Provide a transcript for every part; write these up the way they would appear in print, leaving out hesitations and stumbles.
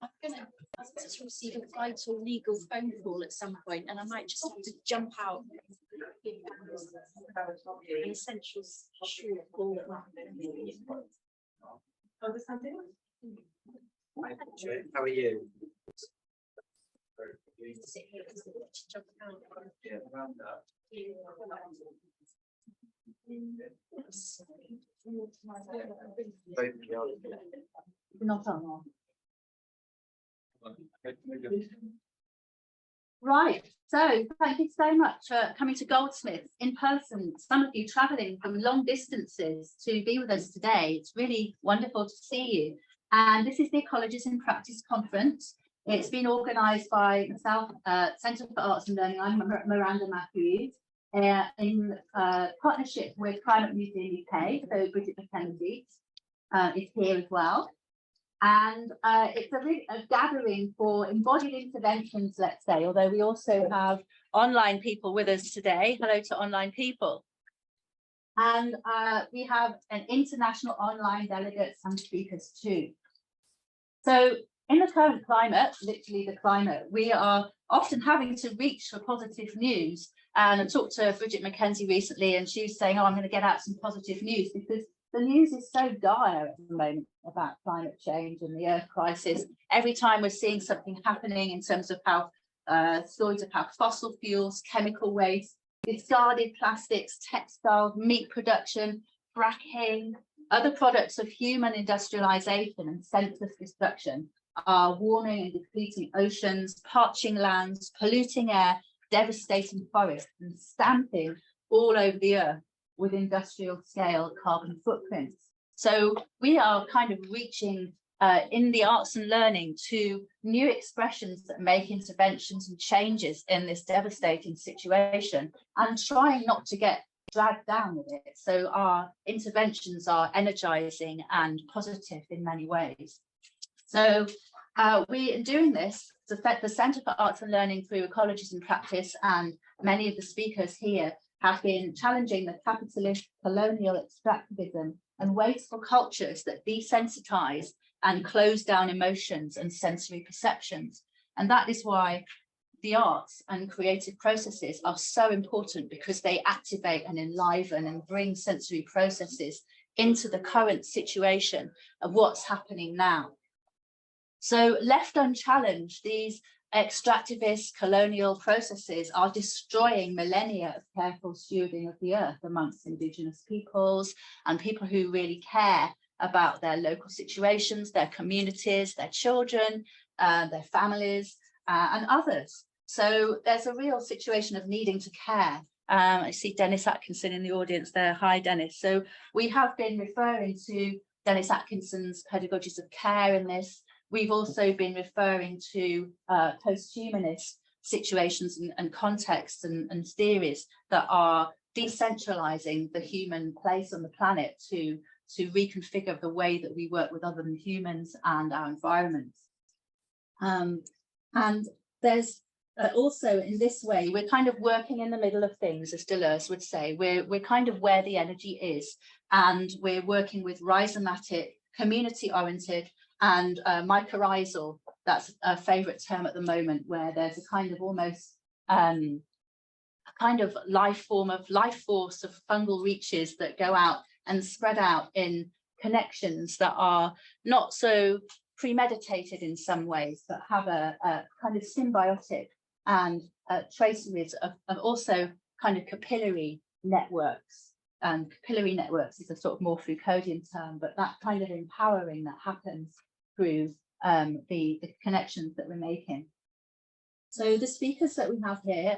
I'm just receiving a vital legal phone call at some point, and I might just have to jump out. An essential short call. Oh, there's something? How are you? Not on. Right, so thank you so much for coming to Goldsmiths in person. Some of you travelling from long distances to be with us today. It's really wonderful to see you. And this is the Ecologies in Practice conference. It's been organised by myself, Centre for Arts and Learning. I'm Miranda Matthews, in partnership with Climate Museum UK. So Bridget Mackenzie is here as well. And it's a gathering for embodied interventions, let's say, although we also have online people with us today. Hello to online people. And we have an international online delegates and speakers too. So in the current climate, literally the climate, we are often having to reach for positive news. And I talked to Bridget Mackenzie recently, and she was saying, oh, I'm going to get out some positive news because the news is so dire at the moment about climate change and the earth crisis. Every time we're seeing something happening in terms of how stories of how fossil fuels, chemical waste, discarded plastics, textiles, meat production, fracking, other products of human industrialization and senseless destruction are warming and depleting oceans, parching lands, polluting air, devastating forests, and stamping all over the earth with industrial scale carbon footprints. So we are kind of reaching in the arts and learning to new expressions that make interventions and changes in this devastating situation and trying not to get dragged down with it. So our interventions are energizing and positive in many ways. So we, in doing this, the Centre for Arts and Learning through Ecologies in Practice and many of the speakers here have been challenging the capitalist, colonial extractivism and wasteful cultures that desensitize and close down emotions and sensory perceptions. And that is why the arts and creative processes are so important, because they activate and enliven and bring sensory processes into the current situation of what's happening now. So left unchallenged, these extractivist colonial processes are destroying millennia of careful stewarding of the earth amongst Indigenous peoples and people who really care about their local situations, their communities, their children, their families, and others. So there's a real situation of needing to care. I see Dennis Atkinson in the audience there. Hi, Dennis. So we have been referring to Dennis Atkinson's Pedagogies of Care in this. We've also been referring to post-humanist situations and contexts and theories that are decentralizing the human place on the planet to reconfigure the way that we work with other than humans and our environments. And there's also, in this way, we're kind of working in the middle of things, as Deleuze would say. We're kind of where the energy is, and we're working with rhizomatic, community-oriented, and mycorrhizal. That's a favorite term at the moment, where there's a kind of almost a kind of life force of fungal reaches that go out and spread out in connections that are not so premeditated in some ways, but have a kind of symbiotic and traceries of also kind of capillary networks. And capillary networks is a sort of more Foucauldian term, but that kind of empowering that happens through the connections that we're making. So the speakers that we have here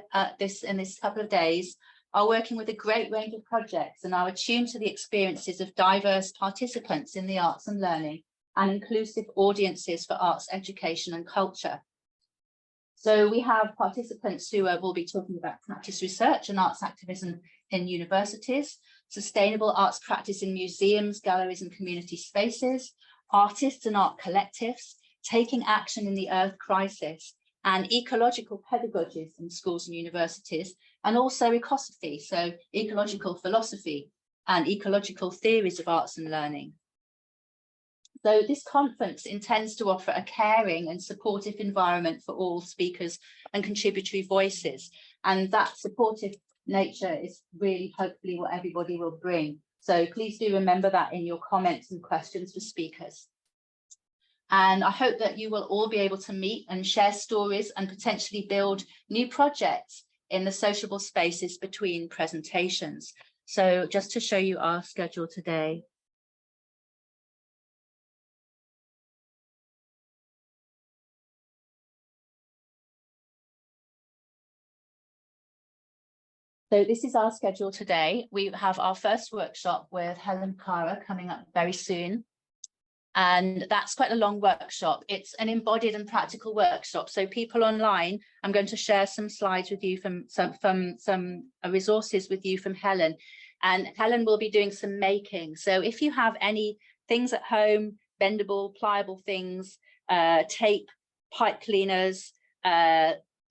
in this couple of days are working with a great range of projects and are attuned to the experiences of diverse participants in the arts and learning and inclusive audiences for arts education and culture. So we have participants who will be talking about practice research and arts activism in universities, sustainable arts practice in museums, galleries and community spaces, artists and art collectives, taking action in the earth crisis, and ecological pedagogies in schools and universities, and also ecosophy, so ecological philosophy and ecological theories of arts and learning. So this conference intends to offer a caring and supportive environment for all speakers and contributory voices. And that supportive nature is really hopefully what everybody will bring. So please do remember that in your comments and questions for speakers. And I hope that you will all be able to meet and share stories and potentially build new projects in the sociable spaces between presentations. So just to show you our schedule today. So this is our schedule today. We have our first workshop with Helen Cara coming up very soon. And that's quite a long workshop. It's an embodied and practical workshop. So people online, I'm going to share some slides with you from some resources with you from Helen. And Helen will be doing some making. So if you have any things at home, bendable, pliable things, tape, pipe cleaners,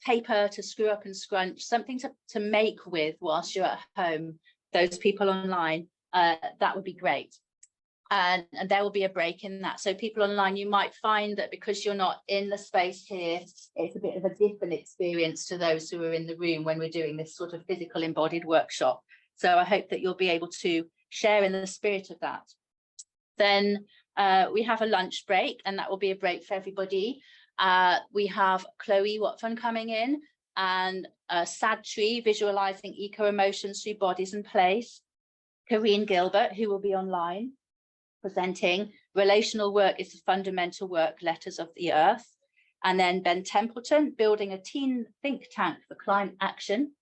paper to screw up and scrunch, something to make with whilst you're at home, those people online, that would be great. And there will be a break in that. So people online, you might find that because you're not in the space here, it's a bit of a different experience to those who are in the room when we're doing this sort of physical embodied workshop. So I hope that you'll be able to share in the spirit of that. Then we have a lunch break, and that will be a break for everybody. We have Chloe Watson coming in, and Sad Tree, visualizing eco-emotions through bodies and place. Karine Gilbert, who will be online, presenting Relational Work is the Fundamental Work, Letters of the Earth. And then Ben Templeton, building a teen think tank for climate action.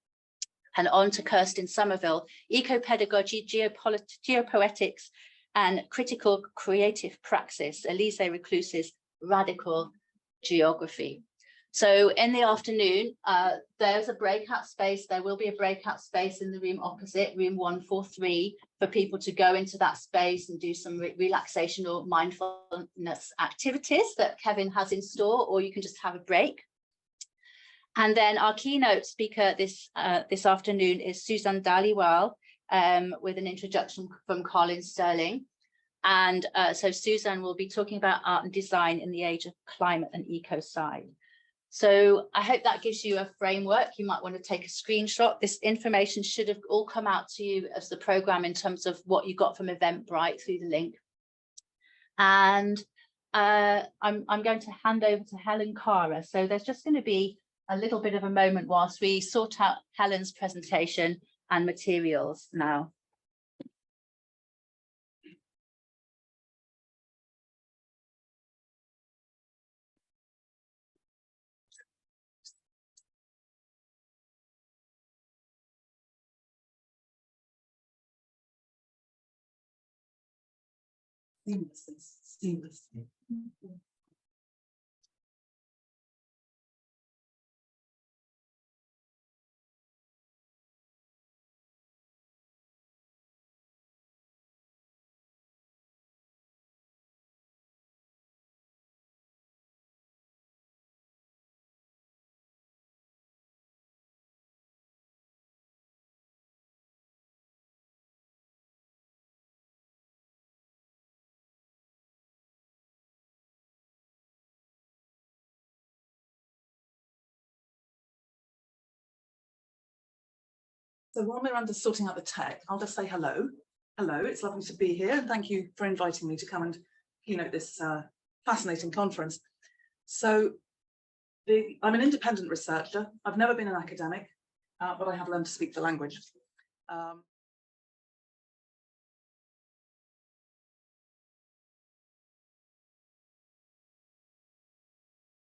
And on to Kirsten Somerville, eco-pedagogy, geopoetics, and critical creative praxis, Elise Recluse's radical geography. So in the afternoon, there's a breakout space. There will be a breakout space in the room opposite, room 143, for people to go into that space and do some relaxation or mindfulness activities that Kevin has in store, or you can just have a break. And then our keynote speaker this afternoon is Susan Dhaliwal, with an introduction from Colin Sterling. And so Susan will be talking about art and design in the age of climate and ecocide. So I hope that gives you a framework. You might want to take a screenshot. This information should have all come out to you as the program in terms of what you got from Eventbrite through the link. And I'm going to hand over to Helen Cara. So there's just going to be a little bit of a moment whilst we sort out Helen's presentation and materials now. Seamlessly. So while Miranda's sorting out the tech, I'll just say hello. Hello, it's lovely to be here, and thank you for inviting me to come and keynote this fascinating conference. So I'm an independent researcher. I've never been an academic, but I have learned to speak the language. Down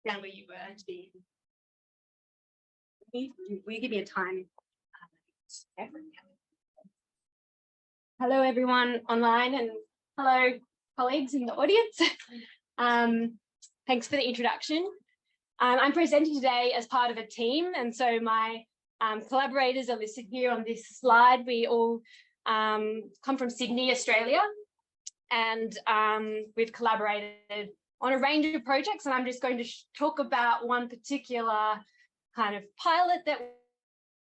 where you were actually. Will you give me a time? Hello, everyone online, and hello, colleagues in the audience. Thanks for the introduction. I'm presenting today as part of a team, and so my collaborators are listed here on this slide. We all come from Sydney, Australia, and we've collaborated on a range of projects, and I'm just going to talk about one particular kind of pilot that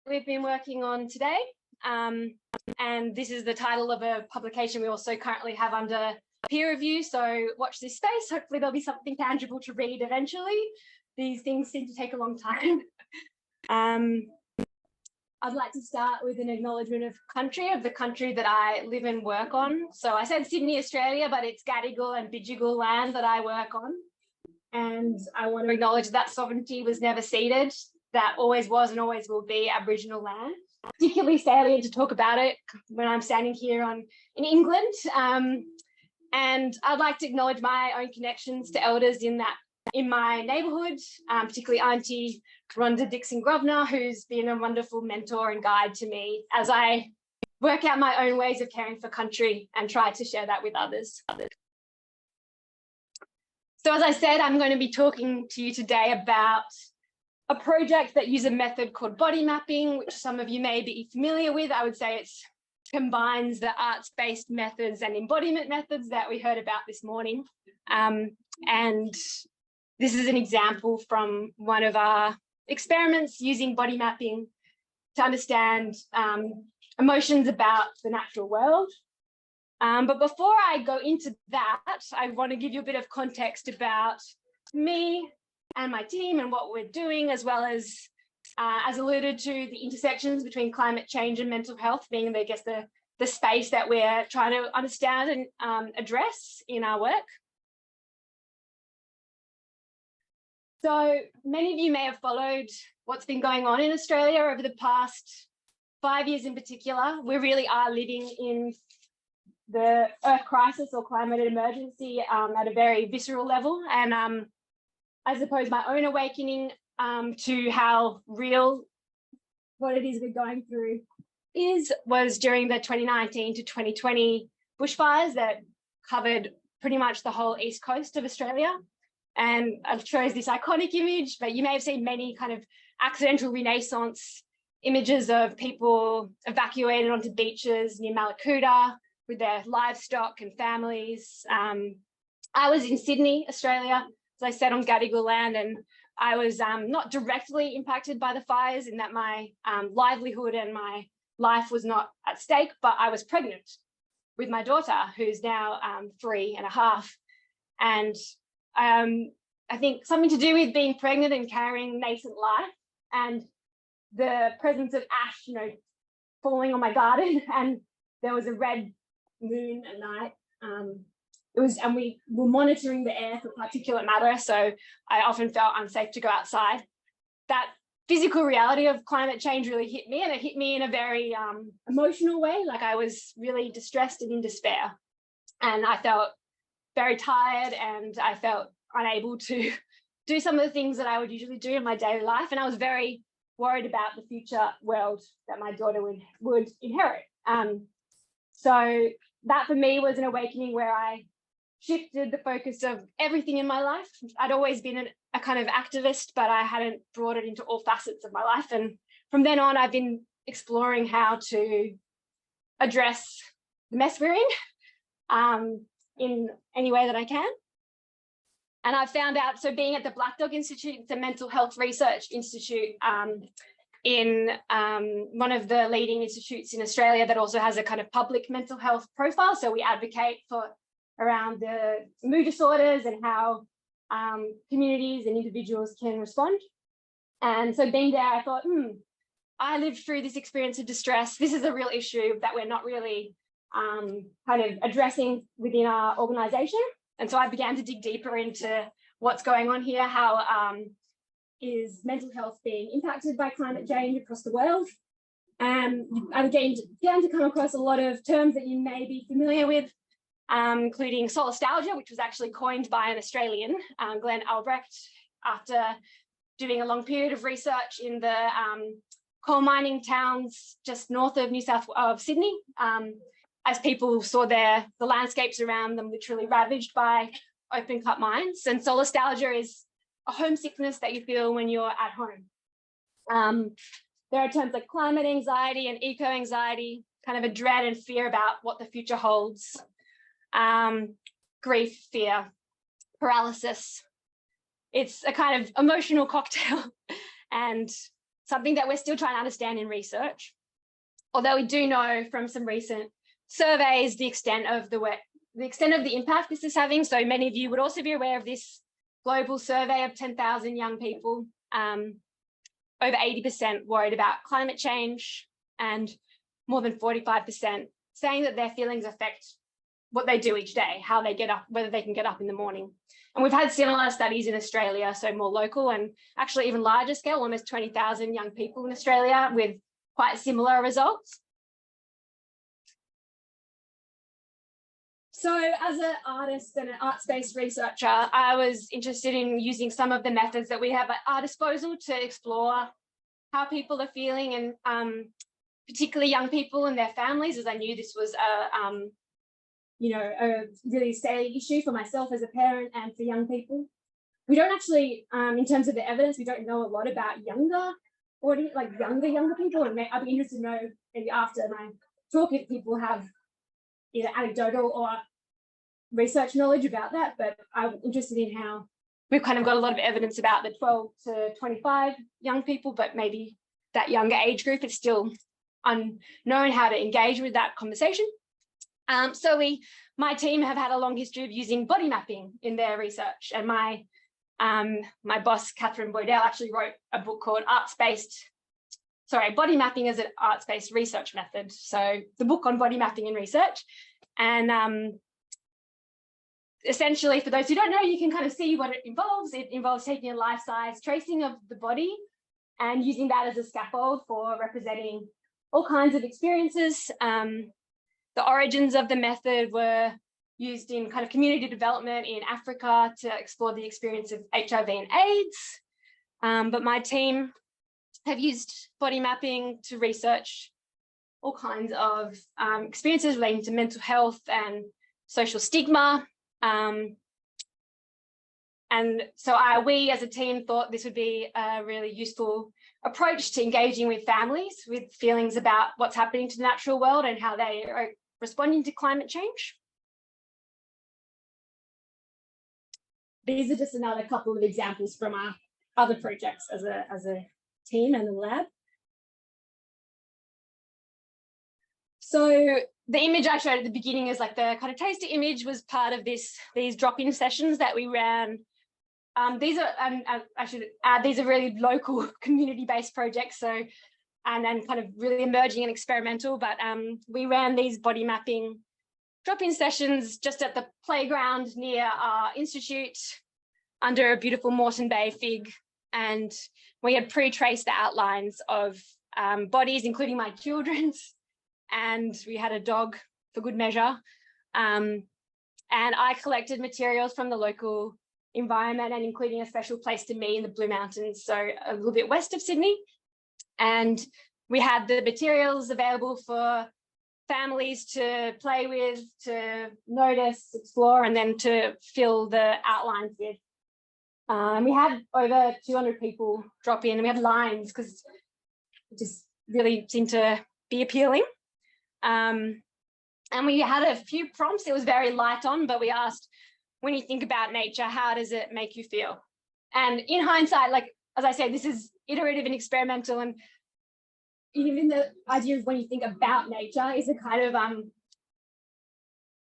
we've been working on today. And this is the title of a publication we also currently have under peer review, so watch this space. Hopefully there'll be something tangible to read eventually. These things seem to take a long time. I'd like to start with an acknowledgement of the country that I live and work on. So I said Sydney, Australia, but it's Gadigal and Bidjigal land that I work on. And I want to acknowledge that sovereignty was never ceded. That always was and always will be Aboriginal land. Particularly salient to talk about it when I'm standing here in England. And I'd like to acknowledge my own connections to elders in my neighbourhood, particularly Auntie Rhonda Dixon-Grosvenor, who's been a wonderful mentor and guide to me as I work out my own ways of caring for country and try to share that with others. So as I said, I'm going to be talking to you today about a project that uses a method called body mapping, which some of you may be familiar with. I would say it combines the arts-based methods and embodiment methods that we heard about this morning. And this is an example from one of our experiments using body mapping to understand emotions about the natural world. But before I go into that, I want to give you a bit of context about me and my team and what we're doing, as well as alluded to, the intersections between climate change and mental health being, I guess, the space that we're trying to understand and address in our work. So many of you may have followed what's been going on in Australia over the past 5 years in particular. We really are living in the Earth crisis or climate emergency at a very visceral level. And I suppose my own awakening to how real what it is we're going through was during the 2019 to 2020 bushfires that covered pretty much the whole east coast of Australia. And I chose this iconic image, but you may have seen many kind of accidental Renaissance images of people evacuated onto beaches near Malakuta with their livestock and families. I was in Sydney, Australia, as I said, on Gadigal land, and I was not directly impacted by the fires in that my livelihood and my life was not at stake, but I was pregnant with my daughter, who's now 3.5. And I think something to do with being pregnant and carrying nascent life and the presence of ash, falling on my garden, and there was a red moon at night. And we were monitoring the air for particulate matter, so I often felt unsafe to go outside. That physical reality of climate change really hit me, and it hit me in a very emotional way. Like, I was really distressed and in despair, and I felt very tired, and I felt unable to do some of the things that I would usually do in my daily life. And I was very worried about the future world that my daughter would inherit. So that for me was an awakening where I shifted the focus of everything in my life. I'd always been a kind of activist, but I hadn't brought it into all facets of my life. And from then on, I've been exploring how to address the mess we're in any way that I can. And I found out, so being at the Black Dog Institute, it's a mental health research institute in one of the leading institutes in Australia that also has a kind of public mental health profile. So we advocate around the mood disorders and how communities and individuals can respond. And so being there, I thought, I lived through this experience of distress. This is a real issue that we're not really kind of addressing within our organisation. And so I began to dig deeper into what's going on here, how is mental health being impacted by climate change across the world. And I began to come across a lot of terms that you may be familiar with, including solastalgia, which was actually coined by an Australian, Glenn Albrecht, after doing a long period of research in the coal mining towns just north of Sydney, as people saw the landscapes around them literally ravaged by open cut mines. And solastalgia is a homesickness that you feel when you're at home. There are terms like climate anxiety and eco-anxiety, kind of a dread and fear about what the future holds. Grief, fear, paralysis. It's a kind of emotional cocktail and something that we're still trying to understand in research. Although we do know from some recent surveys the extent of the the extent of the impact this is having. So many of you would also be aware of this global survey of 10,000 young people. Over 80% worried about climate change, and more than 45% saying that their feelings affect what they do each day, how they get up, whether they can get up in the morning. And we've had similar studies in Australia, so more local and actually even larger scale, almost 20,000 young people in Australia with quite similar results. So as an artist and an arts-based researcher, I was interested in using some of the methods that we have at our disposal to explore how people are feeling, and particularly young people and their families, as I knew this was a really salient issue for myself as a parent and for young people. We don't actually, in terms of the evidence, we don't know a lot about younger people, and I'd be interested to know maybe after my talk if people have either anecdotal or research knowledge about that, but I'm interested in how we've kind of got a lot of evidence about the 12 to 25 young people, but maybe that younger age group, it's still unknown how to engage with that conversation. So my team have had a long history of using body mapping in their research, and my boss, Catherine Boydell, actually wrote a book called Body Mapping as an Arts-Based Research Method. So the book on body mapping and research. And essentially, for those who don't know, you can kind of see what it involves. It involves taking a life-size tracing of the body and using that as a scaffold for representing all kinds of experiences. The origins of the method were used in kind of community development in Africa to explore the experience of HIV and AIDS. But my team have used body mapping to research all kinds of experiences relating to mental health and social stigma. And so we as a team thought this would be a really useful approach to engaging with families with feelings about what's happening to the natural world and how they are responding to climate change. These are just another couple of examples from our other projects as a team and the lab. So the image I showed at the beginning is like the kind of taster image, was part of these drop-in sessions that we ran. These are, I should add, these are really local community-based projects. So, and then kind of really emerging and experimental, but we ran these body mapping drop-in sessions just at the playground near our institute under a beautiful Moreton Bay fig. And we had pre-traced the outlines of bodies, including my children's, and we had a dog for good measure. And I collected materials from the local environment, and including a special place to me in the Blue Mountains, so a little bit west of Sydney. And we had the materials available for families to play with, to notice, explore, and then to fill the outlines with. We had over 200 people drop in, and we had lines because it just really seemed to be appealing. And we had a few prompts. It was very light on, but we asked, when you think about nature, how does it make you feel? And in hindsight, like, as I say, this is iterative and experimental, and even the idea of when you think about nature is a kind of,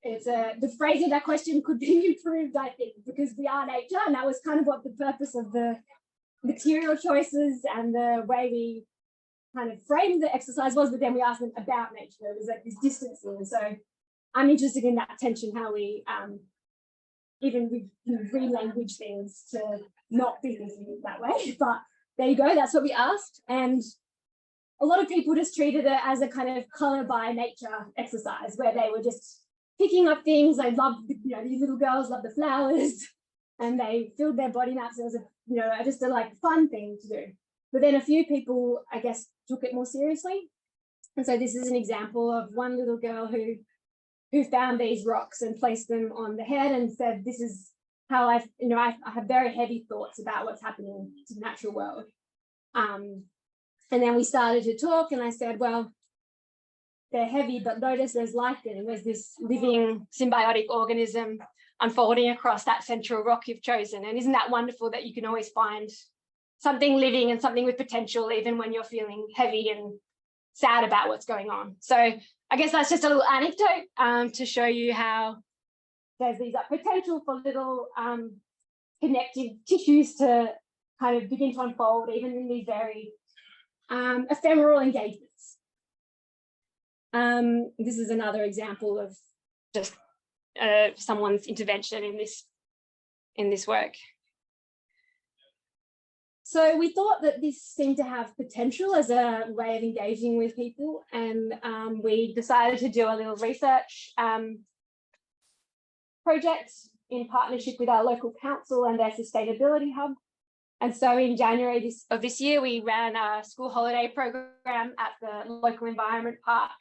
the phrasing of that question could be improved, I think, because we are nature, and that was kind of what the purpose of the material choices and the way we kind of framed the exercise was, but then we asked them about nature. There was like this distancing. So I'm interested in that tension, how we even re-language things to not be thinking that way. But there you go, that's what we asked. And a lot of people just treated it as a kind of color by nature exercise where they were just picking up things. They loved, these little girls love the flowers, and they filled their body maps. It was just a like fun thing to do. But then a few people, I guess, took it more seriously. And so this is an example of one little girl who found these rocks and placed them on the head and said, this is how I have very heavy thoughts about what's happening to the natural world. And then we started to talk, and I said, well, they're heavy, but notice there's life in them. There's this living symbiotic organism unfolding across that central rock you've chosen. And isn't that wonderful that you can always find something living and something with potential, even when you're feeling heavy and sad about what's going on. So I guess that's just a little anecdote to show you how says these are potential for little connective tissues to kind of begin to unfold, even in these very ephemeral engagements. This is another example of just someone's intervention in this work. So we thought that this seemed to have potential as a way of engaging with people, and we decided to do a little research project in partnership with our local council and their sustainability hub. And so in January of this year, we ran a school holiday program at the local environment park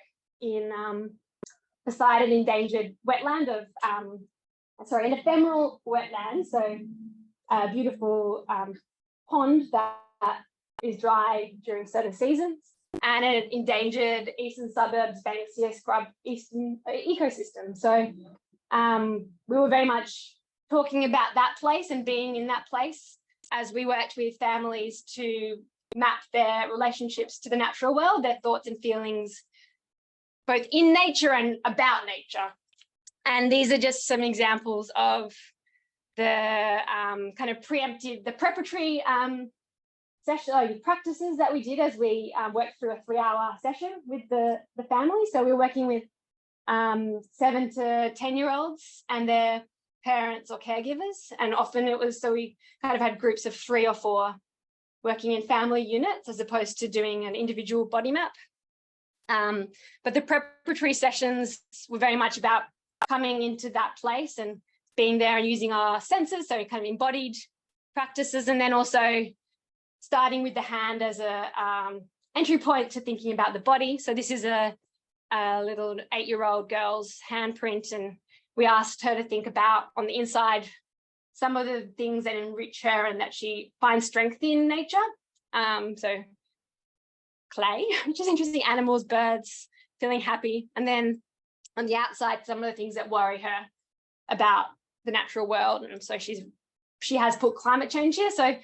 in beside an endangered wetland of, an ephemeral wetland. So a beautiful pond that is dry during certain seasons, and an endangered eastern suburbs Banksia scrub eastern ecosystem. So we were very much talking about that place and being in that place as we worked with families to map their relationships to the natural world, their thoughts and feelings, both in nature and about nature. And these are just some examples of the kind of preemptive, the preparatory practices that we did as we worked through a 3-hour session with the family. So we were working with 7 to 10-year-olds and their parents or caregivers, and often it was, so we kind of had groups of 3 or 4 working in family units as opposed to doing an individual body map. But the preparatory sessions were very much about coming into that place and being there and using our senses, so kind of embodied practices, and then also starting with the hand as a entry point to thinking about the body. So this is a little 8-year-old girl's handprint, and we asked her to think about on the inside some of the things that enrich her and that she finds strength in nature. So clay, which is interesting, animals, birds, feeling happy. And then on the outside, some of the things that worry her about the natural world. And so she has put climate change here. So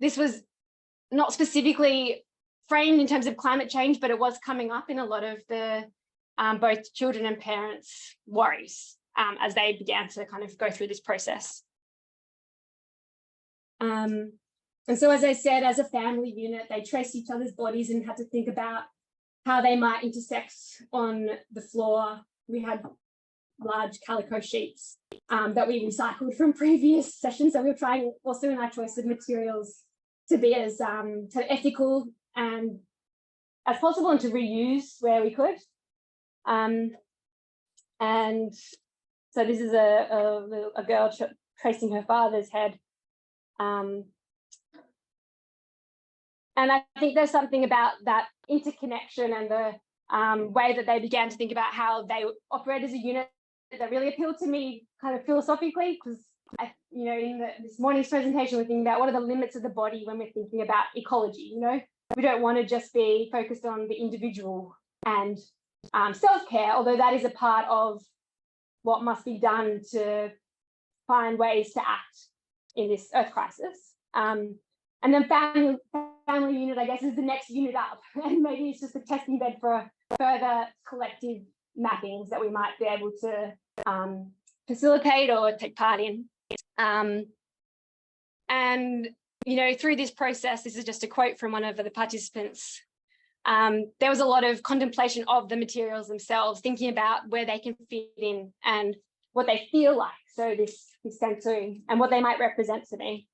this was not specifically framed in terms of climate change, but it was coming up in a lot of the both children and parents' worries as they began to kind of go through this process. And so, as I said, as a family unit, they traced each other's bodies and had to think about how they might intersect on the floor. We had large calico sheets that we recycled from previous sessions. So we were trying also in our choice of materials to be as ethical and as possible, and to reuse where we could. And so this is a girl tracing her father's head. And I think there's something about that interconnection and the way that they began to think about how they operate as a unit that really appealed to me kind of philosophically, because in this morning's presentation, we're thinking about what are the limits of the body when we're thinking about ecology. We don't want to just be focused on the individual and self-care, although that is a part of what must be done to find ways to act in this earth crisis. And then family unit, I guess, is the next unit up, and maybe it's just a testing bed for further collective mappings that we might be able to facilitate or take part in. And through this process, this is just a quote from one of the participants. There was a lot of contemplation of the materials themselves, thinking about where they can fit in and what they feel like. So this sensory and what they might represent to me.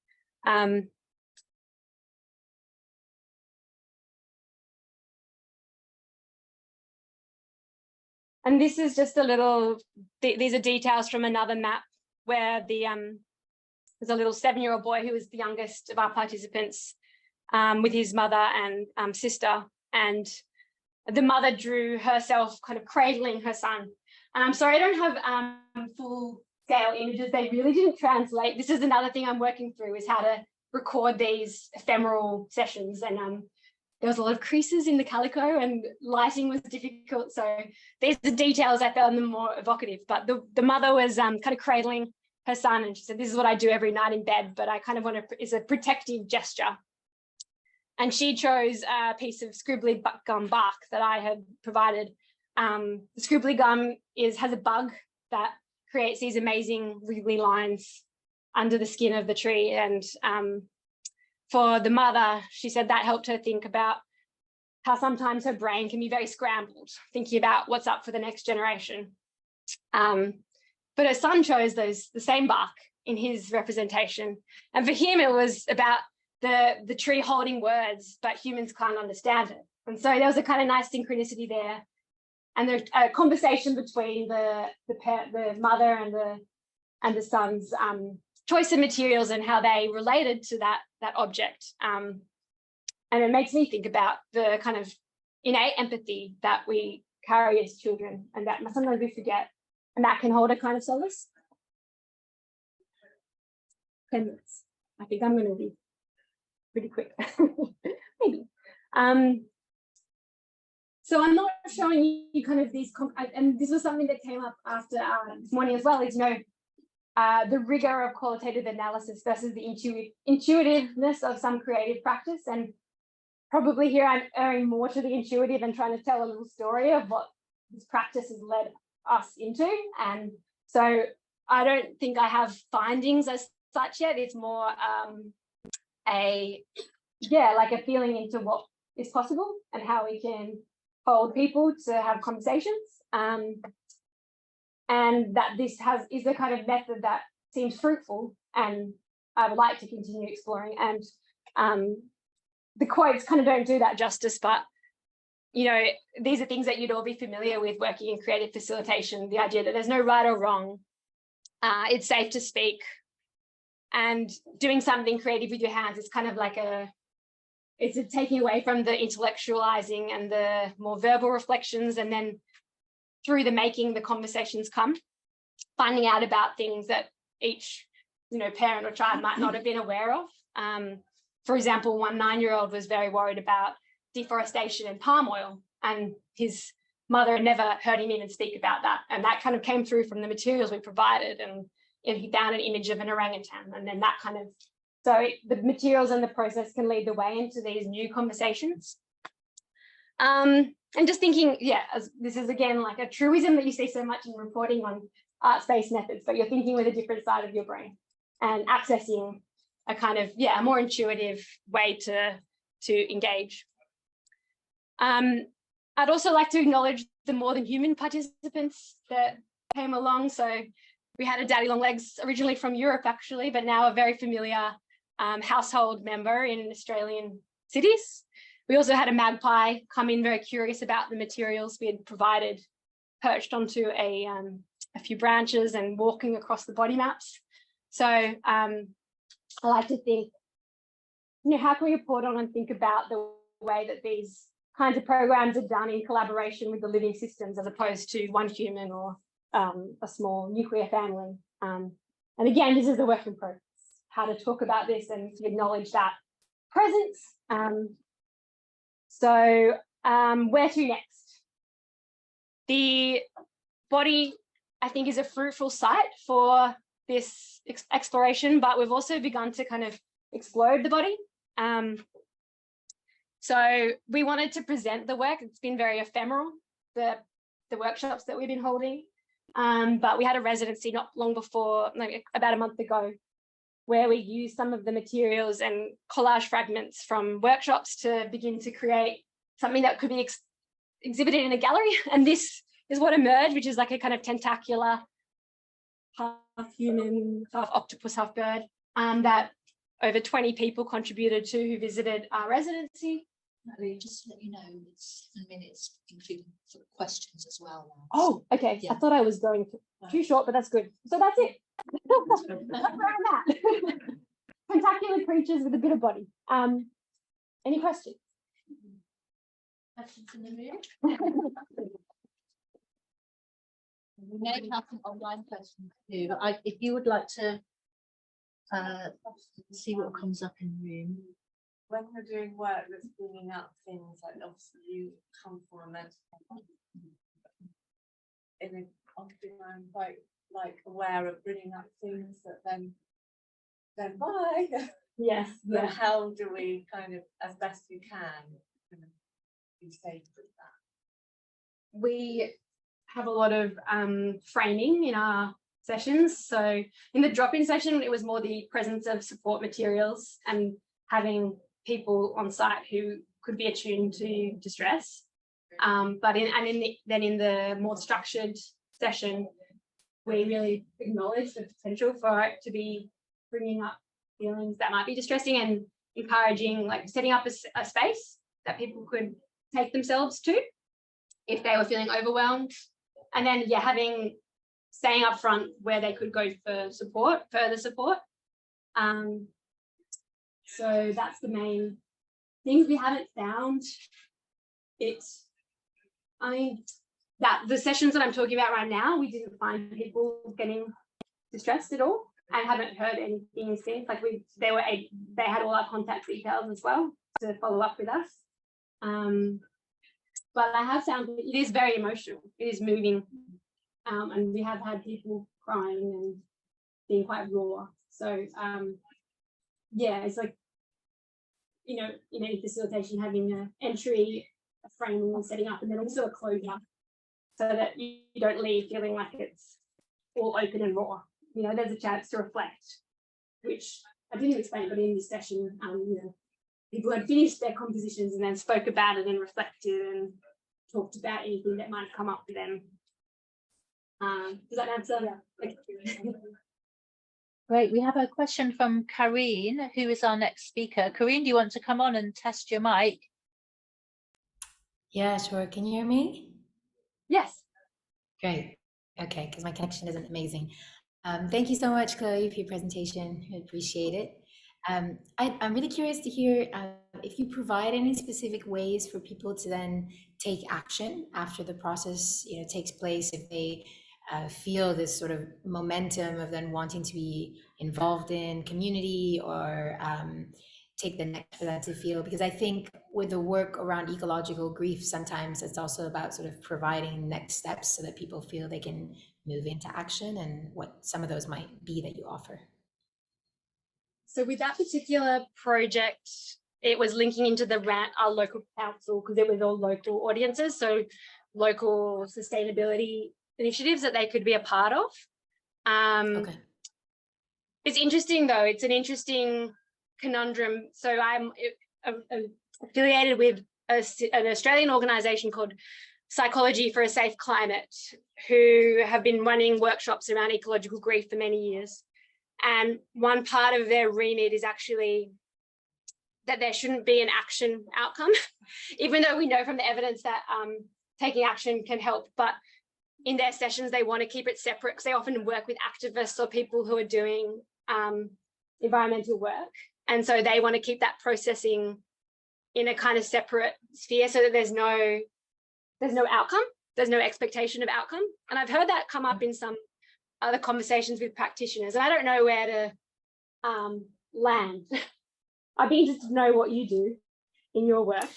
And this is just a little, these are details from another map where there's a little 7-year-old boy who was the youngest of our participants with his mother and sister. And the mother drew herself kind of cradling her son. And I'm sorry, I don't have full scale images. They really didn't translate. This is another thing I'm working through, is how to record these ephemeral sessions. And there was a lot of creases in the calico and lighting was difficult. So these are the details I found them more evocative. But the mother was kind of cradling her son, and she said, this is what I do every night in bed, but I kind of want to, it's a protective gesture. And she chose a piece of scribbly gum bark that I had provided. The scribbly gum has a bug that creates these amazing wiggly lines under the skin of the tree. And for the mother, she said that helped her think about how sometimes her brain can be very scrambled, thinking about what's up for the next generation. But her son chose the same bark in his representation. And for him, it was about the tree holding words, but humans can't understand it. And so there was a kind of nice synchronicity there. And the conversation between the mother and the son's choice of materials and how they related to that object. And it makes me think about the kind of innate empathy that we carry as children, and that sometimes we forget, and that can hold a kind of solace. 10 minutes. I think I'm going to be pretty quick, maybe. So I'm not showing you kind of these, and this was something that came up after this morning as well, is, the rigor of qualitative analysis versus the intuitiveness of some creative practice. And probably here I'm erring more to the intuitive and trying to tell a little story of what this practice has led us into. And so I don't think I have findings as such yet. It's more like a feeling into what is possible and how we can hold people to have conversations. And that this is the kind of method that seems fruitful, and I would like to continue exploring. And the quotes kind of don't do that justice, but these are things that you'd all be familiar with working in creative facilitation, the idea that there's no right or wrong, it's safe to speak, and doing something creative with your hands is kind of like it's a taking away from the intellectualizing and the more verbal reflections, and then through the making, the conversations come, finding out about things that each parent or child might not have been aware of. For example, one 9-year-old was very worried about deforestation and palm oil, and his mother had never heard him even speak about that. And that kind of came through from the materials we provided. And he found an image of an orangutan, and then that kind of, so the materials and the process can lead the way into these new conversations. And just thinking, this is again like a truism that you see so much in reporting on arts-based methods, but you're thinking with a different side of your brain and accessing a kind of, a more intuitive way to engage. I'd also like to acknowledge the more than human participants that came along. So we had a daddy long legs originally from Europe, actually, but now a very familiar household member in Australian cities. We also had a magpie come in very curious about the materials we had provided, perched onto a few branches and walking across the body maps. So I like to think, how can we report on and think about the way that these kinds of programs are done in collaboration with the living systems, as opposed to one human or a small nuclear family. And again, this is a work in progress, how to talk about this and to acknowledge that presence. So where to next? The body, I think, is a fruitful site for this exploration, but we've also begun to kind of explode the body. So we wanted to present the work. It's been very ephemeral, the workshops that we've been holding. But we had a residency not long before, like about a month ago, where we used some of the materials and collage fragments from workshops to begin to create something that could be exhibited in a gallery. And this is what emerged, which is like a kind of tentacular, half human, half octopus, half bird, that over 20 people contributed to, who visited our residency. Natalie, just to let you know, it's 7 minutes, including sort of questions as well. Now. Oh, okay. Yeah. I thought I was going too short, but that's good. So that's it. That's where I'm at. Tentacular creatures with a bit of body. Any questions? Questions in the room? We may have some online questions too, but if you would like to see what comes up in the room. When you're doing work that's bringing up things like, obviously you come from a mental health, and often I'm quite aware of bringing up things that then bye. Yes. But how do we kind of, as best we can, be safe with that? We have a lot of framing in our sessions. So in the drop-in session, it was more the presence of support materials and having people on site who could be attuned to distress. But in the more structured session, we really acknowledge the potential for it to be bringing up feelings that might be distressing and encouraging, like setting up a space that people could take themselves to if they were feeling overwhelmed. And then, yeah, staying up front where they could go for support, further support. So that's the main things. We haven't found it. I mean, that the sessions that I'm talking about right now, we didn't find people getting distressed at all, and haven't heard anything since. Like they had all our contact details as well to follow up with us. But I have found it is very emotional. It is moving, and we have had people crying and being quite raw. So yeah, it's like, you know, in any facilitation, having an entry, a framing and setting up, and then also a closure, so that you don't leave feeling like it's all open and raw. You know, there's a chance to reflect, which I didn't explain, but in this session, you know, people had finished their compositions and then spoke about it and reflected and talked about anything that might come up for them. Does that answer? Yeah. Great. We have a question from Karine, who is our next speaker. Karine, do you want to come on and test your mic? Yeah, sure. Can you hear me? Yes. Great. Okay, because my connection isn't amazing. Thank you so much, Chloe, for your presentation. I appreciate it. I'm really curious to hear if you provide any specific ways for people to then take action after the process, you know, takes place, if they feel this sort of momentum of then wanting to be involved in community or take the next for them to feel. Because I think with the work around ecological grief, sometimes it's also about sort of providing next steps so that people feel they can move into action, and what some of those might be that you offer. So with that particular project, it was linking into our local council, because it was all local audiences, so local sustainability initiatives that they could be a part of. Okay. It's interesting though, it's an interesting conundrum. So I'm affiliated with an Australian organisation called Ecologies for a Safe Climate, who have been running workshops around ecological grief for many years. And one part of their remit is actually that there shouldn't be an action outcome, even though we know from the evidence that taking action can help. But in their sessions, they want to keep it separate, because they often work with activists or people who are doing environmental work. And so they want to keep that processing in a kind of separate sphere, so that there's no outcome, there's no expectation of outcome. And I've heard that come up in some other conversations with practitioners, and I don't know where to land. I'd be interested to know what you do in your work.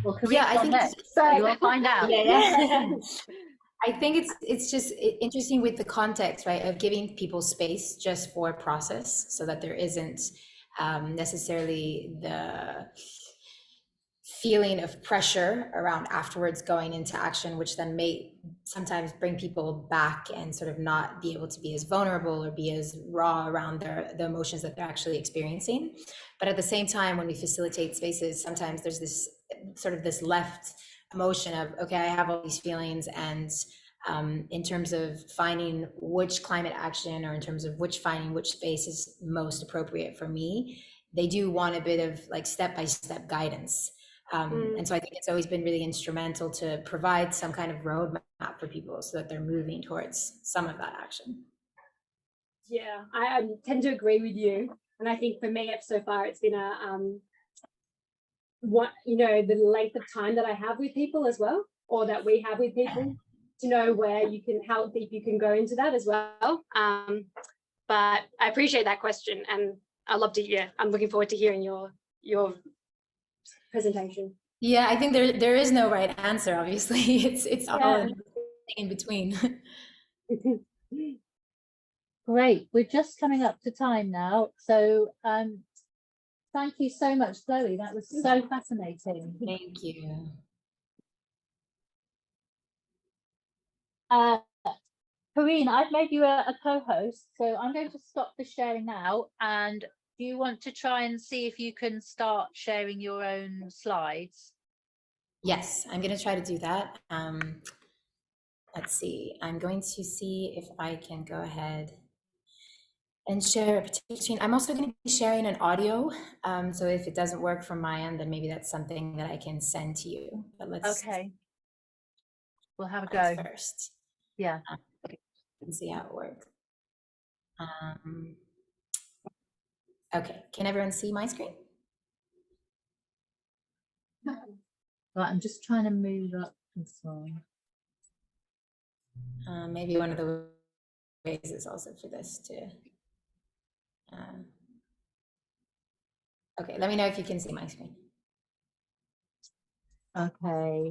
Well, Yeah, I think so you'll find out. Yeah. I think it's just interesting with the context, right, of giving people space just for process, so that there isn't necessarily the feeling of pressure around afterwards going into action, which then may sometimes bring people back and sort of not be able to be as vulnerable or be as raw around the emotions that they're actually experiencing. But at the same time, when we facilitate spaces, sometimes there's this sort of this left emotion of, okay, I have all these feelings, and in terms of finding which climate action, or in terms of finding which space is most appropriate for me, they do want a bit of like step-by-step guidance. And so I think it's always been really instrumental to provide some kind of roadmap for people, so that they're moving towards some of that action. Yeah, I tend to agree with you. And I think for me, so far, it's been the length of time that I have with people as well, or that we have with people, to know where you can, how deep you can go into that as well. But I appreciate that question, and I love to, I'm looking forward to hearing your presentation. Yeah, I think there is no right answer, obviously. It's all in between. Great. We're just coming up to time now. So thank you so much, Chloe. That was so fascinating. Thank you. Karine, I've made you a co-host, so I'm going to stop the sharing now. And do you want to try and see if you can start sharing your own slides? Yes, I'm going to try to do that. Let's see. I'm going to see if I can go ahead and share a particular screen. I'm also going to be sharing an audio. So if it doesn't work from my end, then maybe that's something that I can send to you. But let's Okay. We'll have a go. first. Yeah. And see how it works. Okay, can everyone see my screen? Right, I'm just trying to move up this one. Maybe one of the ways is also for this to. Okay, let me know if you can see my screen. Okay.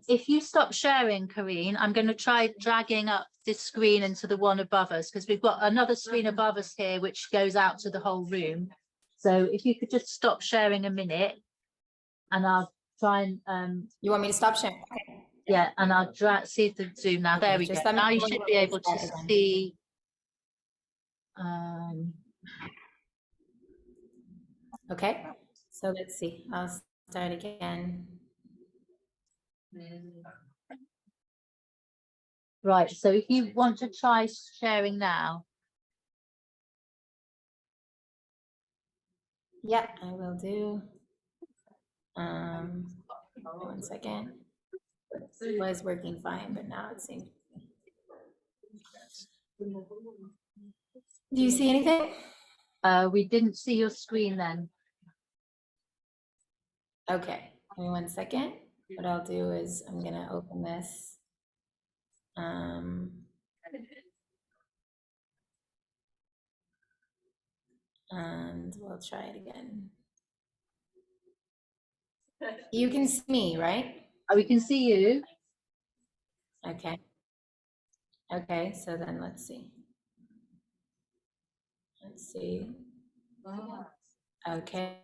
If you stop sharing, Karine, I'm going to try dragging up this screen into the one above us, because we've got another screen above us here which goes out to the whole room. So if you could just stop sharing a minute, and I'll try and You want me to stop sharing? Okay. yeah, and I'll see if the Zoom now. There we go. Now you should be able to see. Okay, so let's see. I'll start again. Right, so if you want to try sharing now. Yeah, I will do. 1 second. It was working fine, but now it seems. Do you see anything? We didn't see your screen then. Okay, give me 1 second. What I'll do is I'm gonna open this. And we'll try it again. You can see me, right? We can see you. Okay. Okay, so then let's see. Let's see. Okay.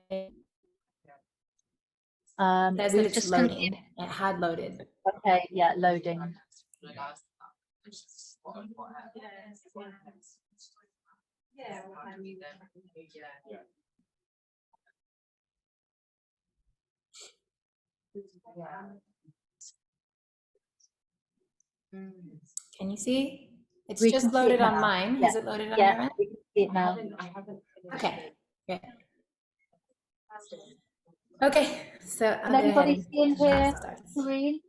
Says that it's loading. It had loaded. Okay, yeah, loading. Can you see? It's We just can see loaded it on now. mine. Yeah. Is it loaded on Yeah, your end? we can see it now. Okay. Great. Okay, so Can everybody see in here, start. Karine?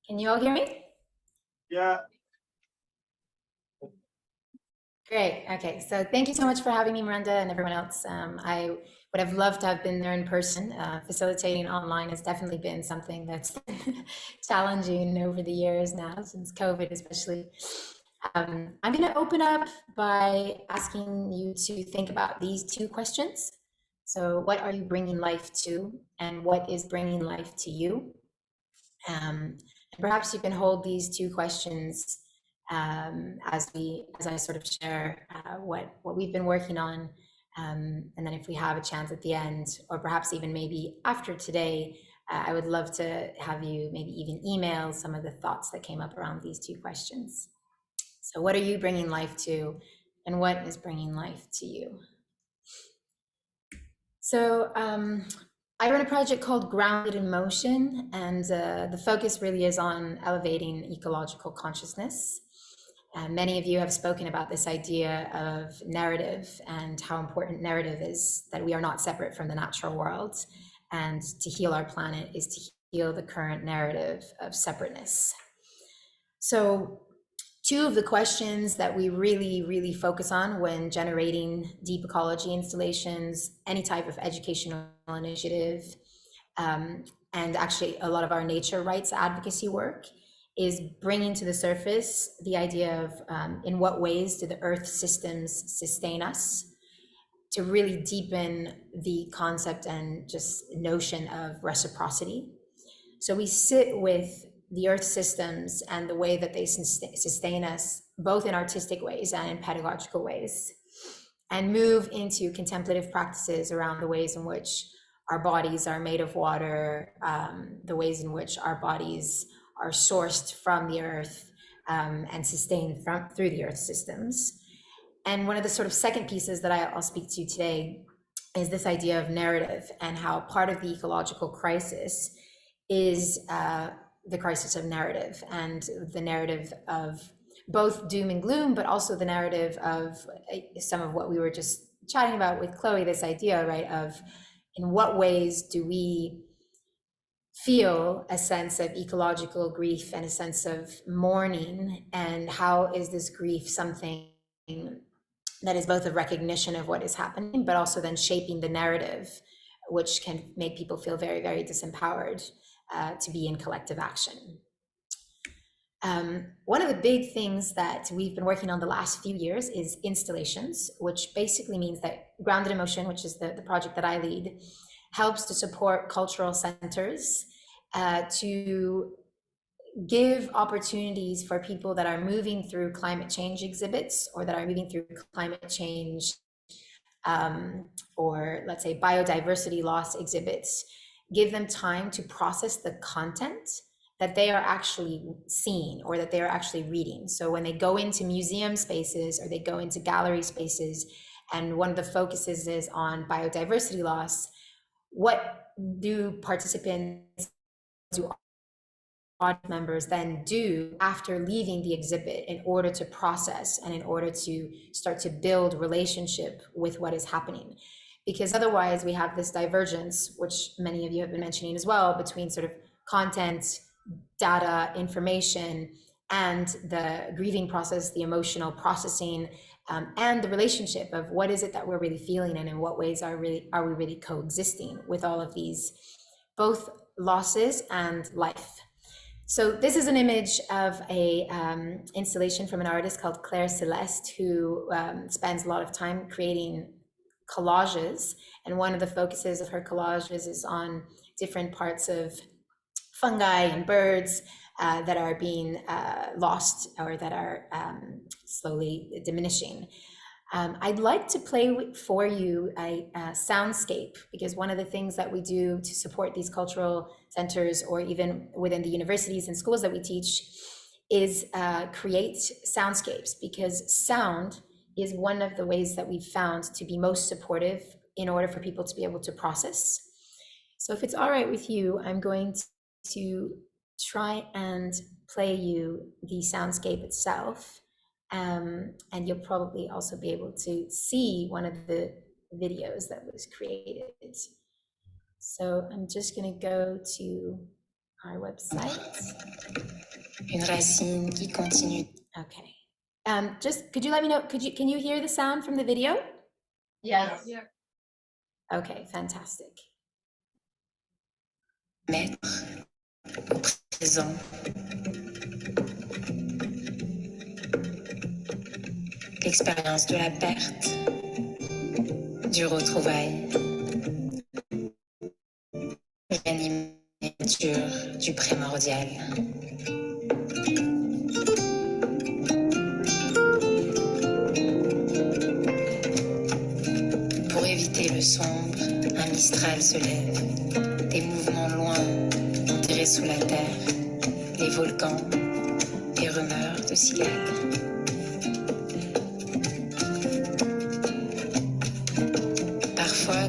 Can you all hear me? Yeah. Great. Okay, so thank you so much for having me, Miranda, and everyone else. I would have loved to have been there in person. Facilitating online has definitely been something that's challenging over the years now, since COVID especially. I'm going to open up by asking you to think about these two questions. So what are you bringing life to, and what is bringing life to you? And perhaps you can hold these two questions as I sort of share what we've been working on. And then if we have a chance at the end, or perhaps even maybe after today, I would love to have you maybe even email some of the thoughts that came up around these two questions. So what are you bringing life to, and what is bringing life to you? So I run a project called Grounded in Motion, and the focus really is on elevating ecological consciousness. Many of you have spoken about this idea of narrative and how important narrative is, that we are not separate from the natural world, and to heal our planet is to heal the current narrative of separateness. So two of the questions that we really focus on when generating deep ecology installations, any type of educational initiative, and actually a lot of our nature rights advocacy work, is bringing to the surface the idea of in what ways do the earth systems sustain us, to really deepen the concept and just notion of reciprocity. So we sit with the earth systems and the way that they sustain us, both in artistic ways and in pedagogical ways, and move into contemplative practices around the ways in which our bodies are made of water, the ways in which our bodies are sourced from the earth and sustained through the earth systems. And one of the sort of second pieces that I'll speak to today is this idea of narrative, and how part of the ecological crisis is the crisis of narrative, and the narrative of both doom and gloom, but also the narrative of some of what we were just chatting about with Chloe, this idea, right, of in what ways do we feel a sense of ecological grief and a sense of mourning, and how is this grief something that is both a recognition of what is happening, but also then shaping the narrative, which can make people feel very, very disempowered to be in collective action. One of the big things that we've been working on the last few years is installations, which basically means that Grounded in Motion, which is the project that I lead, helps to support cultural centers to give opportunities for people that are moving through climate change exhibits, or that are moving through climate change or let's say biodiversity loss exhibits, give them time to process the content that they are actually seeing or that they are actually reading. So when they go into museum spaces or they go into gallery spaces, and one of the focuses is on biodiversity loss, what do participants, do audience members then do after leaving the exhibit in order to process and in order to start to build relationship with what is happening? Because otherwise we have this divergence, which many of you have been mentioning as well, between sort of content, data, information, and the grieving process, the emotional processing, and the relationship of what is it that we're really feeling, and in what ways are we really coexisting with all of these, both losses and life. So this is an image of a installation from an artist called Claire Celeste, who spends a lot of time creating collages. And one of the focuses of her collages is on different parts of fungi and birds that are being lost, or that are slowly diminishing. I'd like to play for you a soundscape, because one of the things that we do to support these cultural centers, or even within the universities and schools that we teach, is create soundscapes, because sound is one of the ways that we've found to be most supportive in order for people to be able to process. So if it's all right with you, I'm going to try and play you the soundscape itself. And you'll probably also be able to see one of the videos that was created. So I'm just going to go to our website. Une racine qui continue. Okay. Just could you let me know? Can you hear the sound from the video? Yes. Yeah. Okay, fantastic. Mettre au présent. L'expérience de la perte, du retrouvail, l'animature du primordial. Pour éviter le sombre, un mistral se lève, des mouvements loin, enterrés sous la terre, les volcans, les rumeurs de cicades.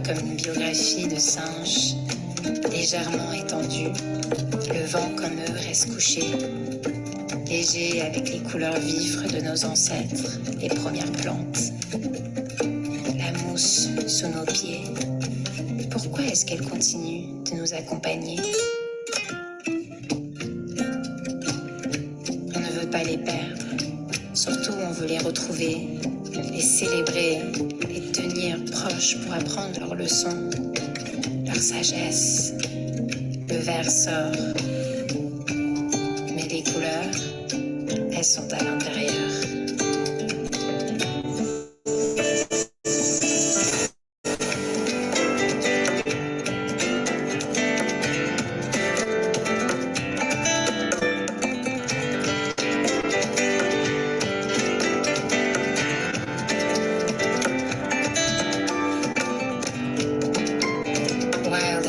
Comme une biographie de singe, légèrement étendue, le vent comme eux reste couché, léger avec les couleurs vives de nos ancêtres, les premières plantes. La mousse sous nos pieds, pourquoi est-ce qu'elle continue de nous accompagner? On ne veut pas les perdre, surtout on veut les retrouver, les célébrer, les tenir proches pour apprendre leurs leçons, leur sagesse. Le verre sort, mais les couleurs, elles sont à l'intérieur. While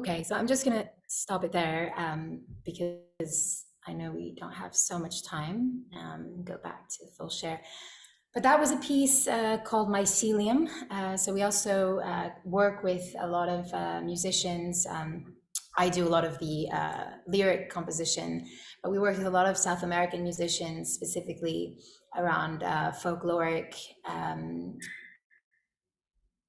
Okay, so I'm just gonna stop it there because I know we don't have so much time. Go back to the full share. But that was a piece called Mycelium. So we also work with a lot of musicians. I do a lot of the lyric composition, but we work with a lot of South American musicians, specifically around folkloric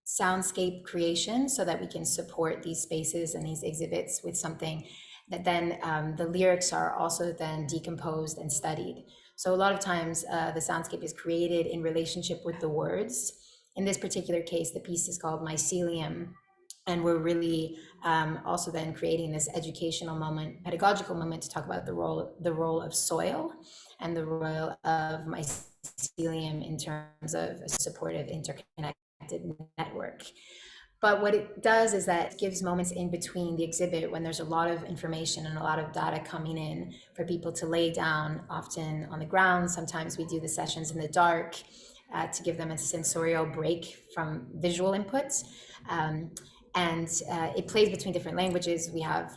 soundscape creation, so that we can support these spaces and these exhibits with something that then the lyrics are also then decomposed and studied. So a lot of times the soundscape is created in relationship with the words. In this particular case, the piece is called Mycelium, and we're really also then creating this educational moment, pedagogical moment, to talk about the role of soil and the role of mycelium in terms of a supportive, interconnected network. But what it does is that it gives moments in between the exhibit when there's a lot of information and a lot of data coming in for people to lay down, often on the ground. Sometimes we do the sessions in the dark to give them a sensorial break from visual inputs. And it plays between different languages. We have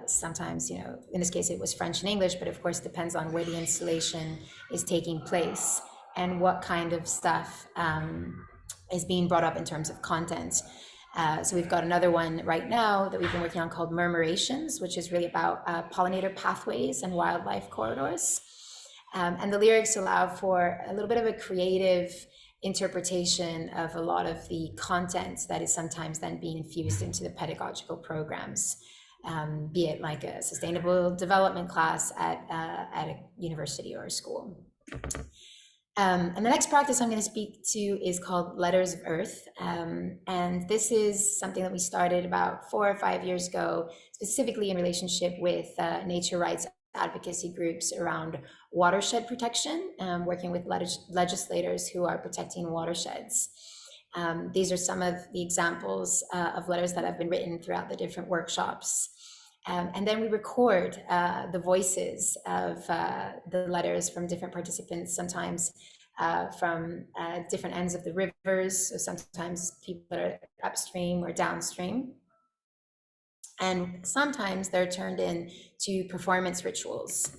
sometimes, you know, in this case it was French and English, but of course it depends on where the installation is taking place and what kind of stuff is being brought up in terms of content. So we've got another one right now that we've been working on called Murmurations, which is really about pollinator pathways and wildlife corridors. And the lyrics allow for a little bit of a creative interpretation of a lot of the content that is sometimes then being infused into the pedagogical programs, be it like a sustainable development class at a university or a school. And the next practice I'm going to speak to is called Letters of Earth. And this is something that we started about 4 or 5 years ago, specifically in relationship with nature rights advocacy groups around watershed protection, working with legislators who are protecting watersheds. These are some of the examples of letters that have been written throughout the different workshops. And then we record the voices of the letters from different participants, sometimes from different ends of the rivers, so sometimes people that are upstream or downstream. And sometimes they're turned into performance rituals.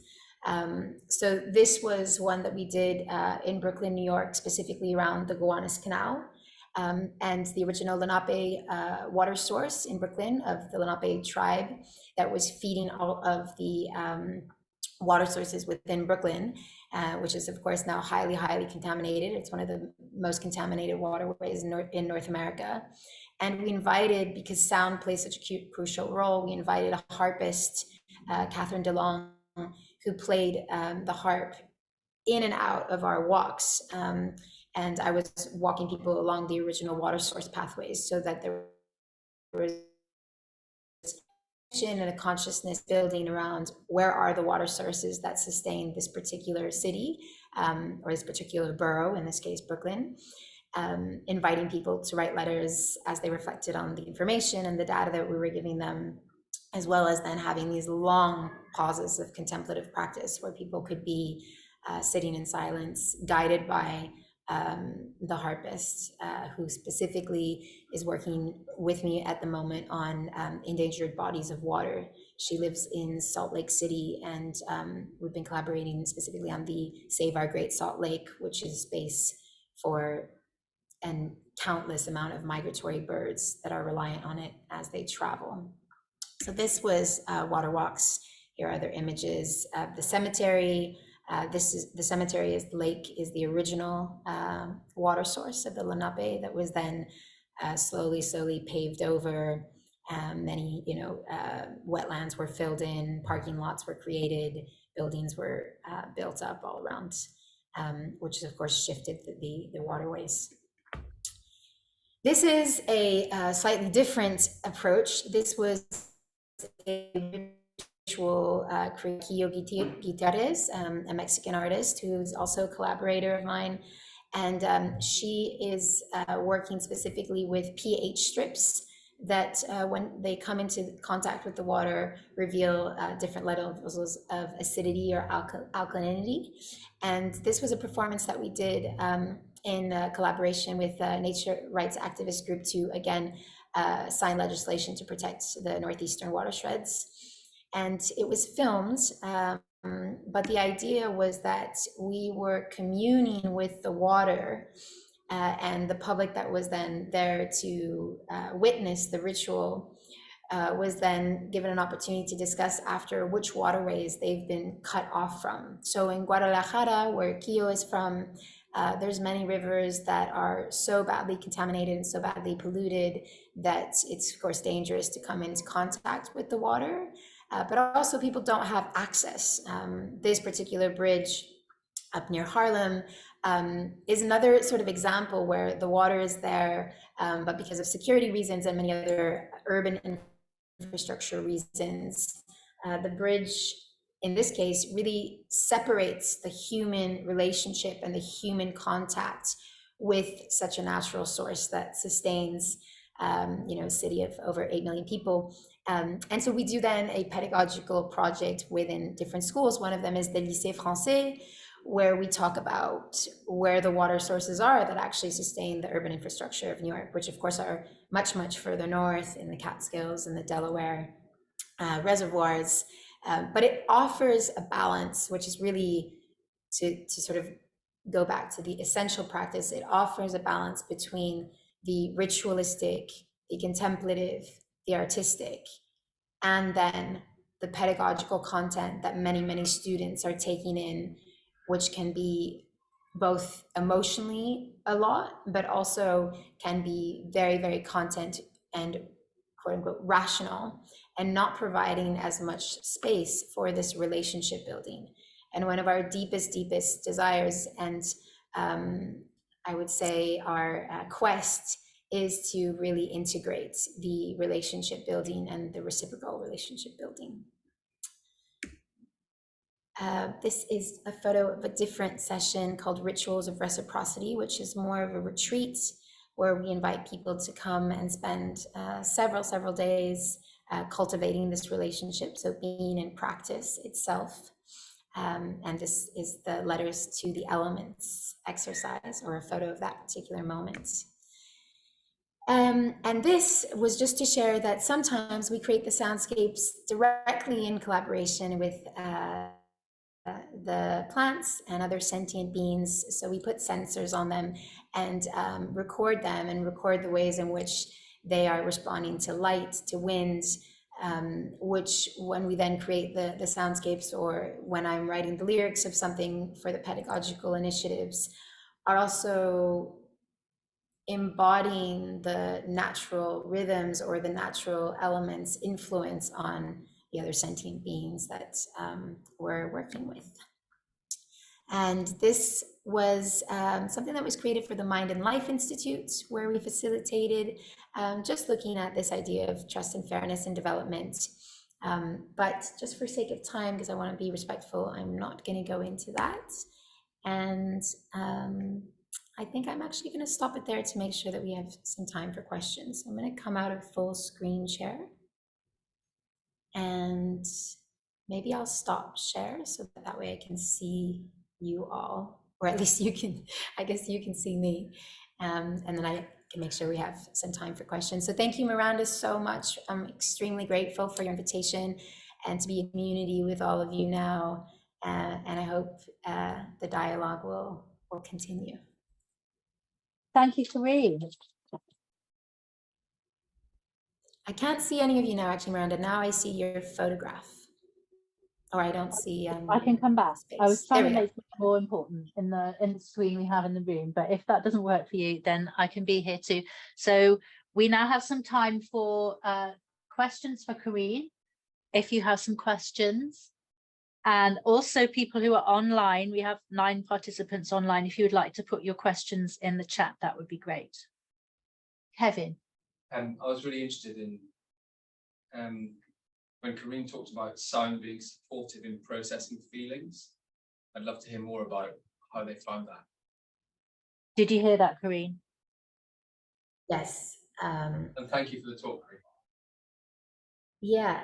So this was one that we did in Brooklyn, New York, specifically around the Gowanus Canal. And the original Lenape water source in Brooklyn of the Lenape tribe that was feeding all of the water sources within Brooklyn, which is of course now highly, highly contaminated. It's one of the most contaminated waterways in North America. And we invited, because sound plays such a crucial role, we invited a harpist, Catherine DeLong, who played the harp in and out of our walks. And I was walking people along the original water source pathways so that there was and a consciousness building around where are the water sources that sustain this particular city or this particular borough, in this case, Brooklyn. Inviting people to write letters as they reflected on the information and the data that we were giving them, as well as then having these long pauses of contemplative practice where people could be sitting in silence, guided by the harpist, who specifically is working with me at the moment on endangered bodies of water. She lives in Salt Lake City, and we've been collaborating specifically on the Save Our Great Salt Lake, which is space for and countless amount of migratory birds that are reliant on it as they travel. So this was water walks. Here are other images of the cemetery. This is the cemetery. Is the lake is the original water source of the Lenape that was then slowly paved over. Many wetlands were filled in, parking lots were created, buildings were built up all around, which of course shifted the waterways. This is a slightly different approach. This was a ritual Gutierrez, a Mexican artist who's also a collaborator of mine. And she is working specifically with pH strips that when they come into contact with the water, reveal different levels of acidity or alkalinity. And this was a performance that we did in collaboration with a nature rights activist group to, again, signed legislation to protect the northeastern watersheds. And it was filmed, but the idea was that we were communing with the water, and the public that was then there to witness the ritual was then given an opportunity to discuss after which waterways they've been cut off from. So in Guadalajara, where Kio is from, there's many rivers that are so badly contaminated and so badly polluted that it's of course dangerous to come into contact with the water, but also people don't have access. This particular bridge up near Harlem is another sort of example where the water is there, but because of security reasons and many other urban infrastructure reasons, the bridge in this case really separates the human relationship and the human contact with such a natural source that sustains a city of over 8 million people. And so we do then a pedagogical project within different schools. One of them is the Lycée Français, where we talk about where the water sources are that actually sustain the urban infrastructure of New York, which of course are much, much further north in the Catskills and the Delaware reservoirs. But it offers a balance, which is really to sort of go back to the essential practice. It offers a balance between the ritualistic, the contemplative, the artistic, and then the pedagogical content that many, many students are taking in, which can be both emotionally a lot, but also can be very, very content and quote unquote rational, and not providing as much space for this relationship building. And one of our deepest desires, and I would say our quest, is to really integrate the relationship building and the reciprocal relationship building. This is a photo of a different session called Rituals of Reciprocity, which is more of a retreat where we invite people to come and spend several days cultivating this relationship, so being in practice itself. And this is the Letters to the Elements exercise, or a photo of that particular moment. And this was just to share that sometimes we create the soundscapes directly in collaboration with the plants and other sentient beings. So we put sensors on them and record them and record the ways in which they are responding to light, to wind, which when we then create the soundscapes, or when I'm writing the lyrics of something for the pedagogical initiatives, are also embodying the natural rhythms or the natural elements influence on the other sentient beings that we're working with. And this was something that was created for the Mind and Life Institute, where we facilitated just looking at this idea of trust and fairness in development. But just for sake of time, because I want to be respectful, I'm not going to go into that. And I think I'm actually going to stop it there to make sure that we have some time for questions. So I'm going to come out of full screen share. And maybe I'll stop share so that way I can see you all, or at least you can, I guess you can see me. And then I can make sure we have some time for questions. So thank you, Miranda, so much. I'm extremely grateful for your invitation and to be in community with all of you now. And I hope the dialogue will continue. Thank you, Corinne. I can't see any of you now, actually, Miranda. Now I see your photograph. Or I don't see. I can come back. Space. I was trying to make it more important in the screen we have in the room, but if that doesn't work for you, then I can be here too. So we now have some time for questions for Corinne, if you have some questions. And also people who are online, we have 9 participants online. If you would like to put your questions in the chat, that would be great. Kevin. I was really interested in when Corinne talked about sound being supportive in processing feelings. I'd love to hear more about how they found that. Did you hear that, Corinne? Yes. And thank you for the talk, Corinne. Yeah,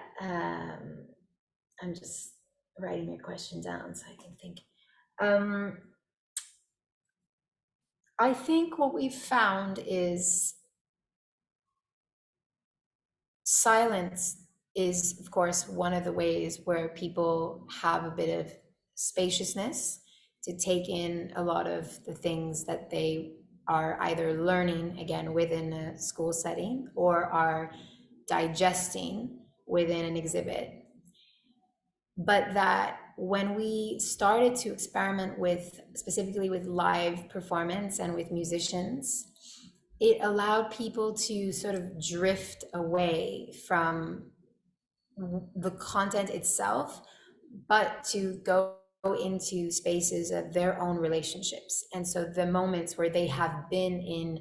I'm just writing your question down so I can think. I think what we've found is silence is, of course, one of the ways where people have a bit of spaciousness to take in a lot of the things that they are either learning, again, within a school setting, or are digesting within an exhibit. But that when we started to experiment with, specifically with live performance and with musicians, it allowed people to sort of drift away from the content itself, but to go into spaces of their own relationships. And so the moments where they have been in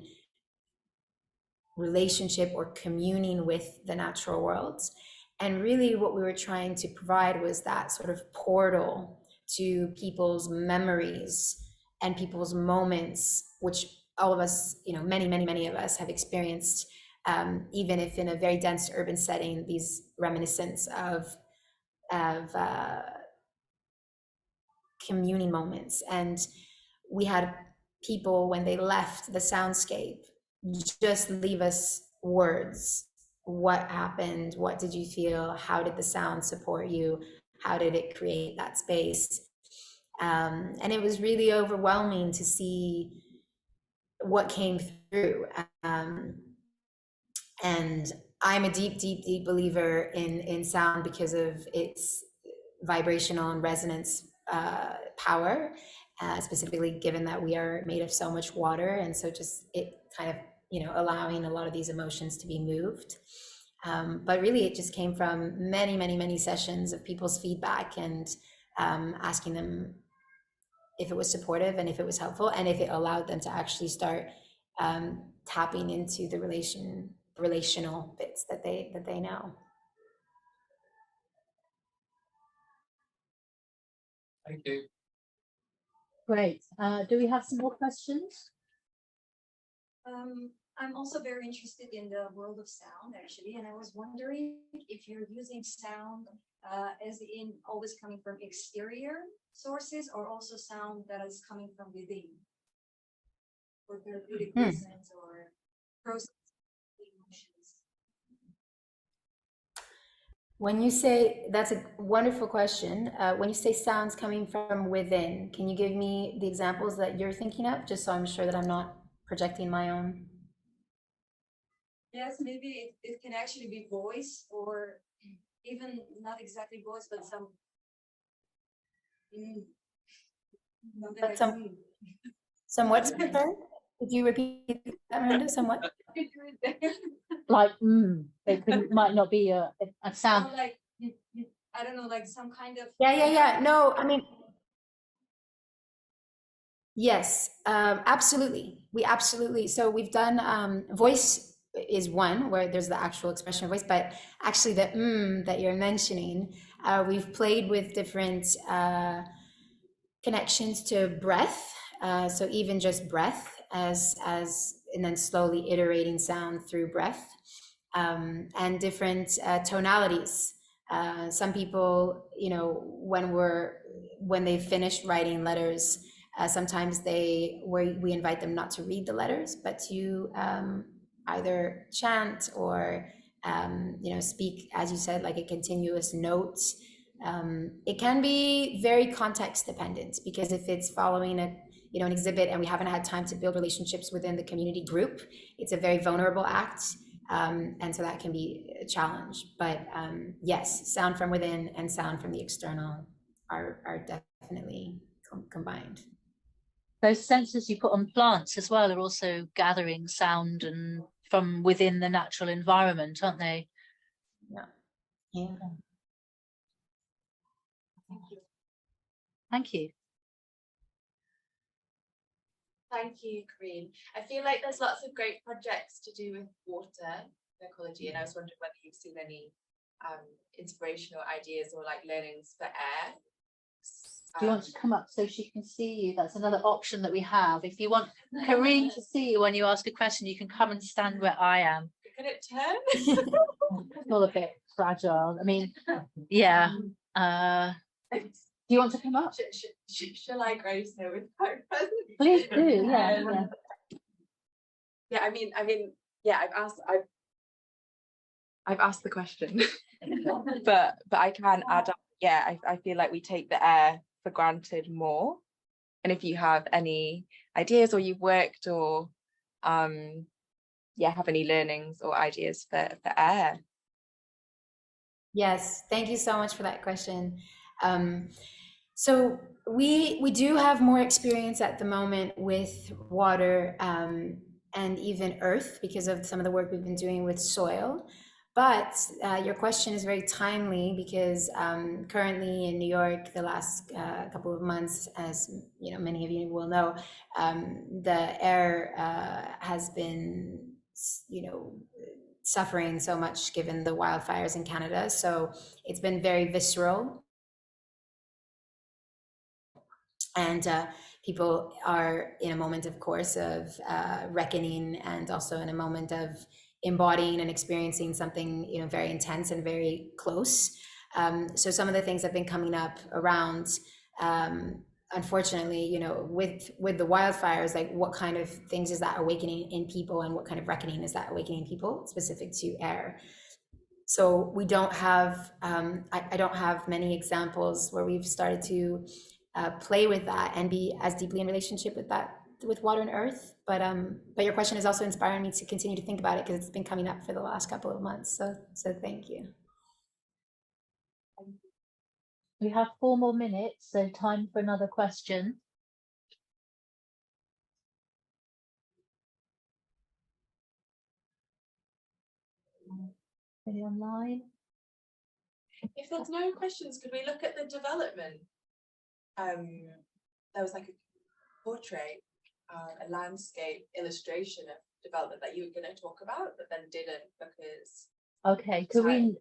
relationship or communing with the natural worlds. And really what we were trying to provide was that sort of portal to people's memories and people's moments, which all of us, you know, many of us have experienced, even if in a very dense urban setting, these reminiscence of communing moments. And we had people, when they left the soundscape, just leave us words. What happened? What did you feel? How did the sound support you? How did it create that space? And it was really overwhelming to see what came through. And I'm a deep believer in sound because of its vibrational and resonance power, specifically given that we are made of so much water. And so just it kind of, you know, allowing a lot of these emotions to be moved. But really it just came from many sessions of people's feedback and asking them if it was supportive and if it was helpful and if it allowed them to actually start tapping into the relational bits that they know. Thank you. Great. Do we have some more questions? I'm also very interested in the world of sound, actually, and I was wondering if you're using sound as in always coming from exterior sources, or also sound that is coming from within, for therapeutic reasons or process emotions. When you say, that's a wonderful question. When you say sounds coming from within, can you give me the examples that you're thinking of, just so I'm sure that I'm not projecting my own? Yes, maybe it can actually be voice, or even not exactly voice, but some. But somewhat. Sorry? Could you repeat that, Miranda? Somewhat. Like, it might not be a sound. Or like, I don't know, like some kind of. Yeah. No, I mean, yes, absolutely. We absolutely. So we've done voice is one where there's the actual expression of voice, but actually the that you're mentioning, we've played with different connections to breath. So even just breath as and then slowly iterating sound through breath, and different tonalities. Some people, you know, when they finish writing letters, sometimes we invite them not to read the letters, but to either chant or you know, speak, as you said, like a continuous note. It can be very context dependent, because if it's following an exhibit and we haven't had time to build relationships within the community group, it's a very vulnerable act. And so that can be a challenge. But yes, sound from within and sound from the external are definitely combined. Those sensors you put on plants as well are also gathering sound and from within the natural environment, aren't they? Yeah. Thank you. Thank you, Corinne. I feel like there's lots of great projects to do with water ecology, and I was wondering whether you've seen any inspirational ideas or like learnings for air. Do you want to come up so she can see you? That's another option that we have. If you want Corinne to see you when you ask a question, you can come and stand where I am. Can it turn? It's all a bit fragile. I mean, yeah. Do you want to come up? Shall I grace her with my presence? Please do. Yeah. Yeah. I mean, yeah. I've asked the question, but I can add up. Yeah, I feel like we take the air for granted more. And if you have any ideas, or you've worked, or have any learnings or ideas for air. Yes, thank you so much for that question. So we do have more experience at the moment with water and even earth because of some of the work we've been doing with soil. But your question is very timely because currently in New York, the last couple of months, as you know, many of you will know, the air has been, suffering so much given the wildfires in Canada. So it's been very visceral. And people are in a moment, of course, of reckoning, and also in a moment of embodying and experiencing something, very intense and very close. So some of the things have been coming up around, unfortunately, with the wildfires, like what kind of things is that awakening in people, and what kind of reckoning is that awakening in people specific to air? So we don't have, I don't have many examples where we've started to play with that and be as deeply in relationship with that, with water and earth. But your question is also inspiring me to continue to think about it, because it's been coming up for the last couple of months. So thank you. We have 4 more minutes, so time for another question. Any online? If there's no questions, could we look at the development? There was like a portrait, a landscape illustration of development that you were going to talk about, but then didn't because. Okay, Corinne,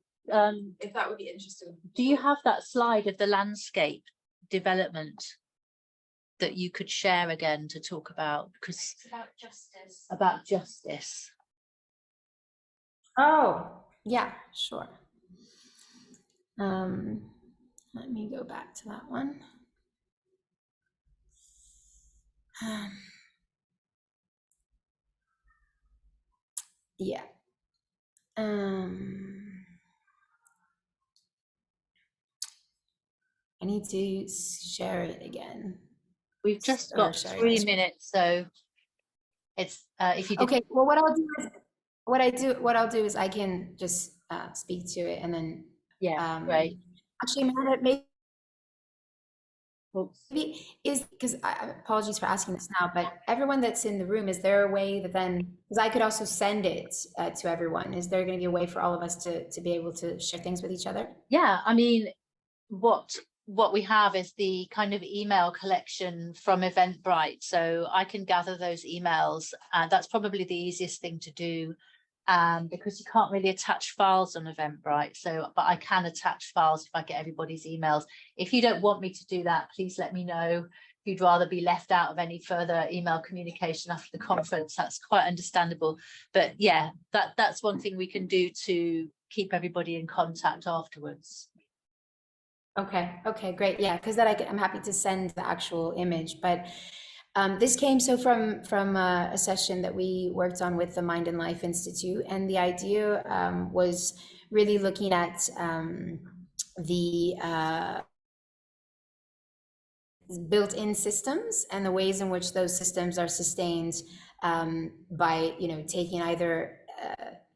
if that would be interesting. Do you have that slide of the landscape development that you could share again to talk about? Because it's about justice. About justice. Oh, yeah, sure. Let me go back to that one. Yeah. I need to share it again. We've just got 3 minutes, so it's if you did. Okay. Well, what I'll do is I can just speak to it, and then great. Actually, maybe is, because apologies for asking this now, but everyone that's in the room, is there a way that then, because I could also send it to everyone, is there going to be a way for all of us to be able to share things with each other? Yeah, I mean, what we have is the kind of email collection from Eventbrite, so I can gather those emails, and that's probably the easiest thing to do, because you can't really attach files on Eventbrite. But I can attach files if I get everybody's emails. If you don't want me to do that, please let me know. If you'd rather be left out of any further email communication after the conference, that's quite understandable. But yeah, that's one thing we can do to keep everybody in contact afterwards. Okay, great. Yeah, because that I'm happy to send the actual image. But this came from a session that we worked on with the Mind and Life Institute, and the idea was really looking at the built-in systems and the ways in which those systems are sustained by taking either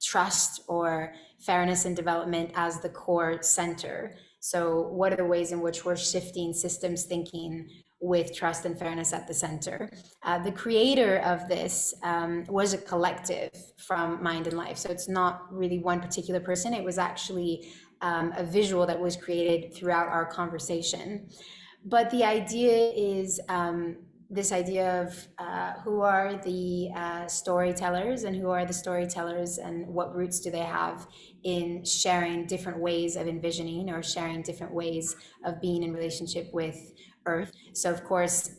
trust or fairness and development as the core center. So what are the ways in which we're shifting systems thinking with trust and fairness at the center? The creator of this was a collective from Mind and Life. So it's not really one particular person. It was actually a visual that was created throughout our conversation. But the idea is this idea of who are the storytellers, and who are the storytellers, and what roots do they have in sharing different ways of envisioning, or sharing different ways of being in relationship with Earth. So of course,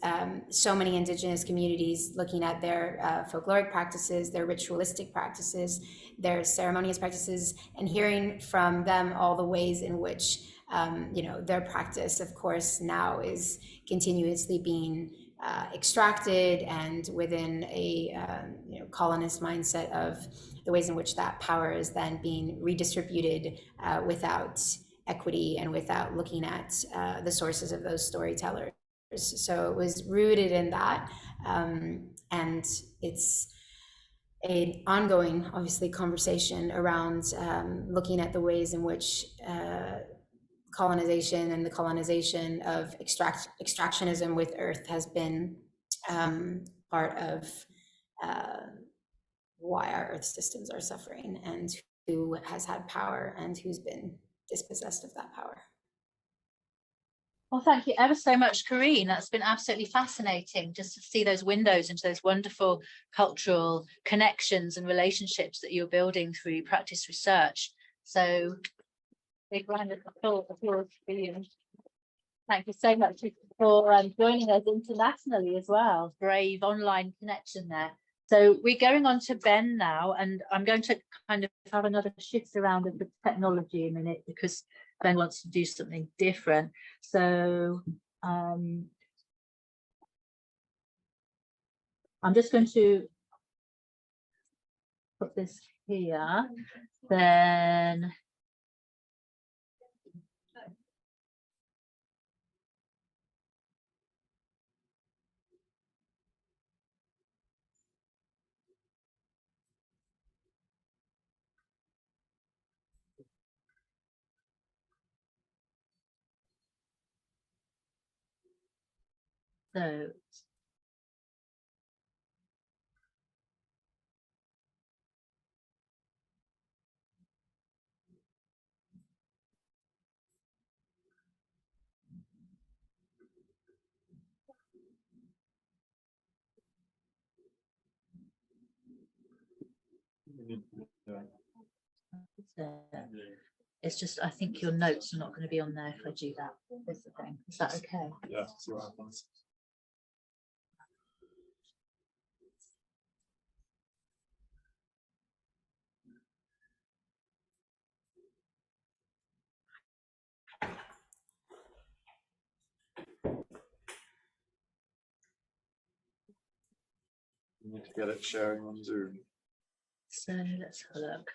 so many Indigenous communities looking at their folkloric practices, their ritualistic practices, their ceremonious practices, and hearing from them all the ways in which you know, their practice, of course, now is continuously being extracted, and within a you know, colonist mindset of the ways in which that power is then being redistributed without equity and without looking at the sources of those storytellers. So it was rooted in that, and it's an ongoing, obviously, conversation around looking at the ways in which colonization and the colonization of extractionism with earth has been part of why our earth systems are suffering, and who has had power and who's been dispossessed of that power. Well, thank you ever so much, Corinne. That's been absolutely fascinating just to see those windows into those wonderful cultural connections and relationships that you're building through practice research. So big round of applause for you. Thank you so much for joining us internationally as well. Brave online connection there. So we're going on to Ben now, and I'm going to kind of have another shift around of the technology in a minute because Ben wants to do something different. So I'm just going to put this here. Then so it's just, I think your notes are not going to be on there if I do that. That's the thing. Is that okay? Yeah, see what happens. You need to get it sharing on Zoom. So let's have a look.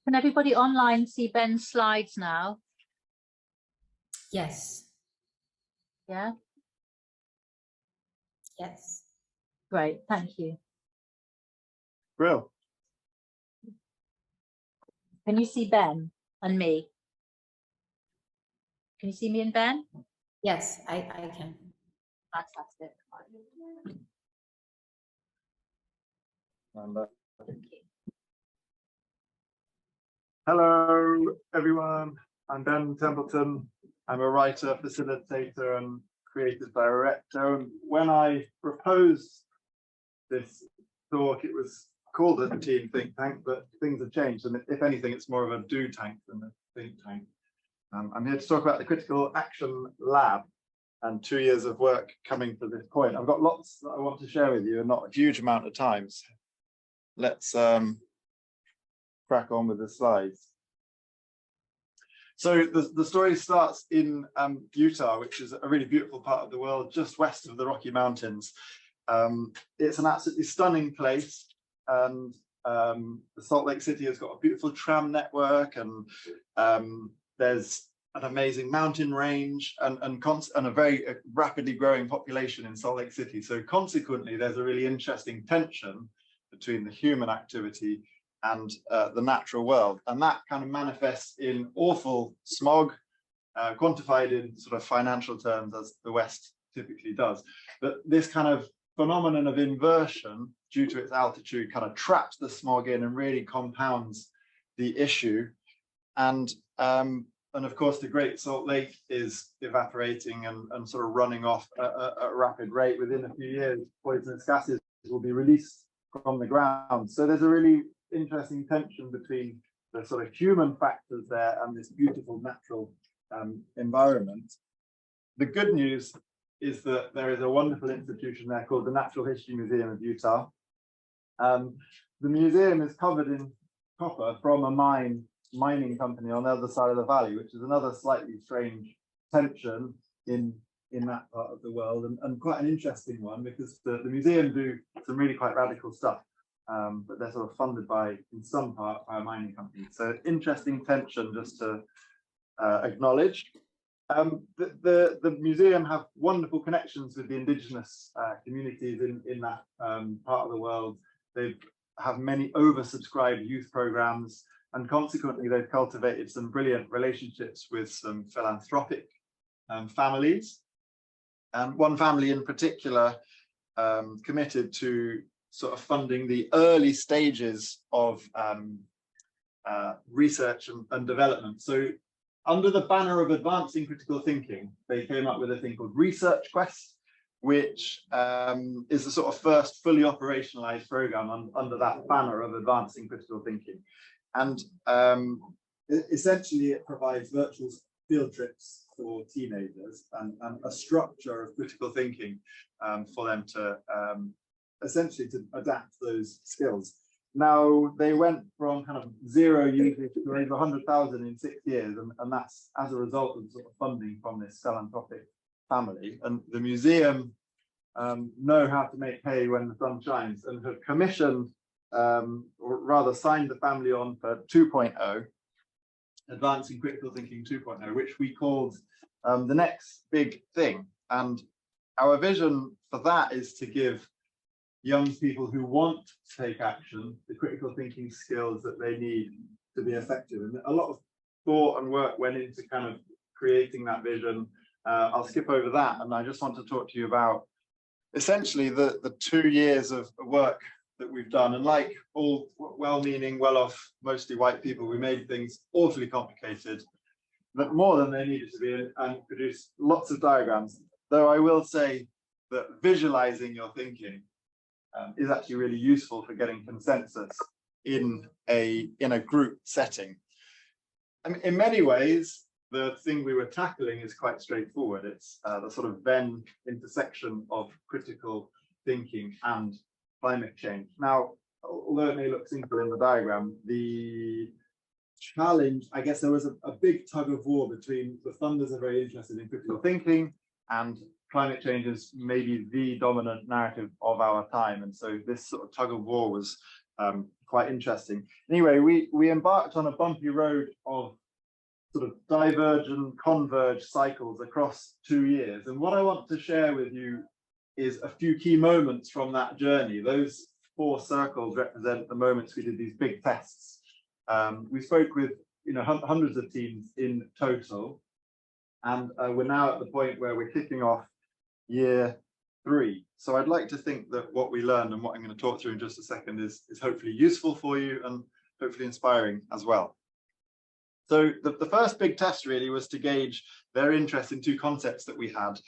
Can everybody online see Ben's slides now? Yes. Yeah. Yes. Great, thank you. Brill. Can you see Ben and me? Can you see me and Ben? Yes, I can. Fantastic. Thank you. Hello, everyone. I'm Ben Templeton. I'm a writer, facilitator, and creative director. And when I proposed this talk, it was called a team think tank, but things have changed. And if anything, it's more of a do tank than a think tank. I'm here to talk about the Critical Action Lab and 2 years of work coming to this point. I've got lots that I want to share with you and not a huge amount of time. So let's crack on with the slides. So the story starts in Utah, which is a really beautiful part of the world, just west of the Rocky Mountains. It's an absolutely stunning place, and the Salt Lake City has got a beautiful tram network, and there's an amazing mountain range and a very rapidly growing population in Salt Lake City. So consequently, there's a really interesting tension between the human activity and the natural world, and that kind of manifests in awful smog, quantified in sort of financial terms, as the West typically does. But this kind of phenomenon of inversion due to its altitude kind of traps the smog in and really compounds the issue. And And of course, the Great Salt Lake is evaporating and sort of running off at a rapid rate. Within a few years, poisonous gases will be released from the ground. So there's a really interesting tension between the sort of human factors there and this beautiful natural environment. The good news is that there is a wonderful institution there called the Natural History Museum of Utah. The museum is covered in copper from a mining company on the other side of the valley, which is another slightly strange tension in that part of the world, and quite an interesting one, because the museum do some really quite radical stuff, but they're sort of funded in some part by a mining company. So interesting tension just to acknowledge. The museum have wonderful connections with the indigenous communities in that part of the world. They have many oversubscribed youth programs, and consequently they've cultivated some brilliant relationships with some philanthropic families. One family in particular committed to sort of funding the early stages of research and development. So under the banner of advancing critical thinking, they came up with a thing called Research Quest, which is the sort of first fully operationalized program under that banner of advancing critical thinking. And essentially it provides virtual field trips for teenagers and a structure of critical thinking for them to essentially to adapt those skills. Now, they went from kind of 0 users to over 100,000 in 6 years, and that's as a result of sort of funding from this philanthropic family. And the museum know how to make hay when the sun shines, and have commissioned, or rather signed the family on for 2.0, Advancing Critical Thinking 2.0, which we called the next big thing. And our vision for that is to give young people who want to take action the critical thinking skills that they need to be effective. And a lot of thought and work went into kind of creating that vision. I'll skip over that, and I just want to talk to you about essentially the 2 years of work that we've done. And like all well-meaning, well-off, mostly white people, we made things awfully complicated, but more than they needed to be, and produced lots of diagrams. Though I will say that visualizing your thinking is actually really useful for getting consensus in a group setting. I mean, in many ways, the thing we were tackling is quite straightforward. It's the sort of Venn intersection of critical thinking and climate change. Now, although it may look simple in the diagram, the challenge, I guess there was a big tug of war between the funders are very interested in critical thinking, and climate change is maybe the dominant narrative of our time. And so this sort of tug of war was quite interesting. Anyway, we embarked on a bumpy road of sort of divergent, converge cycles across 2 years. And what I want to share with you is a few key moments from that journey. Those 4 circles represent the moments we did these big tests. We spoke with hundreds of teams in total, and we're now at the point where we're kicking off year 3. So I'd like to think that what we learned and what I'm going to talk through in just a second is hopefully useful for you and hopefully inspiring as well. So the first big test really was to gauge their interest in 2 concepts that we had.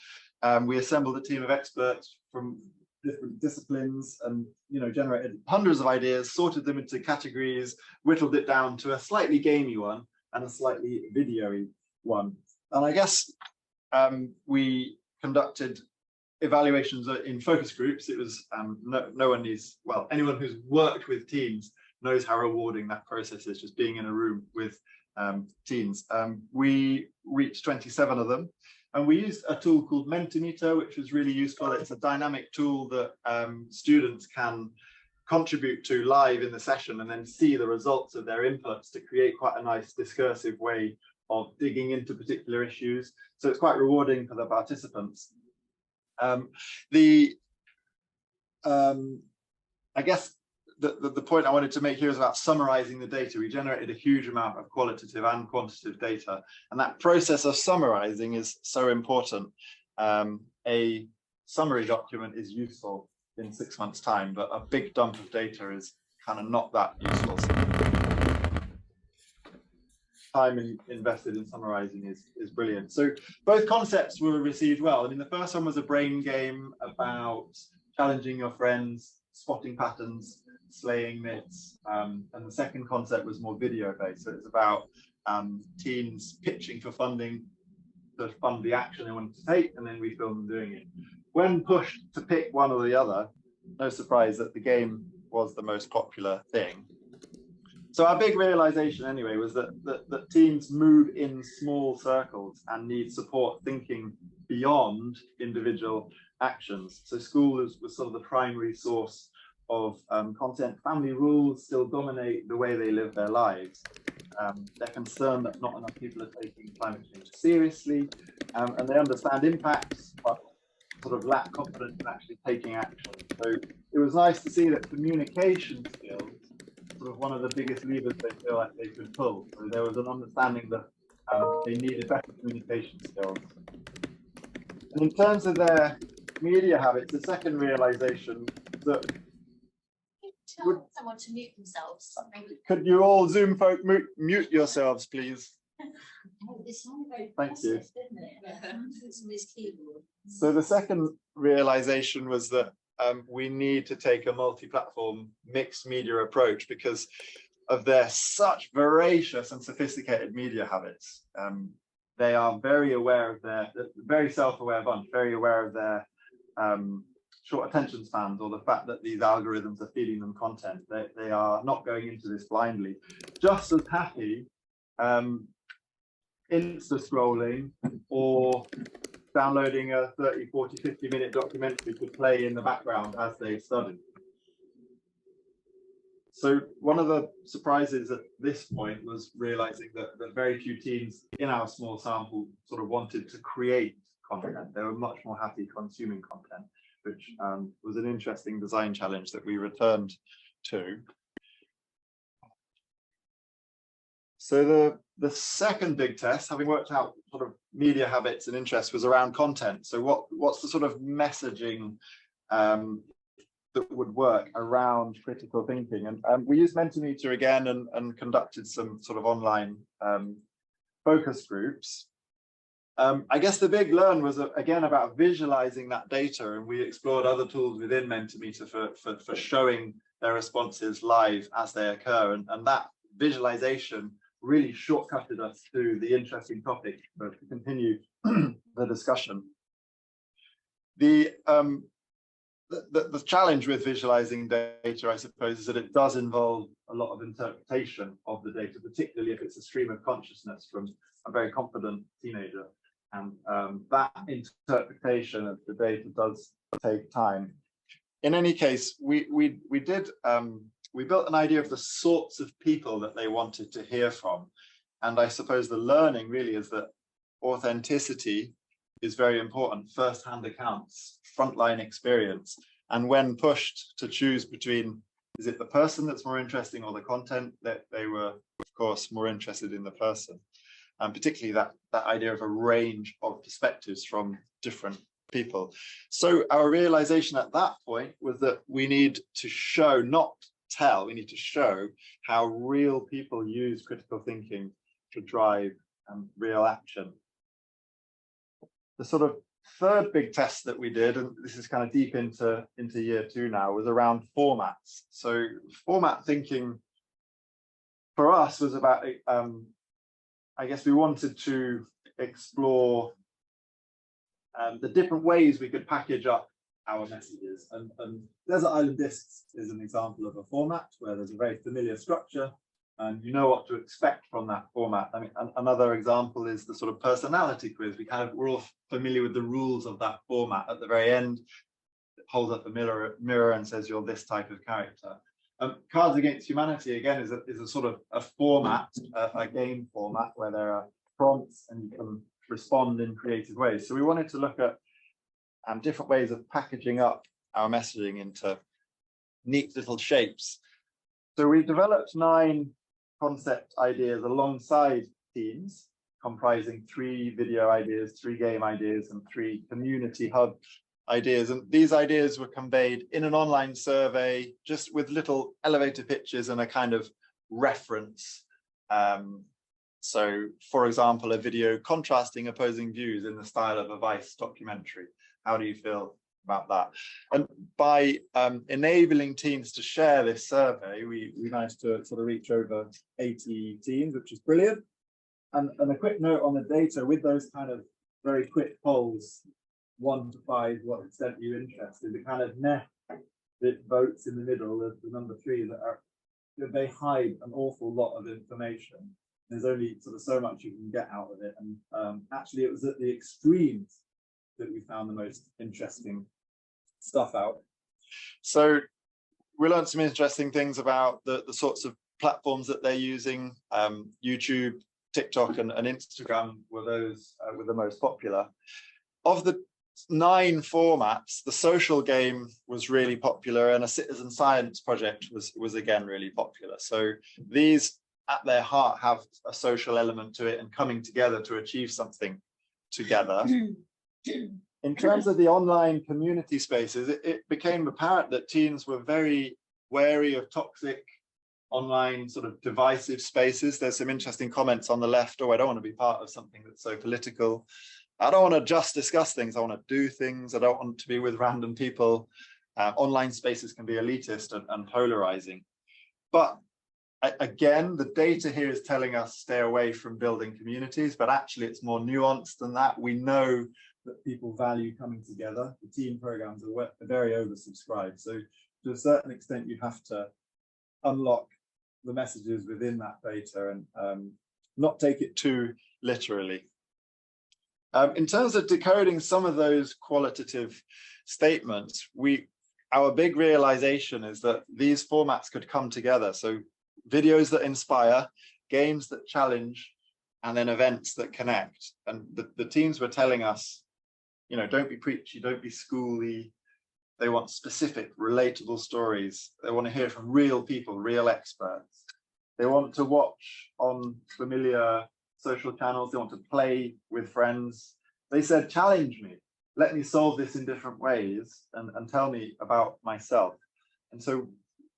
We assembled a team of experts from different disciplines and generated hundreds of ideas, sorted them into categories, whittled it down to a slightly gamey one and a slightly video-y one. And I guess we conducted evaluations in focus groups. It was no one needs, well, anyone who's worked with teams knows how rewarding that process is, just being in a room with teams. We reached 27 of them, and we used a tool called Mentimeter, which was really useful. It's a dynamic tool that students can contribute to live in the session and then see the results of their inputs to create quite a nice discursive way of digging into particular issues. So it's quite rewarding for the participants. I guess the point I wanted to make here is about summarizing the data. We generated a huge amount of qualitative and quantitative data, and that process of summarizing is so important. A summary document is useful in 6 months' time, but a big dump of data is kind of not that useful. time invested in summarizing is brilliant. So both concepts were received well. I mean, the first one was a brain game about challenging your friends, spotting patterns, slaying myths, and the second concept was more video based. So it's about teens pitching for funding to fund the action they wanted to take, and then we film them doing it. When pushed to pick one or the other, no surprise that the game was the most popular thing. So our big realization anyway was that teams move in small circles and need support thinking beyond individual actions. So school was sort of the primary source of content. Family rules still dominate the way they live their lives. They're concerned that not enough people are taking climate change seriously, and they understand impacts, but sort of lack confidence in actually taking action. So it was nice to see that communication skills, sort of one of the biggest levers they feel like they could pull. So there was an understanding that they needed better communication skills. And in terms of their media habits, the second realization that tell someone to mute themselves. Could you all Zoom folk mute yourselves, please? Thank you. So the second realization was that we need to take a multi-platform mixed media approach because of their such voracious and sophisticated media habits. They are very aware of their, very self-aware bunch, very aware of their short attention spans, or the fact that these algorithms are feeding them content. They are not going into this blindly. Just as happy Insta scrolling or downloading a 30, 40, 50-minute documentary to play in the background as they study. So one of the surprises at this point was realizing that very few teens in our small sample sort of wanted to create content. They were much more happy consuming content, which was an interesting design challenge that we returned to. So the second big test, having worked out sort of media habits and interests, was around content. So what's the sort of messaging that would work around critical thinking? And we used Mentimeter again and conducted some sort of online focus groups. I guess the big learn was again about visualizing that data, and we explored other tools within Mentimeter for showing their responses live as they occur, and that visualization really shortcutted us to the interesting topic to continue the discussion. The challenge with visualizing data, I suppose, is that it does involve a lot of interpretation of the data, particularly if it's a stream of consciousness from a very confident teenager. And that interpretation of the data does take time. In any case, we built an idea of the sorts of people that they wanted to hear from. And I suppose the learning really is that authenticity is very important. First-hand accounts, frontline experience. And when pushed to choose between, is it the person that's more interesting or the content, that they were, of course, more interested in the person. And particularly that idea of a range of perspectives from different people. So our realization at that point was that we need to show, not tell, we need to show how real people use critical thinking to drive real action. The sort of third big test that we did, and this is kind of deep into year 2 now, was around formats. So format thinking for us was about, I guess we wanted to explore the different ways we could package up our messages. And Desert Island Discs is an example of a format where there's a very familiar structure and you know what to expect from that format. I mean, another example is the sort of personality quiz. We're all familiar with the rules of that format. At the very end, it holds up a mirror and says you're this type of character. Cards Against Humanity, again, is a sort of a format, a game format where there are prompts and you can respond in creative ways. So we wanted to look at different ways of packaging up our messaging into neat little shapes. So we developed 9 concept ideas alongside teams, comprising 3 video ideas, 3 game ideas, and 3 community hub ideas. And these ideas were conveyed in an online survey, just with little elevator pitches and a kind of reference So, for example, a video contrasting opposing views in the style of a Vice documentary. How do you feel about that? And by enabling teams to share this survey, we managed to sort of reach over 80 teams, which is brilliant. And a quick note on the data, with those kind of very quick polls, 1 to 5, what extent are you interested? The kind of net that votes in the middle, the number 3, that they hide an awful lot of information. There's only sort of so much you can get out of it. And actually, it was at the extremes that we found the most interesting stuff out. So we learned some interesting things about the sorts of platforms that they're using. YouTube, TikTok and Instagram were those were the most popular. Of the 9 formats, the social game was really popular, and a citizen science project was again really popular. So these at their heart have a social element to it and coming together to achieve something together. In terms of the online community spaces, it became apparent that teens were very wary of toxic online sort of divisive spaces. There's some interesting comments on the left. Oh, I don't want to be part of something that's so political. I don't want to just discuss things. I want to do things. I don't want to be with random people. Online spaces can be elitist and polarizing. But again, the data here is telling us stay away from building communities, but actually it's more nuanced than that. We know that people value coming together. The team programs are very oversubscribed. So to a certain extent, you have to unlock the messages within that data and not take it too literally. In terms of decoding some of those qualitative statements, our big realization is that these formats could come together. So videos that inspire, games that challenge, and then events that connect. And the teams were telling us, you know, don't be preachy, don't be schooly. They want specific, relatable stories. They want to hear from real people, real experts. They want to watch on familiar social channels. They want to play with friends. They said, challenge me. Let me solve this in different ways and tell me about myself. And so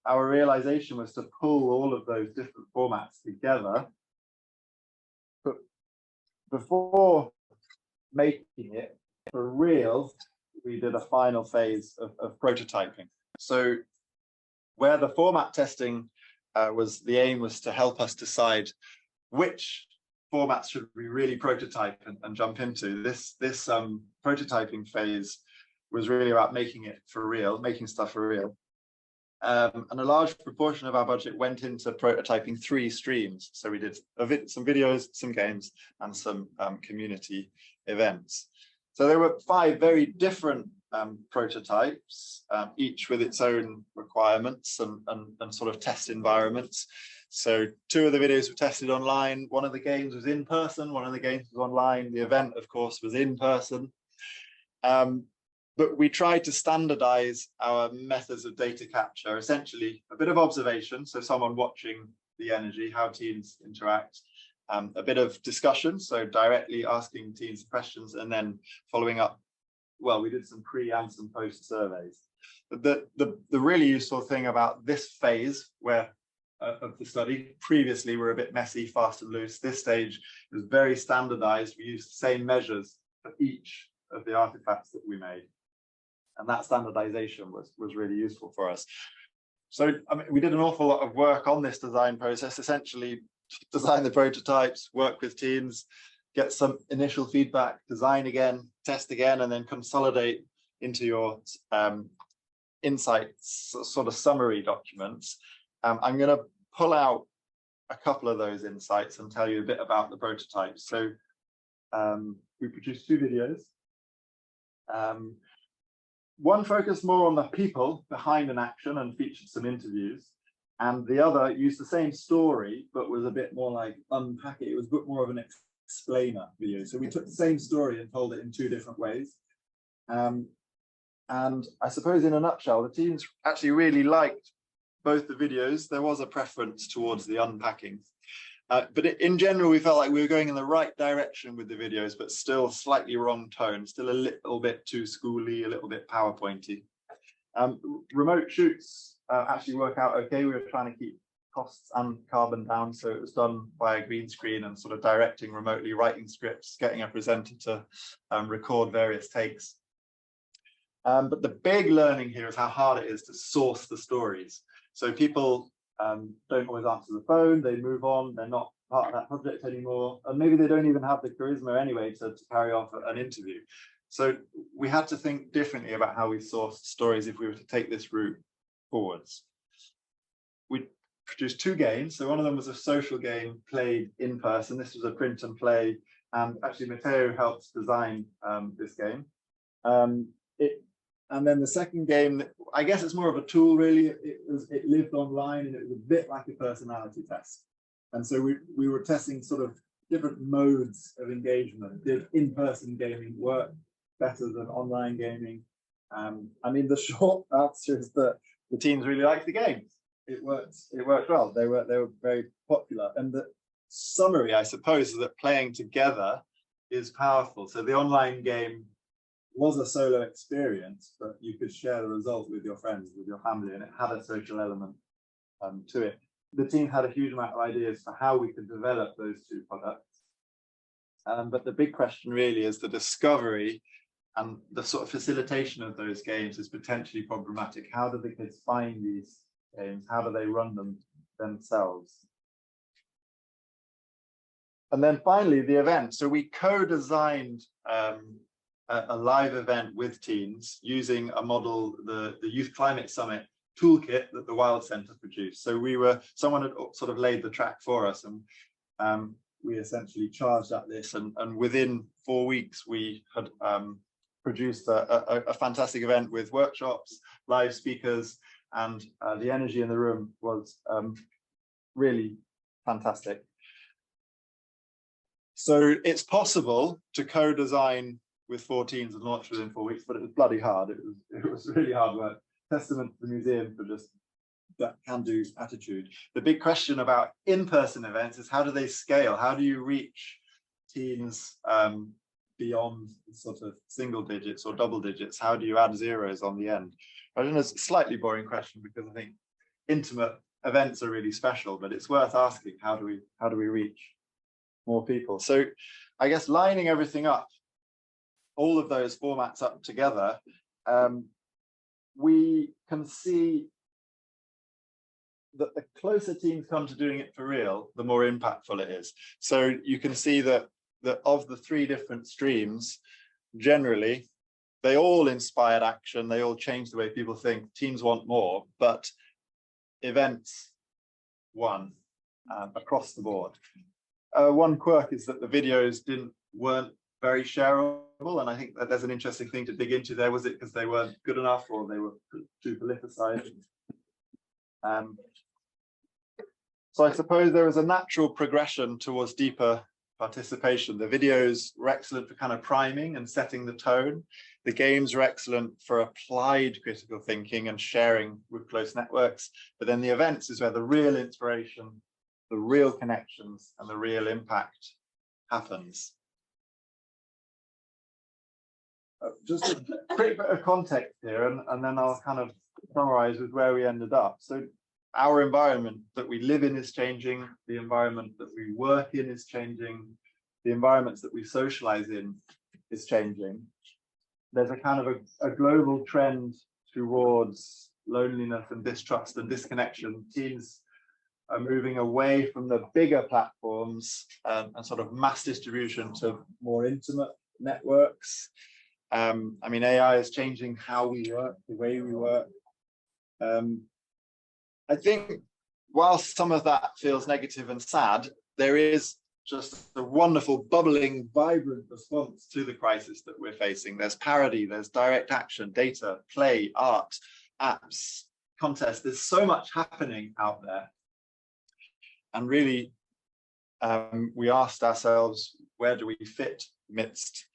our realization was to pull all of those different formats together. But before making it for real, we did a final phase of prototyping. So where the format testing the aim was to help us decide which formats should we really prototype and jump into. This prototyping phase was really about making it for real, making stuff for real. And a large proportion of our budget went into prototyping 3 streams. So we did some videos, some games, and some community events. So there were 5 very different prototypes, each with its own requirements and sort of test environments. So 2 of the videos were tested online. 1 of the games was in person. 1 of the games was online. The event, of course, was in person. But we tried to standardize our methods of data capture, essentially a bit of observation. So someone watching the energy, how teens interact, a bit of discussion. So directly asking teens questions and then following up. Well, we did some pre and some post surveys. But the really useful thing about this phase of the study, previously we're a bit messy, fast and loose. This stage was very standardized. We used the same measures for each of the artifacts that we made. And that standardization was really useful for us. So I mean, we did an awful lot of work on this design process, essentially design the prototypes, work with teams, get some initial feedback, design again, test again, and then consolidate into your insights sort of summary documents. I'm going to pull out a couple of those insights and tell you a bit about the prototypes. So we produced 2 videos. One focused more on the people behind an action and featured some interviews, and the other used the same story but was a bit more like unpack it. It was a bit more of an explainer video. So we took the same story and told it in 2 different ways. And I suppose in a nutshell, the teams actually really liked both the videos. There was a preference towards the unpacking. But in general, we felt like we were going in the right direction with the videos, but still slightly wrong tone, still a little bit too schooly, a little bit PowerPointy. Remote shoots actually work out okay. We were trying to keep costs and carbon down. So it was done by a green screen and sort of directing remotely, writing scripts, getting a presenter to record various takes. But the big learning here is how hard it is to source the stories. So people don't always answer the phone, they move on, they're not part of that project anymore, and maybe they don't even have the charisma anyway to carry on an interview. So we had to think differently about how we sourced stories if we were to take this route forwards. We produced 2 games. So one of them was a social game played in person. This was a print and play, and actually Matteo helped design this game. And then the second game, I guess it's more of a tool really. It lived online, and it was a bit like a personality test. And so we were testing sort of different modes of engagement. Did in-person gaming work better than online gaming? I mean, the short answer is that the teams really liked the games. It worked well. They were very popular. And the summary, I suppose, is that playing together is powerful. So the online game was a solo experience, but you could share the result with your friends, with your family, and it had a social element to it. The team had a huge amount of ideas for how we could develop those 2 products. But the big question really is the discovery and the sort of facilitation of those games is potentially problematic. How do the kids find these games? How do they run them themselves? And then finally, the event. So we co-designed a live event with teens using a model, the Youth Climate Summit toolkit that the Wild Centre produced. So someone had sort of laid the track for us, and we essentially charged at this, and within 4 weeks we had produced a fantastic event with workshops, live speakers, and the energy in the room was really fantastic. So it's possible to co-design with 4 teams and launch within 4 weeks, but it was bloody hard. It was really hard work. Testament to the museum for just that can-do attitude. The big question about in-person events is how do they scale? How do you reach teams beyond sort of single digits or double digits? How do you add zeros on the end? I don't know, it's a slightly boring question because I think intimate events are really special, but it's worth asking, how do we reach more people? So I guess lining everything up, all of those formats up together, we can see that the closer teams come to doing it for real, the more impactful it is. So you can see that of the 3 different streams, generally, they all inspired action, they all changed the way people think. Teams want more, but events won across the board. One quirk is that the videos weren't very shareable, and I think that there's an interesting thing to dig into there. Was it because they weren't good enough, or they were too politicized? So I suppose there was a natural progression towards deeper participation. The videos were excellent for kind of priming and setting the tone. The games were excellent for applied critical thinking and sharing with close networks. But then the events is where the real inspiration, the real connections, and the real impact happens. Just a quick bit of context here, and then I'll kind of summarize with where we ended up. So our environment that we live in is changing, the environment that we work in is changing, the environments that we socialize in is changing. There's a kind of a global trend towards loneliness and distrust and disconnection. Teens are moving away from the bigger platforms and sort of mass distribution to more intimate networks. I mean, AI is changing how we work, the way we work. I think whilst some of that feels negative and sad, there is just a wonderful, bubbling, vibrant response to the crisis that we're facing. There's parody, there's direct action, data, play, art, apps, contests. There's so much happening out there. And really, we asked ourselves, where do we fit amidst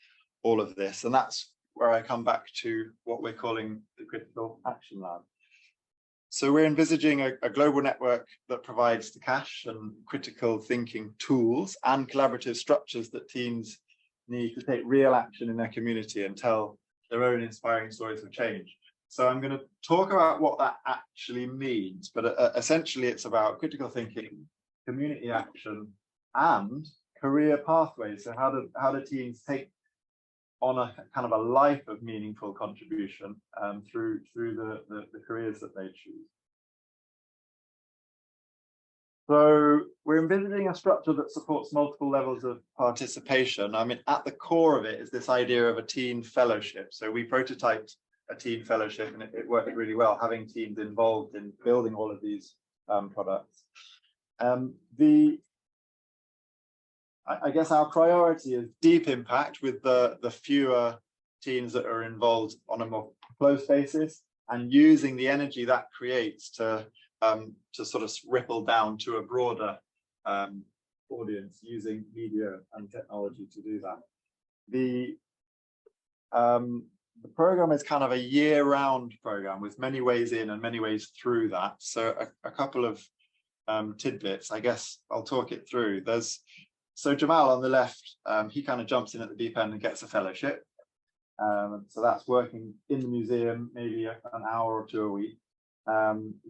all of this? And that's where I come back to what we're calling the Critical Action Lab. So we're envisaging a global network that provides the cash and critical thinking tools and collaborative structures that teams need to take real action in their community and tell their own inspiring stories of change. So I'm going to talk about what that actually means, but essentially it's about critical thinking, community action, and career pathways. So how do teens take on a kind of a life of meaningful contribution through the careers that they choose. So we're envisaging a structure that supports multiple levels of participation. I mean, at the core of it is this idea of a teen fellowship. So we prototyped a teen fellowship and it worked really well, having teens involved in building all of these products. I guess our priority is deep impact with the fewer teams that are involved on a more close basis, and using the energy that creates to sort of ripple down to a broader audience using media and technology to do that. The program is kind of a year-round program with many ways in and many ways through that. So a couple of tidbits, I guess I'll talk it through. So Jamal on the left, he kind of jumps in at the deep end and gets a fellowship. So that's working in the museum, maybe an hour or two a week.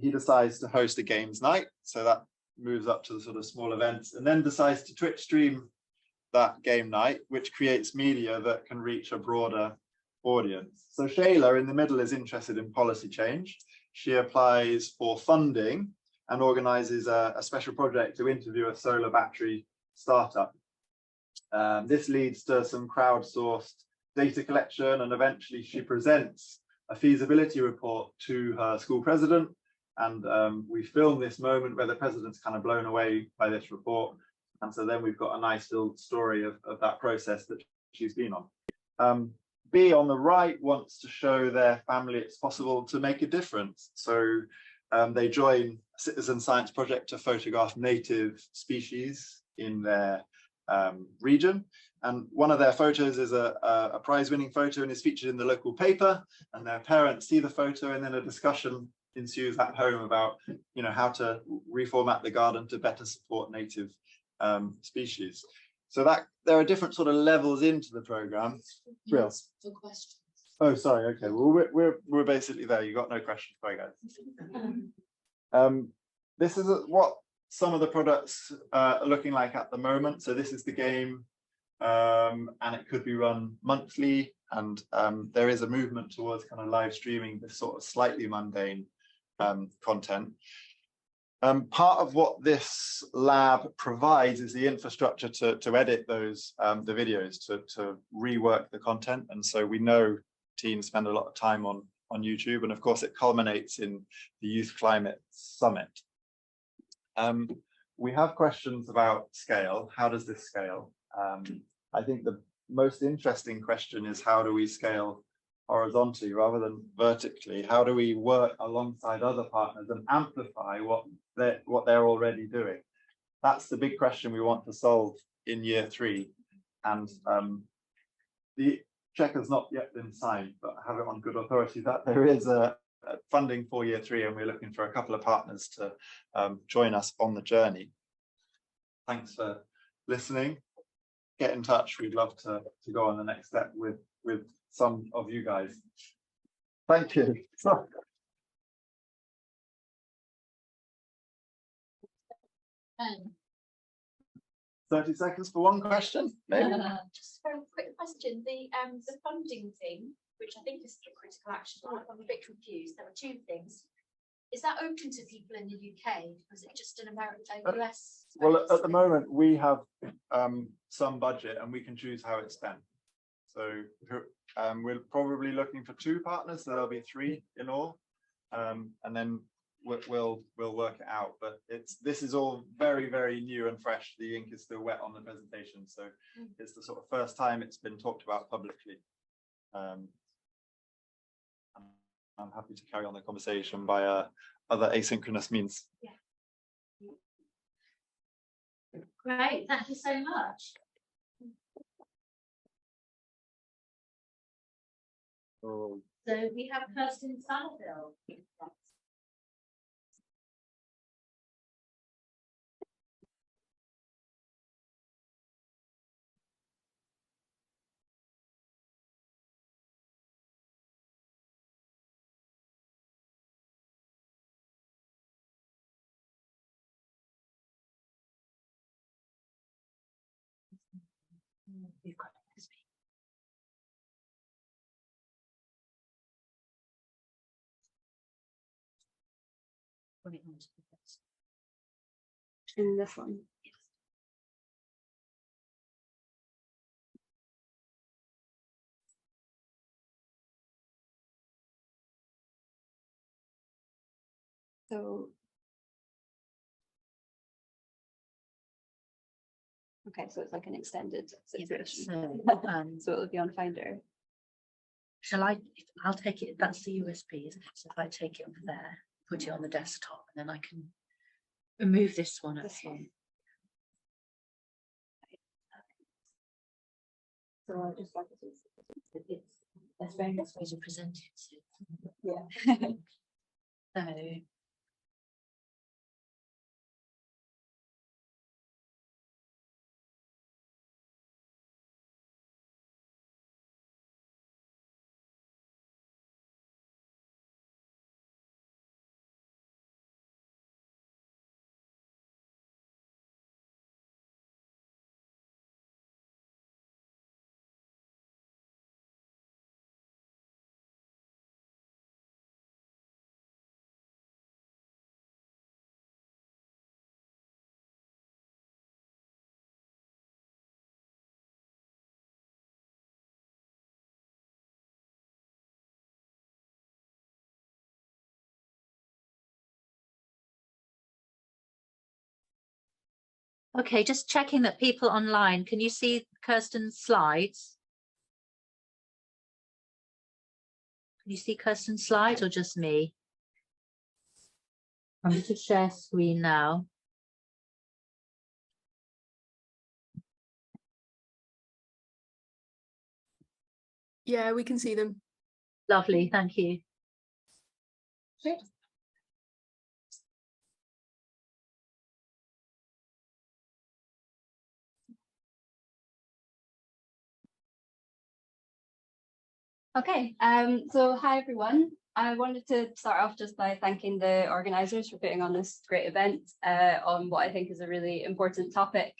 He decides to host a games night, so that moves up to the sort of small events, and then decides to Twitch stream that game night, which creates media that can reach a broader audience. So Shayla in the middle is interested in policy change. She applies for funding and organizes a special project to interview a solar battery startup. This leads to some crowdsourced data collection, and eventually she presents a feasibility report to her school president, and we film this moment where the president's kind of blown away by this report, and so then we've got a nice little story of that process that she's been on. B on the right wants to show their family it's possible to make a difference, so they join a citizen science project to photograph native species in their region, and one of their photos is a prize-winning photo and is featured in the local paper, and their parents see the photo, and then a discussion ensues at home about, you know, how to reformat the garden to better support native species. So that there are different sort of levels into the program. For questions. Oh, sorry. Okay. Well, we're basically there. You got no questions, sorry guys. This is what some of the products are looking like at the moment. So this is the game, and it could be run monthly. And there is a movement towards kind of live streaming this sort of slightly mundane content. Part of what this lab provides is the infrastructure to edit those the videos, to rework the content. And so we know teens spend a lot of time on YouTube, and of course it culminates in the Youth Climate Summit. We have questions about scale. How does this scale? I think the most interesting question is, how do we scale horizontally rather than vertically? How do we work alongside other partners and amplify what they're already doing? That's the big question we want to solve in year 3. And the check has not yet been signed, but I have it on good authority that there is a funding for year 3, and we're looking for a couple of partners to join us on the journey. Thanks for listening. Get in touch. We'd love to go on the next step with some of you guys. Thank you. 30 seconds for one question, maybe? Just a very quick question. The funding thing, which I think is critical action, I'm a bit confused. There are 2 things. Is that open to people in the UK? Or is it just an American, US? Well, at the moment, we have some budget and we can choose how it's spent. So we're probably looking for 2 partners, so there'll be 3 in all. And then we'll work it out. But this is all very, very new and fresh. The ink is still wet on the presentation. So it's the sort of first time it's been talked about publicly. I'm happy to carry on the conversation via other asynchronous means. Yeah. Great, thank you so much. So we have Kirsten Somerville. We've got this. In this one. So. Okay, so it's like an extended situation. So it'll be on Finder. Shall I? I'll take it. That's the USB, isn't it? So if I take it over there, put it on the desktop, and then I can remove this one. This one. So I just like it's that's very nice way to present it. So. Yeah. So. Okay, just checking that people online, can you see Kirsten's slides? Can you see Kirsten's slides or just me? I'm going to share screen now. Yeah, we can see them. Lovely, thank you. Sure. Okay, so hi everyone. I wanted to start off just by thanking the organisers for putting on this great event on what I think is a really important topic,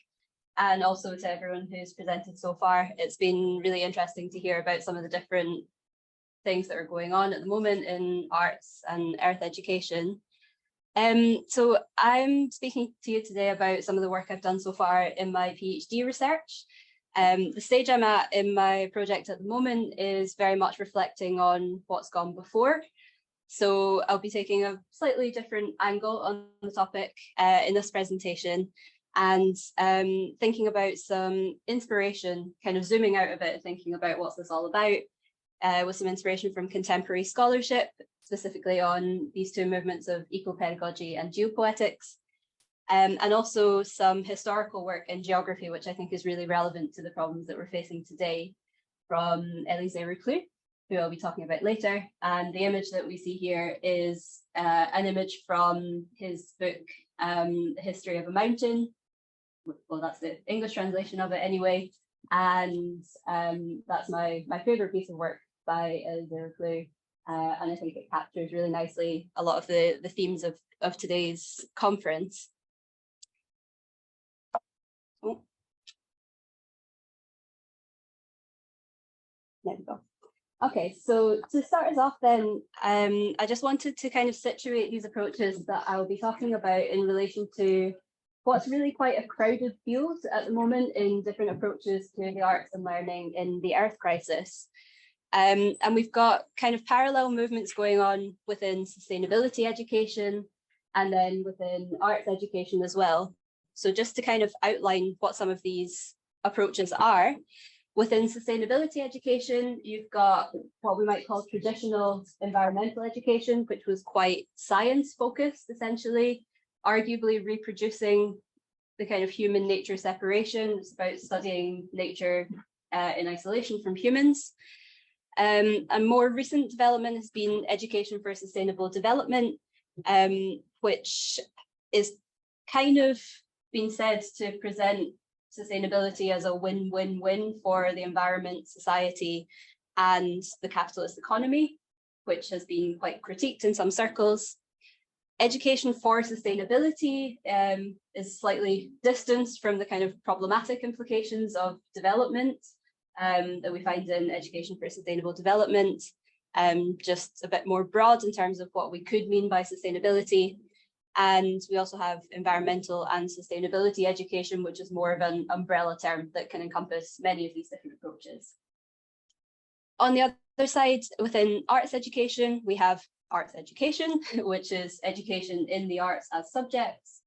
and also to everyone who's presented so far. It's been really interesting to hear about some of the different things that are going on at the moment in arts and earth education. So I'm speaking to you today about some of the work I've done so far in my PhD research. The stage I'm at in my project at the moment is very much reflecting on what's gone before. So I'll be taking a slightly different angle on the topic in this presentation, and thinking about some inspiration, kind of zooming out a bit, thinking about what's this all about, with some inspiration from contemporary scholarship, specifically on these two movements of eco-pedagogy and geopoetics. And also some historical work in geography, which I think is really relevant to the problems that we're facing today, from Élisée Reclus, who I'll be talking about later. And the image that we see here is an image from his book, The History of a Mountain. Well, that's the English translation of it anyway. And that's my favourite piece of work by Élisée Reclus. And I think it captures really nicely a lot of the themes of today's conference. Oh. There we go. Okay, so to start us off then, I just wanted to kind of situate these approaches that I'll be talking about in relation to what's really quite a crowded field at the moment in different approaches to the arts and learning in the Earth crisis. And we've got kind of parallel movements going on within sustainability education and then within arts education as well. So just to kind of outline what some of these approaches are, within sustainability education, you've got what we might call traditional environmental education, which was quite science focused, essentially, arguably reproducing the kind of human nature separation. It's about studying nature in isolation from humans. A more recent development has been education for sustainable development, which is kind of been said to present sustainability as a win-win-win for the environment, society, and the capitalist economy, which has been quite critiqued in some circles. Education for sustainability is slightly distanced from the kind of problematic implications of development that we find in education for sustainable development, just a bit more broad in terms of what we could mean by sustainability. And we also have environmental and sustainability education, which is more of an umbrella term that can encompass many of these different approaches. On the other side, within arts education, we have arts education, which is education in the arts as subjects.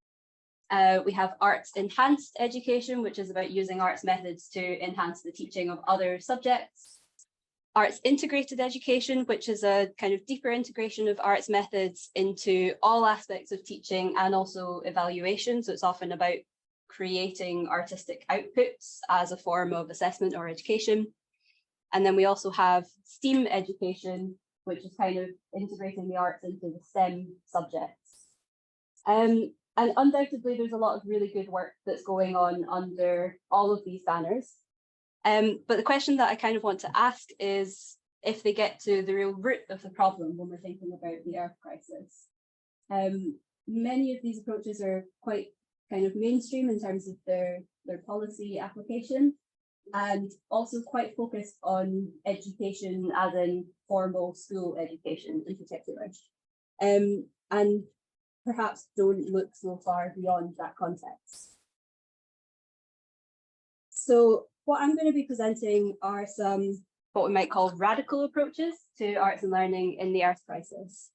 We have arts enhanced education, which is about using arts methods to enhance the teaching of other subjects. Arts integrated education, which is a kind of deeper integration of arts methods into all aspects of teaching and also evaluation. So it's often about creating artistic outputs as a form of assessment or education. And then we also have STEAM education, which is kind of integrating the arts into the STEM subjects. And undoubtedly, there's a lot of really good work that's going on under all of these banners. But the question that I kind of want to ask is if they get to the real root of the problem when we're thinking about the Earth crisis. Many of these approaches are quite kind of mainstream in terms of their policy application, and also quite focused on education as in formal school education in particular, and perhaps don't look so far beyond that context. So what I'm going to be presenting are some what we might call radical approaches to arts and learning in the Earth crisis.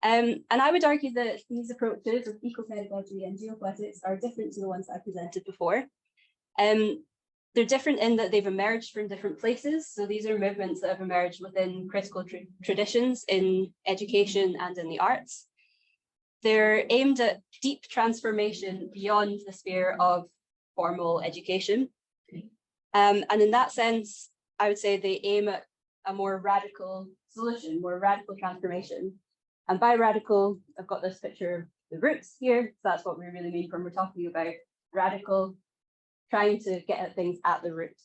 And I would argue that these approaches of eco-pedagogy and geopoetics are different to the ones I presented before. They're different in that they've emerged from different places. So these are movements that have emerged within critical traditions in education and in the arts. They're aimed at deep transformation beyond the sphere of formal education. And in that sense, I would say they aim at a more radical solution, more radical transformation. And by radical, I've got this picture of the roots here. So that's what we really mean when we're talking about radical, trying to get at things at the root.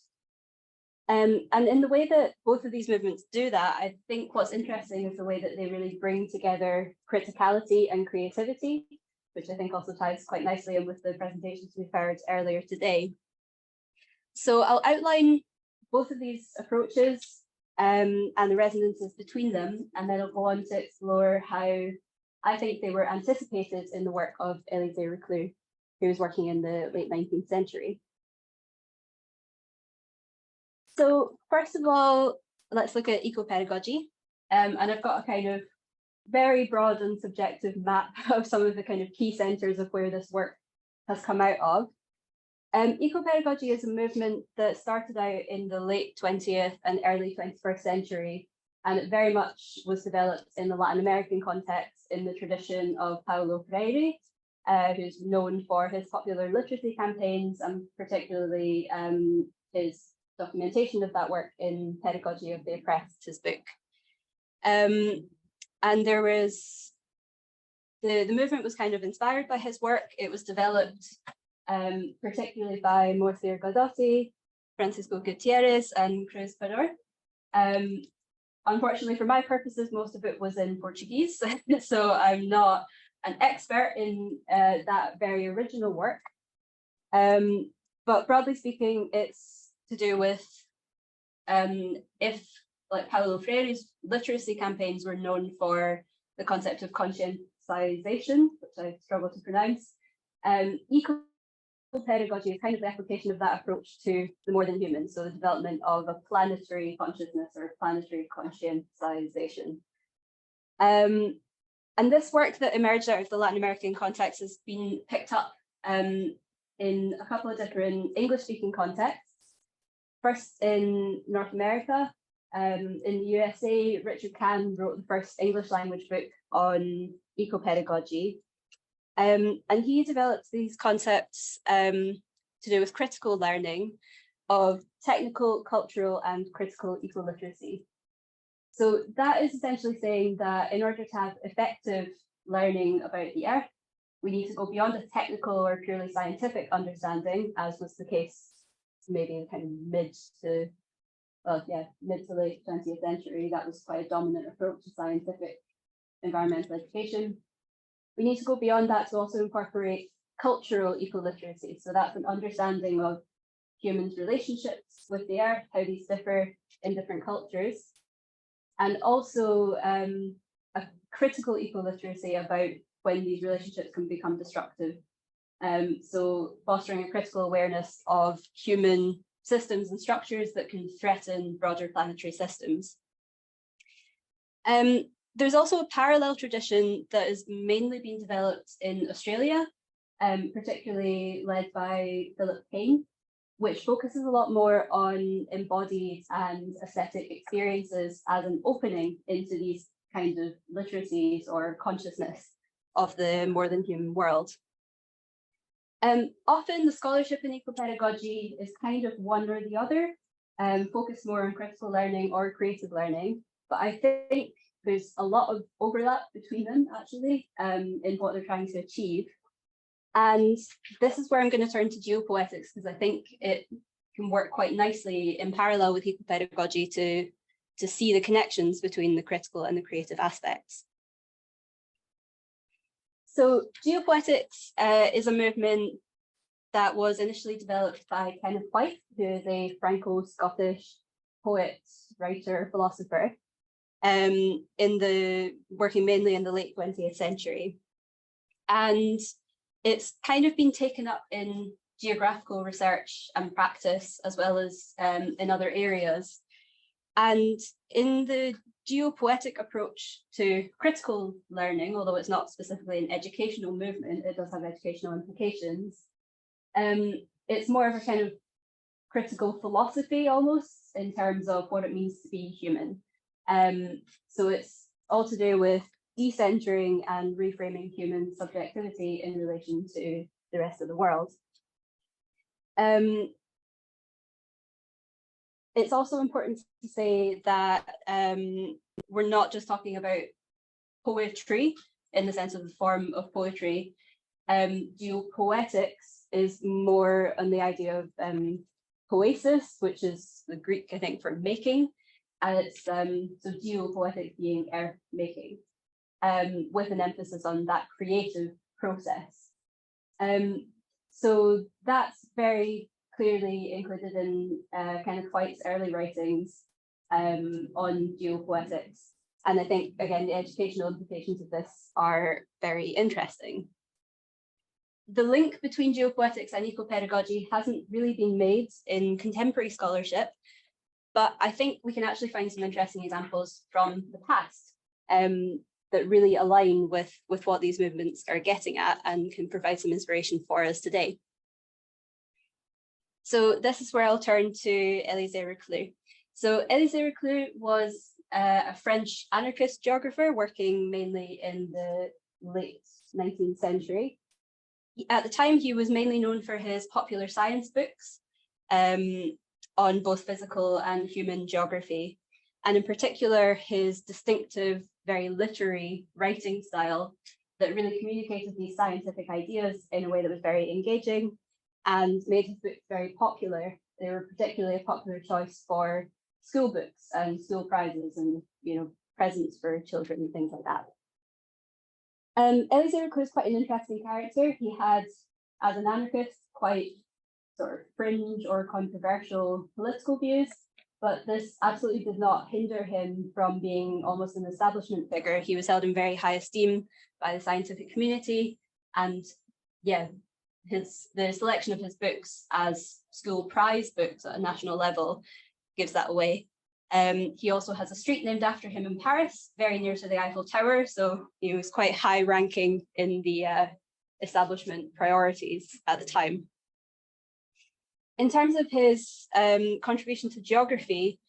And in the way that both of these movements do that, I think what's interesting is the way that they really bring together criticality and creativity, which I think also ties quite nicely in with the presentations we've heard earlier today. So I'll outline both of these approaches and the resonances between them, and then I'll go on to explore how I think they were anticipated in the work of Élysée Reclus, who was working in the late 19th century. So first of all, let's look at eco-pedagogy. And I've got a kind of very broad and subjective map of some of the kind of key centres of where this work has come out of. Eco-pedagogy is a movement that started out in the late 20th and early 21st century, and it very much was developed in the Latin American context in the tradition of Paulo Freire, who's known for his popular literacy campaigns and particularly his documentation of that work in Pedagogy of the Oppressed, his book. And there was, the movement was kind of inspired by his work. It was developed particularly by Morcia Godotti, Francisco Gutierrez, and Cruz Pador. Unfortunately, for my purposes, most of it was in Portuguese, so I'm not an expert in that very original work. But broadly speaking, it's to do with if, like Paulo Freire's literacy campaigns were known for the concept of conscientization, which I struggle to pronounce, eco-pedagogy is kind of the application of that approach to the more than human, so the development of a planetary consciousness or planetary conscientization. And this work that emerged out of the Latin American context has been picked up in a couple of different English-speaking contexts. First in North America, in the USA, Richard Kahn wrote the first English language book on eco-pedagogy. And he developed these concepts to do with critical learning of technical, cultural, and critical eco-literacy. So that is essentially saying that in order to have effective learning about the Earth, we need to go beyond a technical or purely scientific understanding, as was the case maybe in kind of mid to late 20th century. That was quite a dominant approach to scientific environmental education. we need to go beyond that to also incorporate cultural eco-literacy. So that's an understanding of humans' relationships with the earth, how these differ in different cultures, and also a critical eco-literacy about when these relationships can become destructive. So fostering a critical awareness of human systems and structures that can threaten broader planetary systems. There's also a parallel tradition that is mainly being developed in Australia, particularly led by Philip Payne, which focuses a lot more on embodied and aesthetic experiences as an opening into these kind of literacies or consciousness of the more than human world. Often the scholarship in ecopedagogy is kind of one or the other, focused more on critical learning or creative learning, but I think there's a lot of overlap between them actually in what they're trying to achieve. And this is where I'm going to turn to geopoetics, because I think it can work quite nicely in parallel with ecopedagogy to see the connections between the critical and the creative aspects. So geopoetics is a movement that was initially developed by Kenneth White, who is a Franco-Scottish poet, writer, philosopher, working mainly in the late 20th century. And it's kind of been taken up in geographical research and practice, as well as in other areas. And in the geopoetic approach to critical learning, although it's not specifically an educational movement, it does have educational implications. It's more of a kind of critical philosophy almost in terms of what it means to be human. So it's all to do with decentering and reframing human subjectivity in relation to the rest of the world. It's also important to say that we're not just talking about poetry in the sense of the form of poetry. Geopoetics is more on the idea of poesis, which is the Greek, I think, for making. And it's so geopoetics being earth making, with an emphasis on that creative process. So that's very clearly included in Kenneth White's early writings on geopoetics. And I think, again, the educational implications of this are very interesting. The link between geopoetics and ecopedagogy hasn't really been made in contemporary scholarship, but I think we can actually find some interesting examples from the past that really align with what these movements are getting at and can provide some inspiration for us today. So this is where I'll turn to Élisée Reclus. So Élisée Reclus was a French anarchist geographer working mainly in the late 19th century. At the time, he was mainly known for his popular science books on both physical and human geography, and in particular, his distinctive, very literary writing style that really communicated these scientific ideas in a way that was very engaging and made his books very popular. They were particularly a popular choice for school books and school prizes and, presents for children and things like that. Élisée Reclus is quite an interesting character. He had, as an anarchist, quite sort of fringe or controversial political views, but this absolutely did not hinder him from being almost an establishment figure. He was held in very high esteem by the scientific community, and yeah, the selection of his books as school prize books at a national level gives that away. He also has a street named after him in Paris, very near to the Eiffel Tower, so he was quite high ranking in the establishment priorities at the time. In terms of his contribution to geography,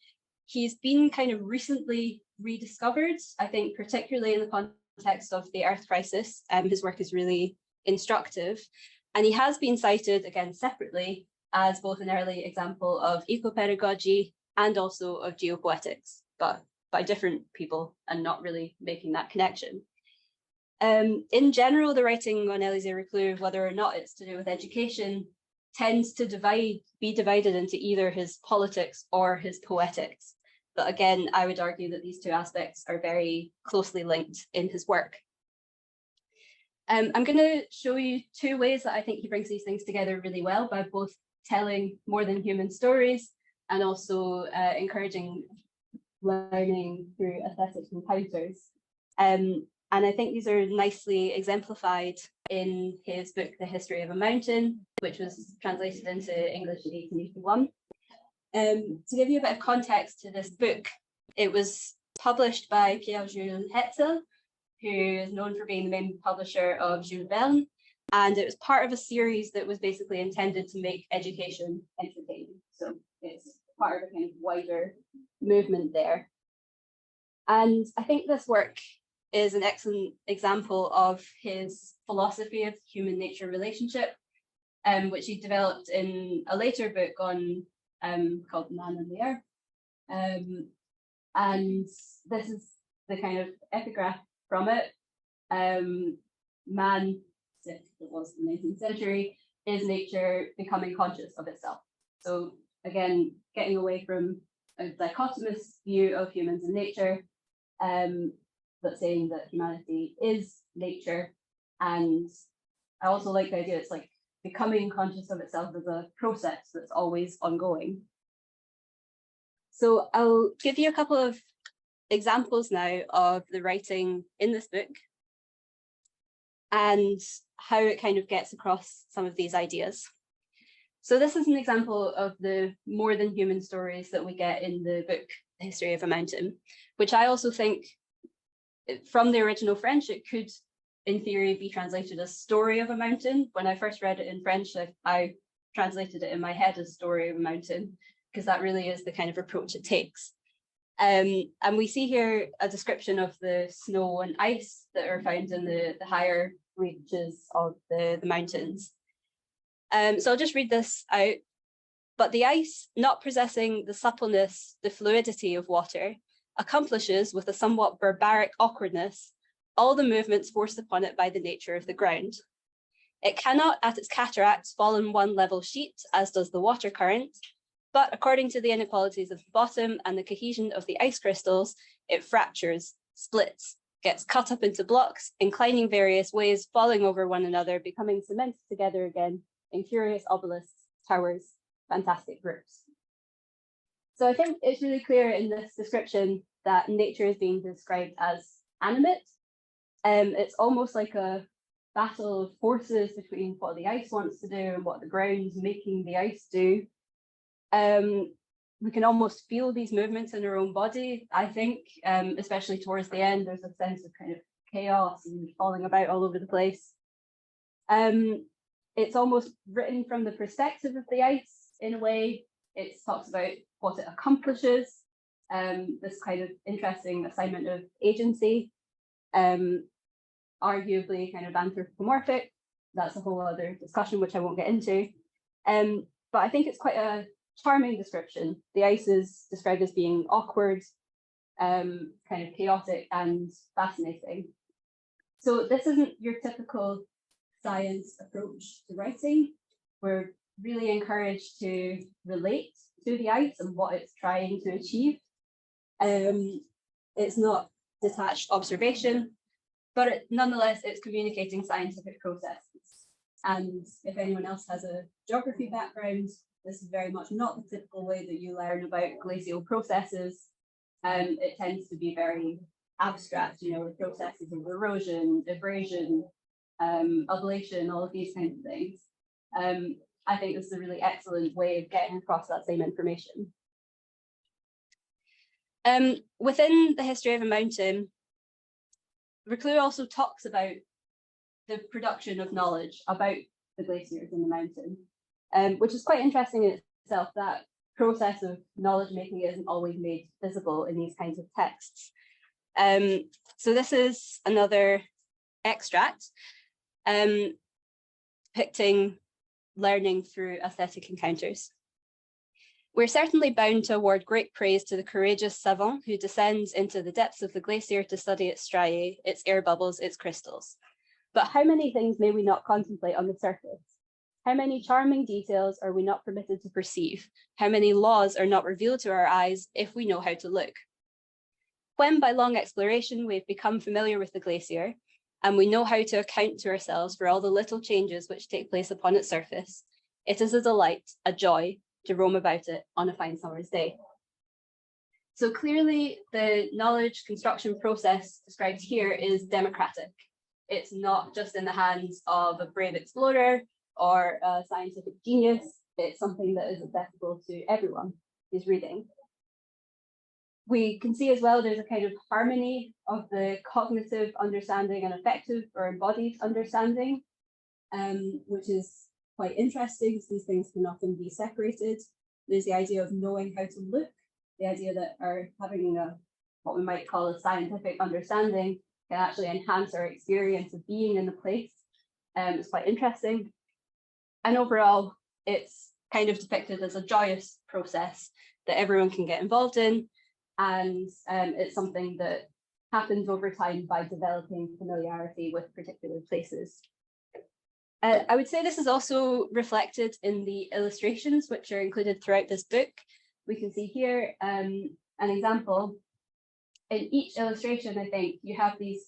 he's been kind of recently rediscovered, I think, particularly in the context of the Earth crisis. His work is really instructive, and he has been cited, again, separately as both an early example of ecopedagogy and also of geopoetics, but by different people and not really making that connection. In general, the writing on Élisée Reclus, whether or not it's to do with education, tends to be divided into either his politics or his poetics. But again, I would argue that these two aspects are very closely linked in his work. I'm going to show you two ways that I think he brings these things together really well, by both telling more than human stories and also encouraging learning through aesthetic encounters. And I think these are nicely exemplified in his book, The History of a Mountain, which was translated into English in 1881. To give you a bit of context to this book, it was published by Pierre-Jules Hetzel, who is known for being the main publisher of Jules Verne, and it was part of a series that was basically intended to make education entertaining. So it's part of a kind of wider movement there. And I think this work is an excellent example of his philosophy of human nature relationship, which he developed in a later book on called Man and the Earth. And this is the kind of epigraph from it. Man, it was the 19th century, is nature becoming conscious of itself. So again, getting away from a dichotomous view of humans and nature, but saying that humanity is nature. And I also like the idea it's like becoming conscious of itself as a process that's always ongoing. So I'll give you a couple of examples now of the writing in this book and how it kind of gets across some of these ideas. So this is an example of the more than human stories that we get in the book, The History of a Mountain, which I also think from the original French, it could in theory be translated as story of a mountain. When I first read it in French, I translated it in my head as story of a mountain, because that really is the kind of approach it takes. And we see here a description of the snow and ice that are found in the higher reaches of the mountains. So I'll just read this out. But the ice, not possessing the suppleness, the fluidity of water, accomplishes with a somewhat barbaric awkwardness all the movements forced upon it by the nature of the ground. It cannot at its cataracts fall in one level sheet, as does the water current, but according to the inequalities of the bottom and the cohesion of the ice crystals, it fractures, splits, gets cut up into blocks, inclining various ways, falling over one another, becoming cemented together again in curious obelisks, towers, fantastic groups. So I think it's really clear in this description that nature is being described as animate. It's almost like a battle of forces between what the ice wants to do and what the ground's making the ice do. We can almost feel these movements in our own body, I think, especially towards the end. There's a sense of kind of chaos and falling about all over the place. It's almost written from the perspective of the ice in a way. It talks about what it accomplishes, this kind of interesting assignment of agency, arguably kind of anthropomorphic. That's a whole other discussion, which I won't get into. But I think it's quite a charming description. The ice is described as being awkward, kind of chaotic and fascinating. So this isn't your typical science approach to writing. We're really encouraged to relate to the ice and what it's trying to achieve. It's not detached observation, but nonetheless, it's communicating scientific processes. And if anyone else has a geography background, this is very much not the typical way that you learn about glacial processes. It tends to be very abstract, you know, the processes of erosion, abrasion, ablation, all of these kinds of things. I think this is a really excellent way of getting across that same information. Within The History of a Mountain, Reclus also talks about the production of knowledge about the glaciers in the mountain, which is quite interesting in itself. That process of knowledge making isn't always made visible in these kinds of texts. So this is another extract depicting learning through aesthetic encounters. We're certainly bound to award great praise to the courageous savant who descends into the depths of the glacier to study its striae, its air bubbles, its crystals. But how many things may we not contemplate on the surface? How many charming details are we not permitted to perceive? How many laws are not revealed to our eyes if we know how to look? When by long exploration we've become familiar with the glacier, and we know how to account to ourselves for all the little changes which take place upon its surface, it is a delight, a joy, to roam about it on a fine summer's day. So clearly, the knowledge construction process described here is democratic. It's not just in the hands of a brave explorer or a scientific genius. It's something that is accessible to everyone who's reading. We can see as well there's a kind of harmony of the cognitive understanding and affective or embodied understanding, which is quite interesting because these things can often be separated. There's the idea of knowing how to look, the idea that having what we might call a scientific understanding can actually enhance our experience of being in the place. It's quite interesting. And overall, it's kind of depicted as a joyous process that everyone can get involved in. And it's something that happens over time by developing familiarity with particular places. I would say this is also reflected in the illustrations which are included throughout this book. We can see here an example. In each illustration, I think you have these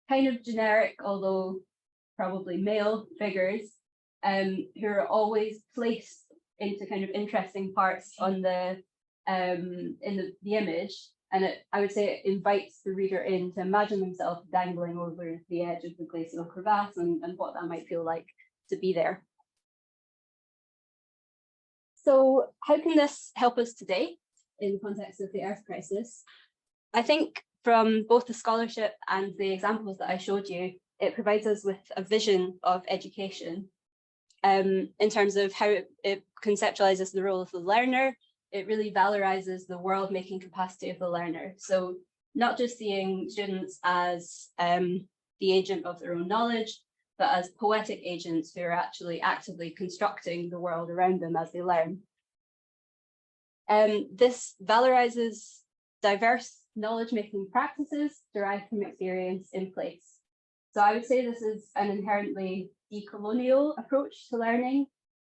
kind of generic, although probably male figures, who are always placed into kind of interesting parts on the in the image, and I would say it invites the reader in to imagine themselves dangling over the edge of the glacial crevasse and what that might feel like to be there. So how can this help us today in the context of the Earth crisis? I think from both the scholarship and the examples that I showed you, it provides us with a vision of education in terms of how it conceptualizes the role of the learner. It really valorizes the world-making capacity of the learner. So not just seeing students as the agent of their own knowledge, but as poetic agents who are actually actively constructing the world around them as they learn. This valorizes diverse knowledge-making practices derived from experience in place. So I would say this is an inherently decolonial approach to learning.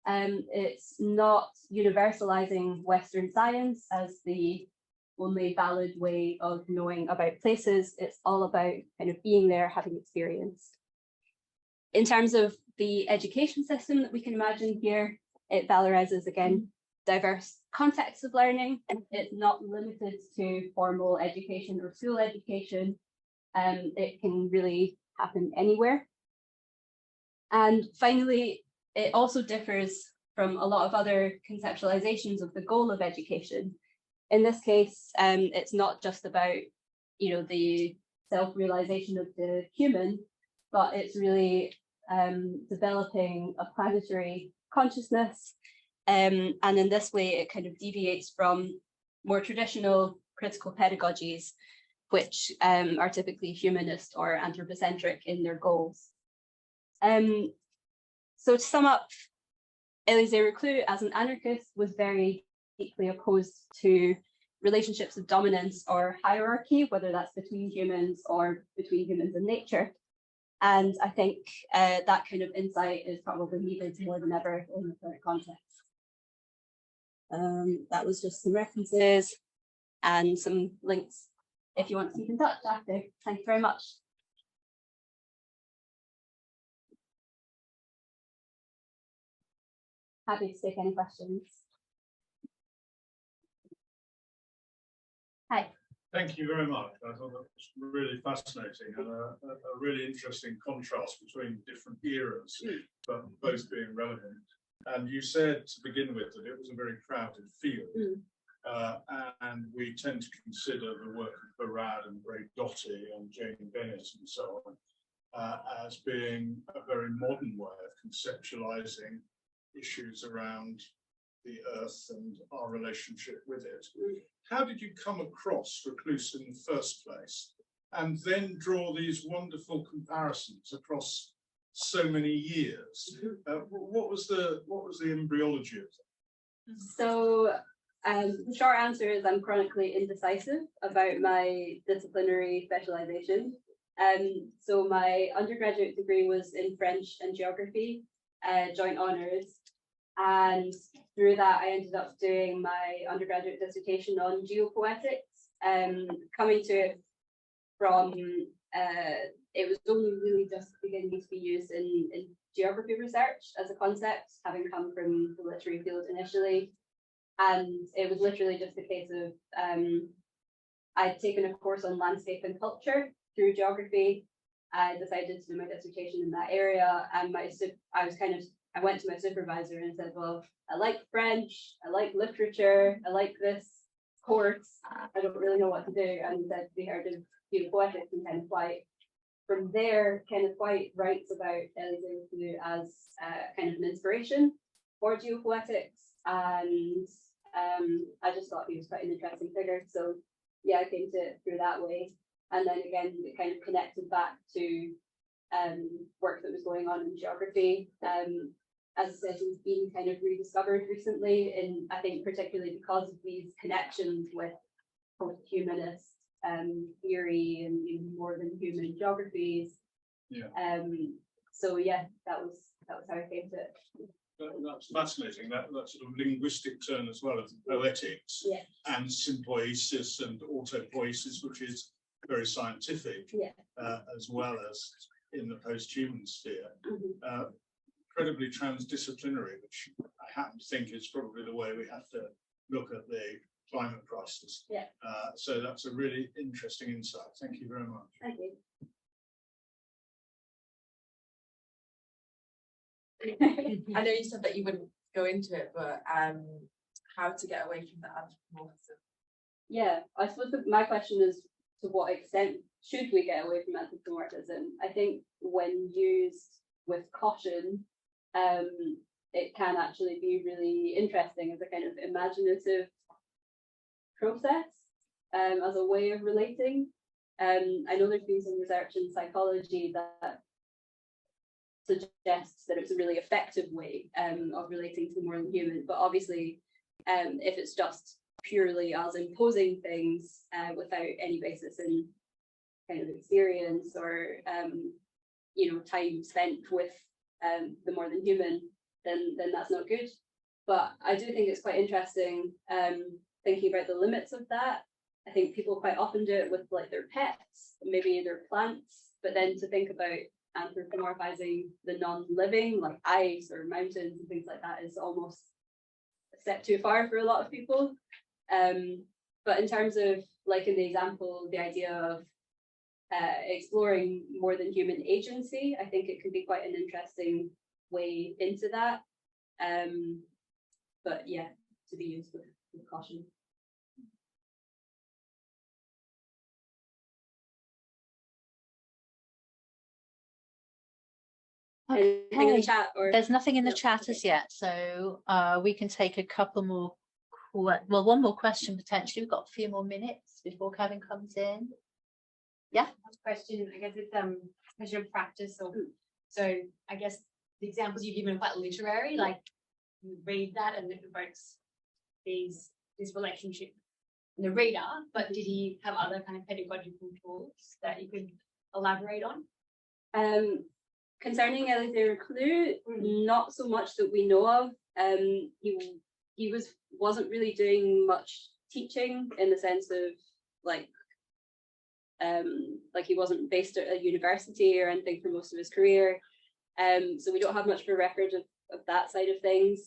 It's not universalizing Western science as the only valid way of knowing about places. It's all about kind of being there, having experience. In terms of the education system that we can imagine here, it valorizes, again, diverse contexts of learning. It's not limited to formal education or school education. It can really happen anywhere. And finally, it also differs from a lot of other conceptualizations of the goal of education. In this case, it's not just about, the self-realization of the human, but it's really developing a planetary consciousness. And in this way, it kind of deviates from more traditional critical pedagogies, which are typically humanist or anthropocentric in their goals. So to sum up, Élisée Reclus, as an anarchist, was very deeply opposed to relationships of dominance or hierarchy, whether that's between humans or between humans and nature. And I think that kind of insight is probably needed more than ever in the current context. That was just some references and some links if you want to keep in touch after. Thank you very much. Happy to take any questions. Hi. Thank you very much. I thought that was really fascinating and a really interesting contrast between different eras, but both being relevant. And you said to begin with that it was a very crowded field. And we tend to consider the work of Barad and Ray Doty and Jane Bennett and so on as being a very modern way of conceptualizing issues around the earth and our relationship with it. How did you come across Reclus in the first place and then draw these wonderful comparisons across so many years? What was the embryology of that? So the short answer is I'm chronically indecisive about my disciplinary specialization. So my undergraduate degree was in French and geography, joint honours. And through that, I ended up doing my undergraduate dissertation on geopoetics, coming to it from it was only really just beginning to be used in geography research as a concept, having come from the literary field initially. And it was literally just a case of I'd taken a course on landscape and culture through geography. I decided to do my dissertation in that area, and I went to my supervisor and said, well, I like French, I like literature, I like this course, I don't really know what to do. And he said, we heard of geopoetics, and kind of from there, Kenneth White writes about Elisée as kind of an inspiration for geopoetics, and I just thought he was quite an interesting figure. So yeah, I came to it through that way. And then again, it kind of connected back to work that was going on in geography. As I said, it's been kind of rediscovered recently, and I think particularly because of these connections with post-humanist theory and more than human geographies. Yeah. So yeah, that was how I came to it. That's fascinating. That sort of linguistic turn as well of poetics and sympoiesis and autopoiesis, which is very scientific, as well as in the post-human sphere. Incredibly transdisciplinary, which I happen to think is probably the way we have to look at the climate crisis. So that's a really interesting insight. Thank you very much. Thank you. I know you said that you wouldn't go into it, but how to get away from the anthropomorphism? Yeah, I suppose my question is, to what extent should we get away from anthropomorphism? I think when used with caution, it can actually be really interesting as a kind of imaginative process, as a way of relating. I know there's been some research in psychology that suggests that it's a really effective way of relating to the more than human, but obviously if it's just purely as imposing things without any basis in kind of experience or time spent with the more than human, then that's not good. But I do think it's quite interesting thinking about the limits of that. I think people quite often do it with like their pets, maybe their plants, but then to think about anthropomorphizing the non-living, like ice or mountains and things like that, is almost a step too far for a lot of people. But in terms of, like in the example, the idea of exploring more than human agency, I think it can be quite an interesting way into that. But yeah, to be used with caution. Anything in the chat, or There's nothing in the chat as yet, so we can take a couple more. Well, one more question potentially. We've got a few more minutes before Kevin comes in. Yeah. Question. I guess it's measure of practice. So I guess the examples you've given are quite literary. Like you read that and it evokes this relationship in the reader. But did he have other kind of pedagogical tools that you could elaborate on? Concerning Elisée Reclus, not so much that we know of. He wasn't really doing much teaching in the sense of like he wasn't based at a university or anything for most of his career. So we don't have much of a record of that side of things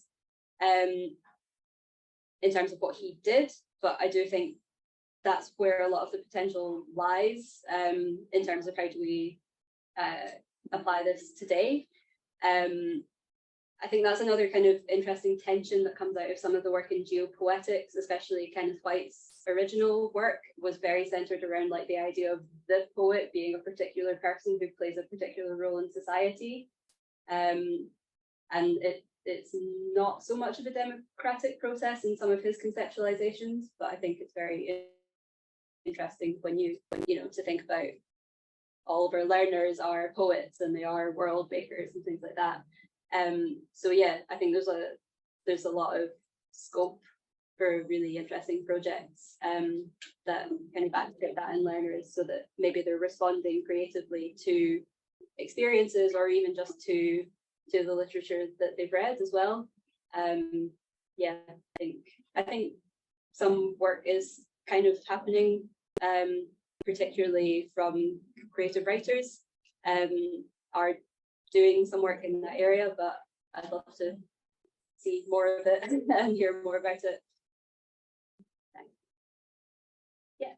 in terms of what he did. But I do think that's where a lot of the potential lies in terms of how do we apply this today. I think that's another kind of interesting tension that comes out of some of the work in geopoetics, especially Kenneth White's original work was very centered around like the idea of the poet being a particular person who plays a particular role in society. And it's not so much of a democratic process in some of his conceptualizations, but I think it's very interesting when you know, to think about all of our learners are poets and they are world makers and things like that. So yeah, I think there's a lot of scope for really interesting projects that kind of activate that in learners, so that maybe they're responding creatively to experiences or even just to the literature that they've read as well. Yeah, I think some work is kind of happening, particularly from creative writers. are doing some work in that area, but I'd love to see more of it and hear more about it. Yeah.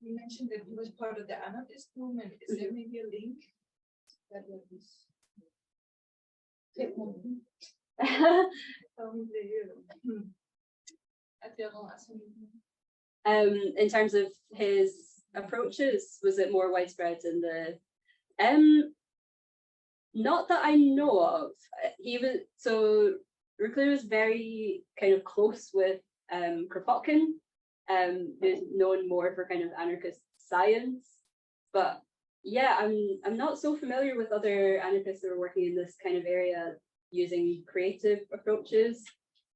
You mentioned that he was part of the anarchist movement. Is there maybe a link that was in terms of his approaches, was it more widespread in the not that I know of. He was Reclus was very kind of close with Kropotkin, who's known more for kind of anarchist science. But yeah, I'm not so familiar with other anarchists that are working in this kind of area using creative approaches.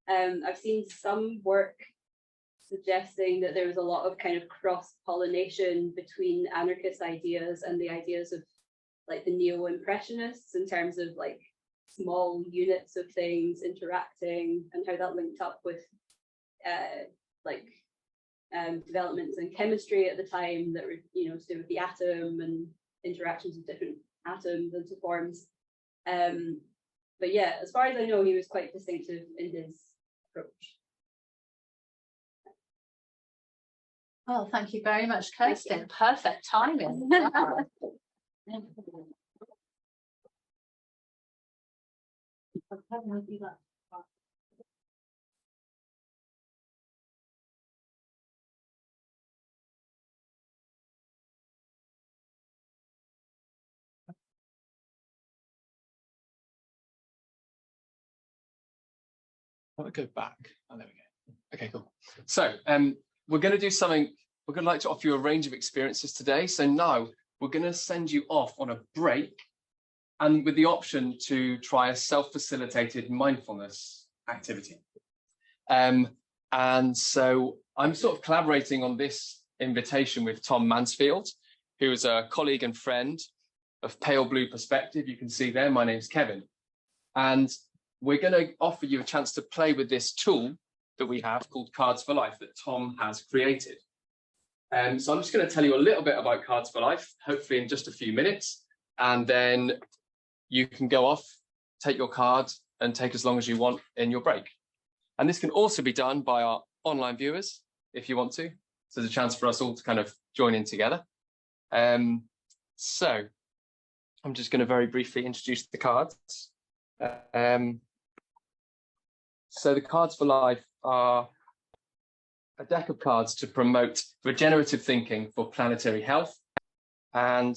I've seen some work suggesting that there was a lot of kind of cross-pollination between anarchist ideas and the ideas of like the neo-impressionists in terms of like small units of things interacting, and how that linked up with developments in chemistry at the time that were, you know, to do with the atom and interactions of different atoms and forms. But yeah, as far as I know, he was quite distinctive in his approach. Well, thank you very much, Kirsten. Perfect timing. I want to go back. Oh, there we go. Okay, cool. So we're going to do something. We're going to like to offer you a range of experiences today. So now we're going to send you off on a break, and with the option to try a self-facilitated mindfulness activity. And so I'm sort of collaborating on this invitation with Tom Mansfield, who is a colleague and friend of Pale Blue Perspective. You can see there, my name's Kevin. And we're going to offer you a chance to play with this tool that we have called Cards for Life that Tom has created. So I'm just going to tell you a little bit about Cards for Life, hopefully in just a few minutes, and then you can go off, take your card, and take as long as you want in your break. And this can also be done by our online viewers, if you want to. So there's a chance for us all to kind of join in together. So I'm just going to very briefly introduce the cards. So the Cards for Life are a deck of cards to promote regenerative thinking for planetary health. And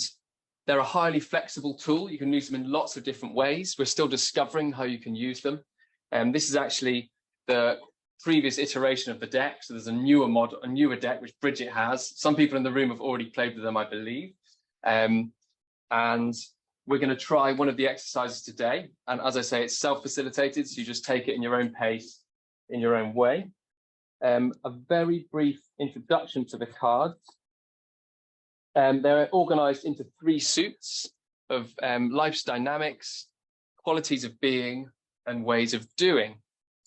they're a highly flexible tool. You can use them in lots of different ways. We're still discovering how you can use them. And this is actually the previous iteration of the deck. So there's a newer model, a newer deck, which Bridget has. Some people in the room have already played with them, I believe. And we're going to try one of the exercises today. And as I say, it's self-facilitated, so you just take it in your own pace, in your own way. A very brief introduction to the cards. They're organized into 3 suits of life's dynamics, qualities of being, and ways of doing.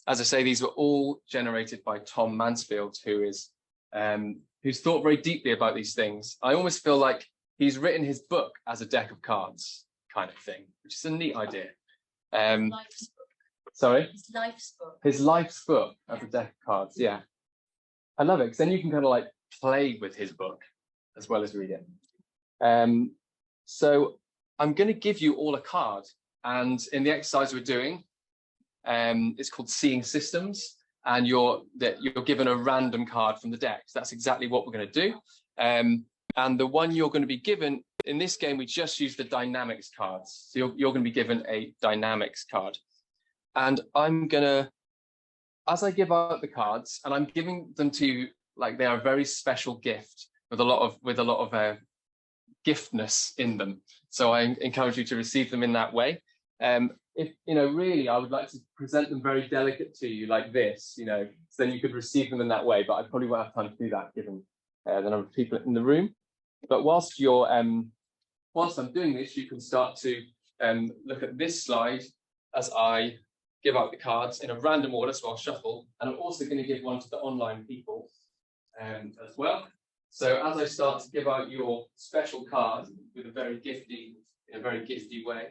As I say, these were all generated by Tom Mansfield, who's thought very deeply about these things. I almost feel like he's written his book as a deck of cards kind of thing, which is a neat idea. Sorry? His life's book. His life's book as a deck of cards, yeah. I love it, because then you can kind of like play with his book as well as read it. So I'm going to give you all a card, and in the exercise we're doing, it's called Seeing Systems, and you're given a random card from the deck. So that's exactly what we're going to do. And the one you're going to be given in this game, we just use the dynamics cards. So you're going to be given a dynamics card, and I'm going to, as I give out the cards, and I'm giving them to you like they are a very special gift with a lot of giftness in them. So I encourage you to receive them in that way. If really, I would like to present them very delicate to you like this, so then you could receive them in that way. But I probably won't have time to do that given the number of people in the room. But whilst I'm doing this, you can start to look at this slide as I give out the cards in a random order. So I'll shuffle, and I'm also going to give one to the online people as well. So as I start to give out your special card with a very gifty, in a very gifty way,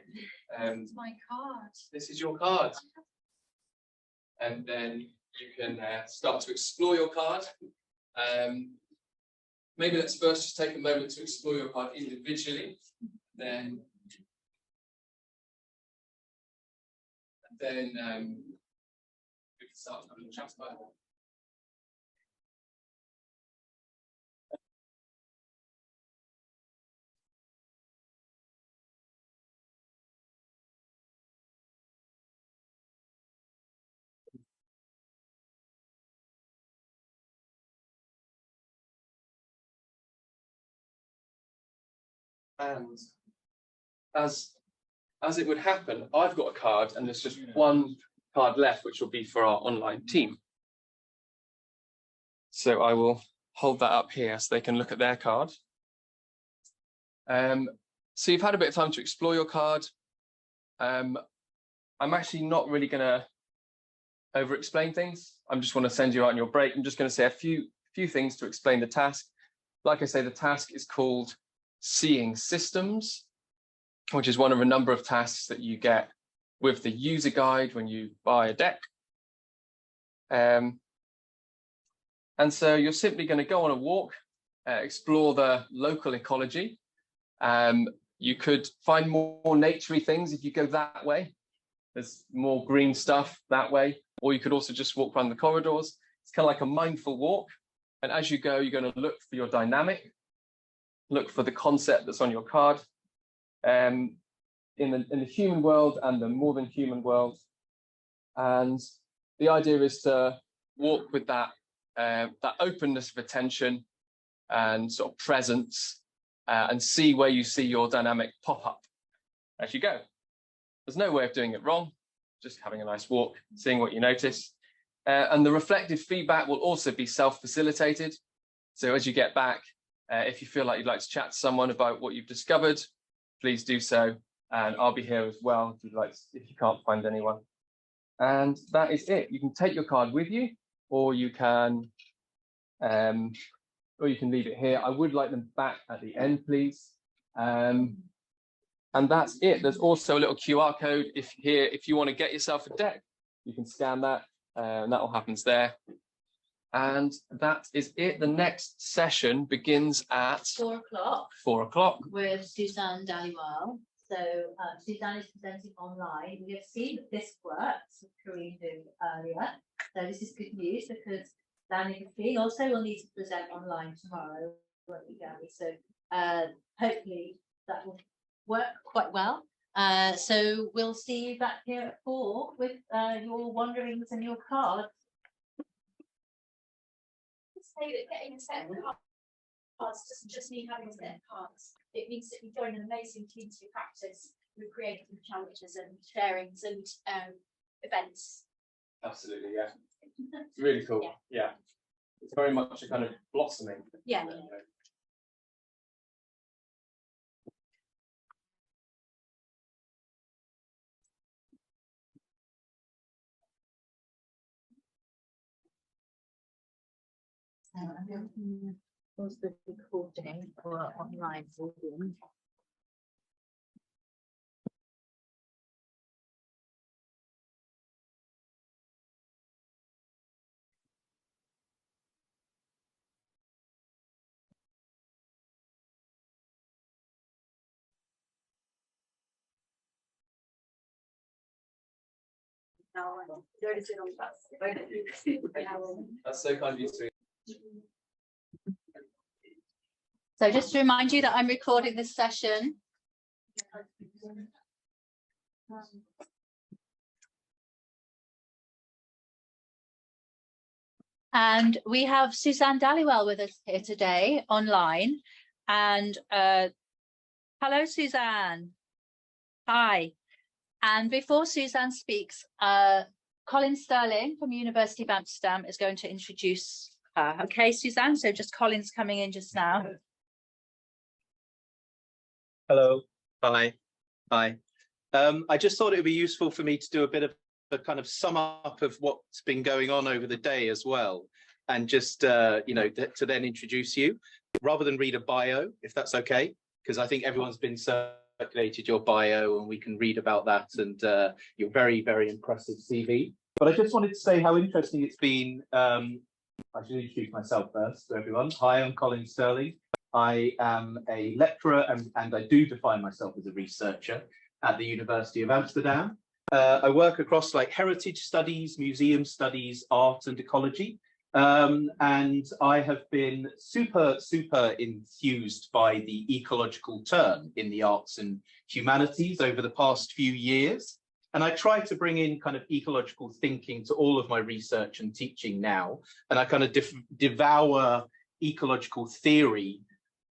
It's my card. this is your card. And then you can start to explore your card. Maybe let's first just take a moment to explore your card individually. Then we can start having a chat about it. And as it would happen, I've got a card and there's just one card left, which will be for our online team. So I will hold that up here so they can look at their card. So you've had a bit of time to explore your card. I'm actually not really going to over-explain things. I'm just want to send you out on your break. I'm just going to say a few things to explain the task. Like I say, the task is called Seeing Systems, which is one of a number of tasks that you get with the user guide when you buy a deck. And so you're simply going to go on a walk, explore the local ecology. You could find more naturey things if you go that way. There's more green stuff that way, or you could also just walk around the corridors. It's kind of like a mindful walk. And as you go, you're going to look for your dynamic, look for the concept that's on your card. In the human world and the more than human world. And the idea is to walk with that openness of attention and sort of presence and see where you see your dynamic pop up as you go. There's no way of doing it wrong, just having a nice walk, seeing what you notice. And the reflective feedback will also be self-facilitated. So as you get back, if you feel like you'd like to chat to someone about what you've discovered, please do so. And I'll be here as well if you can't find anyone. And that is it. You can take your card with you, or you can leave it here. I would like them back at the end, please. And that's it. There's also a little QR code if you want to get yourself a deck, you can scan that, and that all happens there. And that is it. The next session begins at 4 o'clock. 4 o'clock. With Suzanne Dhaliwal. So Suzanne is presenting online. We have seen that this works, with Corinne did earlier. So this is good news because Danny also will need to present online tomorrow, won't we, Danny? So hopefully that will work quite well. So we'll see you back here at 4 with your wanderings and your cards. Say that getting a set of cards doesn't just mean having a set of cards. It means that you join an amazing community practice with creative challenges and sharings and events. Absolutely, yeah. It's really cool. Yeah. It's very much a kind of blossoming. Yeah. I'm going to pause the recording for online audience. That's so kind of you to. So just to remind you that I'm recording this session. And we have Suzanne Dhaliwal with us here today online. And hello, Suzanne. Hi. And before Suzanne speaks, Colin Sterling from University of Amsterdam is going to introduce her. Okay, Suzanne, so just Colin's coming in just now. Hello. Hi. Hi. I just thought it would be useful for me to do a bit of a kind of sum up of what's been going on over the day as well, and just to then introduce you. rather than read a bio, if that's okay, because I think everyone's been circulated your bio and we can read about that and your very, very impressive CV. But I just wanted to say how interesting it's been. I should introduce myself first to everyone. Hi, I'm Colin Sterling. I am a lecturer and I do define myself as a researcher at the University of Amsterdam. I work across like heritage studies, museum studies, art and ecology. And I have been super enthused by the ecological turn in the arts and humanities over the past few years. And I try to bring in kind of ecological thinking to all of my research and teaching now. And I kind of devour ecological theory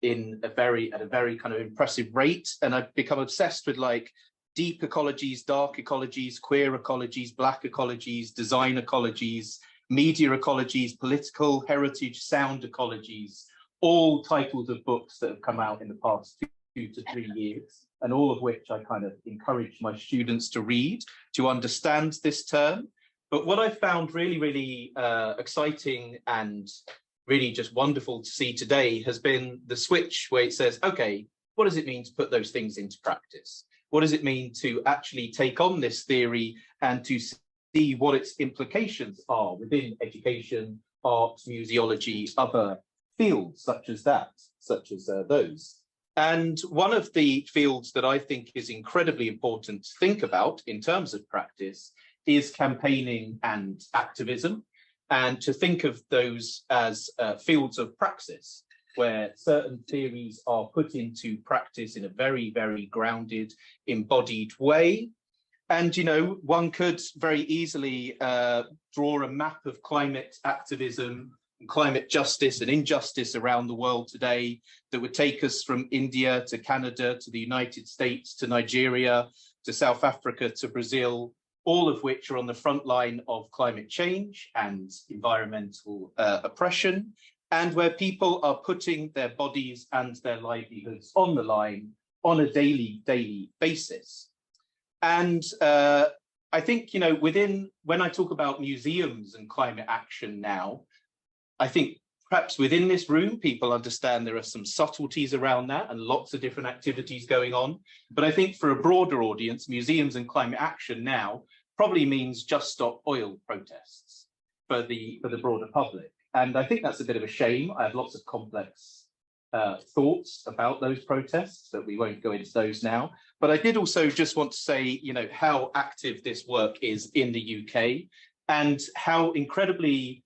at a very kind of impressive rate. And I've become obsessed with like deep ecologies, dark ecologies, queer ecologies, black ecologies, design ecologies, media ecologies, political, heritage, sound ecologies, all titles of books that have come out in the past 2 to 3 years, and all of which I kind of encourage my students to read to understand this term. But what I found really exciting and really just wonderful to see today has been the switch where it says, okay, what does it mean to put those things into practice? What does it mean to actually take on this theory and to see what its implications are within education, arts, museology, other fields such as those. And one of the fields that I think is incredibly important to think about in terms of practice is campaigning and activism, and to think of those as fields of praxis, where certain theories are put into practice in a very grounded, embodied way. And, you know, one could very easily draw a map of climate activism and climate justice and injustice around the world today that would take us from India to Canada to the United States to Nigeria to South Africa to Brazil, all of which are on the front line of climate change and environmental oppression, and where people are putting their bodies and their livelihoods on the line on a daily basis. And I think, you know, when I talk about museums and climate action now, I think perhaps within this room, people understand there are some subtleties around that and lots of different activities going on. But I think for a broader audience, museums and climate action now probably means just stop oil protests for the broader public. And I think that's a bit of a shame. I have lots of complex thoughts about those protests, but we won't go into those now. But I did also just want to say, you know, how active this work is in the UK and how incredibly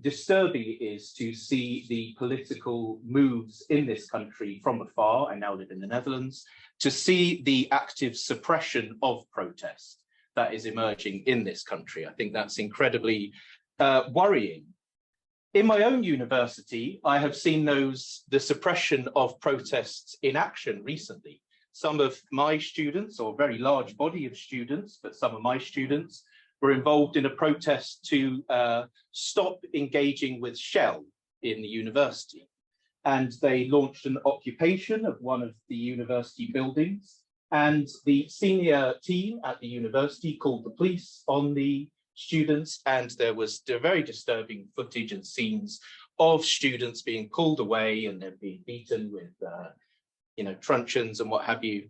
disturbing it is to see the political moves in this country from afar. I now live in the Netherlands, to see the active suppression of protest that is emerging in this country. I think that's incredibly worrying. In my own university, I have seen the suppression of protests in action recently. Some of my students, or a very large body of students, but some of my students were involved in a protest to stop engaging with Shell in the university. And they launched an occupation of one of the university buildings. And the senior team at the university called the police on the students, and there was very disturbing footage and scenes of students being pulled away and then being beaten with you know, truncheons and what have you.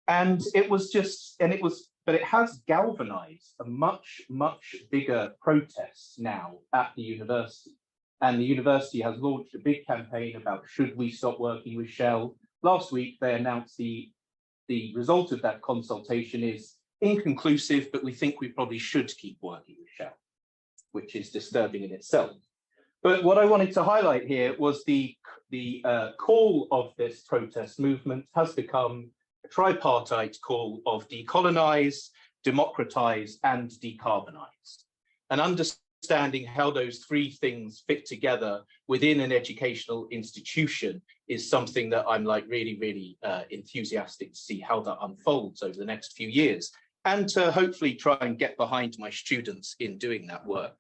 And it has galvanized a much bigger protest now at the university. And the university has launched a big campaign about should we stop working with Shell. Last week they announced the result of that consultation is inconclusive, but we think we probably should keep working with Shell, which is disturbing in itself. But what I wanted to highlight here was the call of this protest movement has become a tripartite call of decolonize, democratize, and decarbonize. And understanding how those three things fit together within an educational institution is something that I'm like really enthusiastic to see how that unfolds over the next few years, and to hopefully try and get behind my students in doing that work.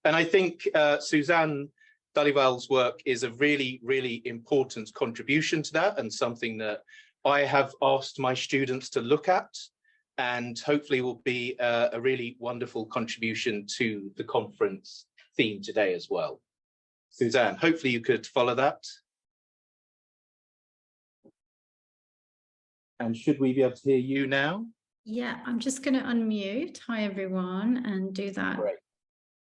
And I think Suzanne Dhaliwal's work is a really important contribution to that, and something that I have asked my students to look at, and hopefully will be a really wonderful contribution to the conference theme today as well. Suzanne, hopefully you could follow that. And should we be able to hear you now? Yeah, I'm just going to unmute. Hi, everyone, and do that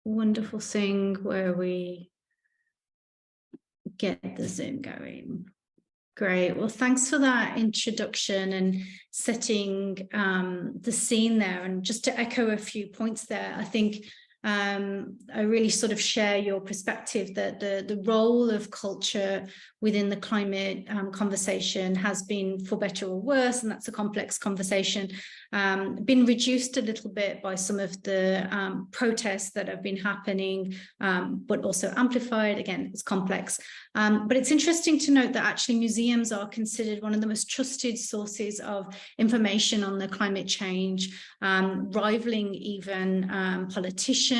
wonderful thing where we get the Zoom going. Great. Well, thanks for that introduction and setting the scene there. And just to echo a few points there, I think I really sort of share your perspective that the role of culture within the climate conversation has been, for better or worse, and that's a complex conversation, been reduced a little bit by some of the protests that have been happening, but also amplified. Again, it's complex. But it's interesting to note that actually museums are considered one of the most trusted sources of information on the climate change, rivaling even politicians.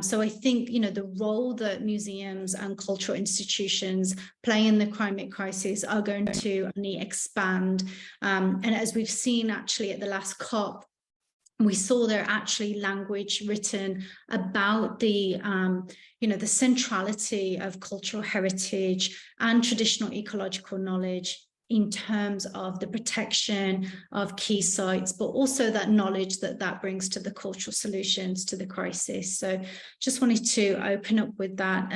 So I think, you know, the role that museums and cultural institutions play in the climate crisis are going to only expand. And as we've seen actually at the last COP, we saw there actually language written about the, you know, the centrality of cultural heritage and traditional ecological knowledge in terms of the protection of key sites, but also that knowledge that that brings to the cultural solutions to the crisis. So just wanted to open up with that.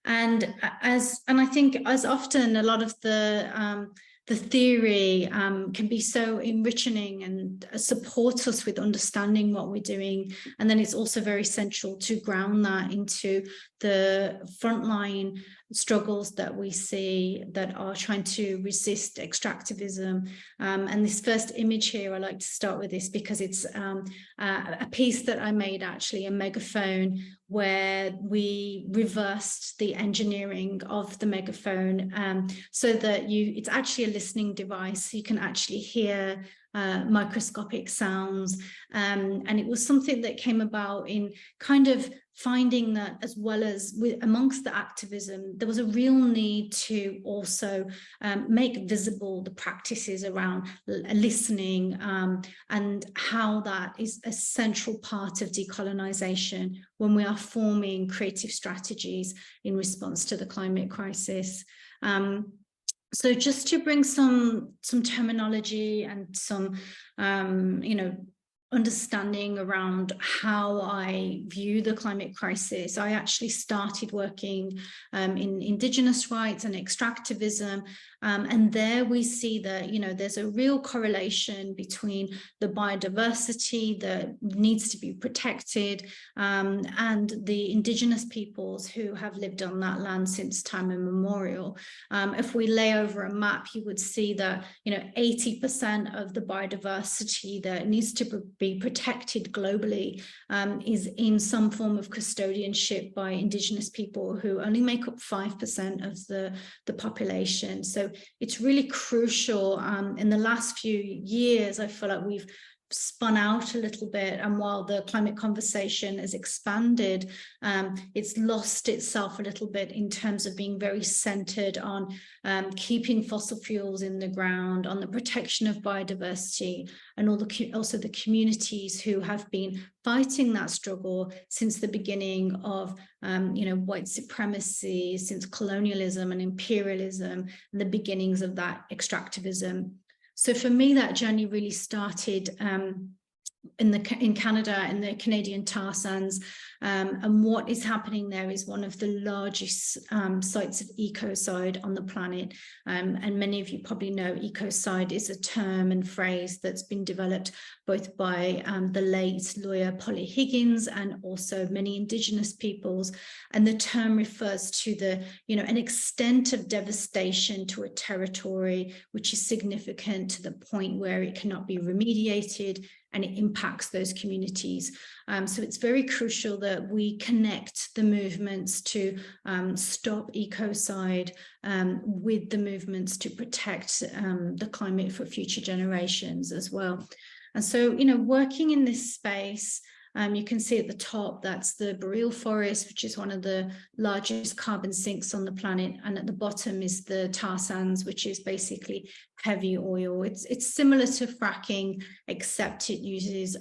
And I think as often a lot of the theory can be so enriching and support us with understanding what we're doing. And then it's also very central to ground that into the frontline struggles that we see that are trying to resist extractivism. And this first image here, I like to start with this because it's a piece that I made, actually, a megaphone, where we reversed the engineering of the megaphone so that it's actually a listening device. You can actually hear microscopic sounds. And it was something that came about in kind of finding that, as well as amongst the activism, there was a real need to also make visible the practices around listening and how that is a central part of decolonization when we are forming creative strategies in response to the climate crisis. So just to bring some terminology and some, you know, understanding around how I view the climate crisis, I actually started working in Indigenous rights and extractivism. And there we see that, you know, there's a real correlation between the biodiversity that needs to be protected and the Indigenous peoples who have lived on that land since time immemorial. If we lay over a map, you would see that, you know, 80% of the biodiversity that needs to be protected globally is in some form of custodianship by Indigenous people, who only make up 5% of the population. So it's really crucial. In the last few years, I feel like we've spun out a little bit, and while the climate conversation has expanded, it's lost itself a little bit in terms of being very centered on keeping fossil fuels in the ground, on the protection of biodiversity, and also the communities who have been fighting that struggle since the beginning of you know, white supremacy, since colonialism and imperialism, and the beginnings of that extractivism. So for me, that journey really started in Canada, in the Canadian tar sands, and what is happening there is one of the largest sites of ecocide on the planet. And many of you probably know ecocide is a term and phrase that's been developed both by the late lawyer Polly Higgins and also many Indigenous peoples. And the term refers to the, you know, an extent of devastation to a territory which is significant to the point where it cannot be remediated, and it impacts those communities. So it's very crucial that we connect the movements to stop ecocide with the movements to protect the climate for future generations as well. And so, you know, working in this space, you can see at the top, that's the boreal forest, which is one of the largest carbon sinks on the planet. And at the bottom is the tar sands, which is basically heavy oil. It's similar to fracking, except it uses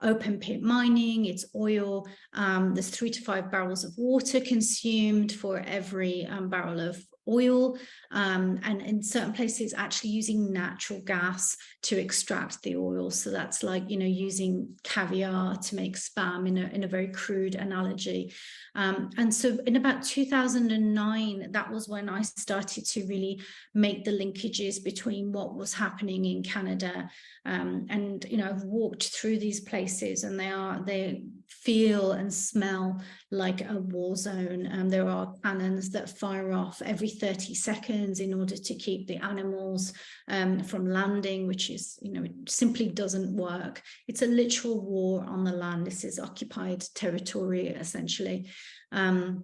open pit mining. It's oil. There's 3 to 5 barrels of water consumed for every barrel of oil, and in certain places actually using natural gas to extract the oil. So that's like, you know, using caviar to make spam in a very crude analogy. And so in about 2009, that was when I started to really make the linkages between what was happening in Canada. And, you know, I've walked through these places and they feel and smell like a war zone. There are cannons that fire off every 30 seconds in order to keep the animals from landing, which is, you know, it simply doesn't work. It's a literal war on the land. This is occupied territory, essentially. And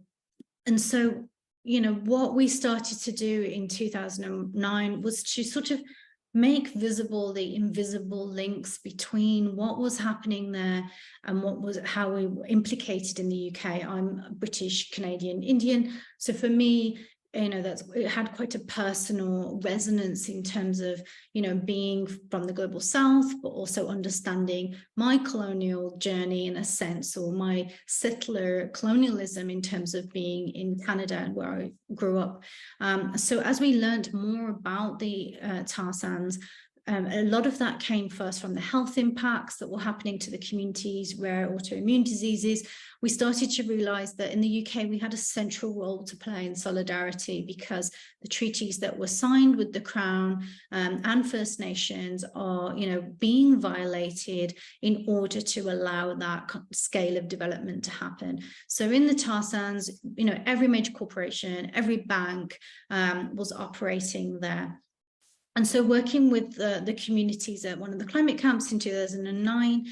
so, you know, what we started to do in 2009 was to sort of make visible the invisible links between what was happening there and how we were implicated in the UK. I'm British, Canadian, Indian. So for me, you know, it had quite a personal resonance in terms of, you know, being from the global south, but also understanding my colonial journey in a sense, or my settler colonialism in terms of being in Canada where I grew up. So as we learned more about the tar sands, a lot of that came first from the health impacts that were happening to the communities, rare autoimmune diseases. We started to realise that in the UK, we had a central role to play in solidarity, because the treaties that were signed with the Crown and First Nations are, you know, being violated in order to allow that scale of development to happen. So in the tar sands, you know, every major corporation, every bank was operating there. And so working with the communities at one of the climate camps in 2009,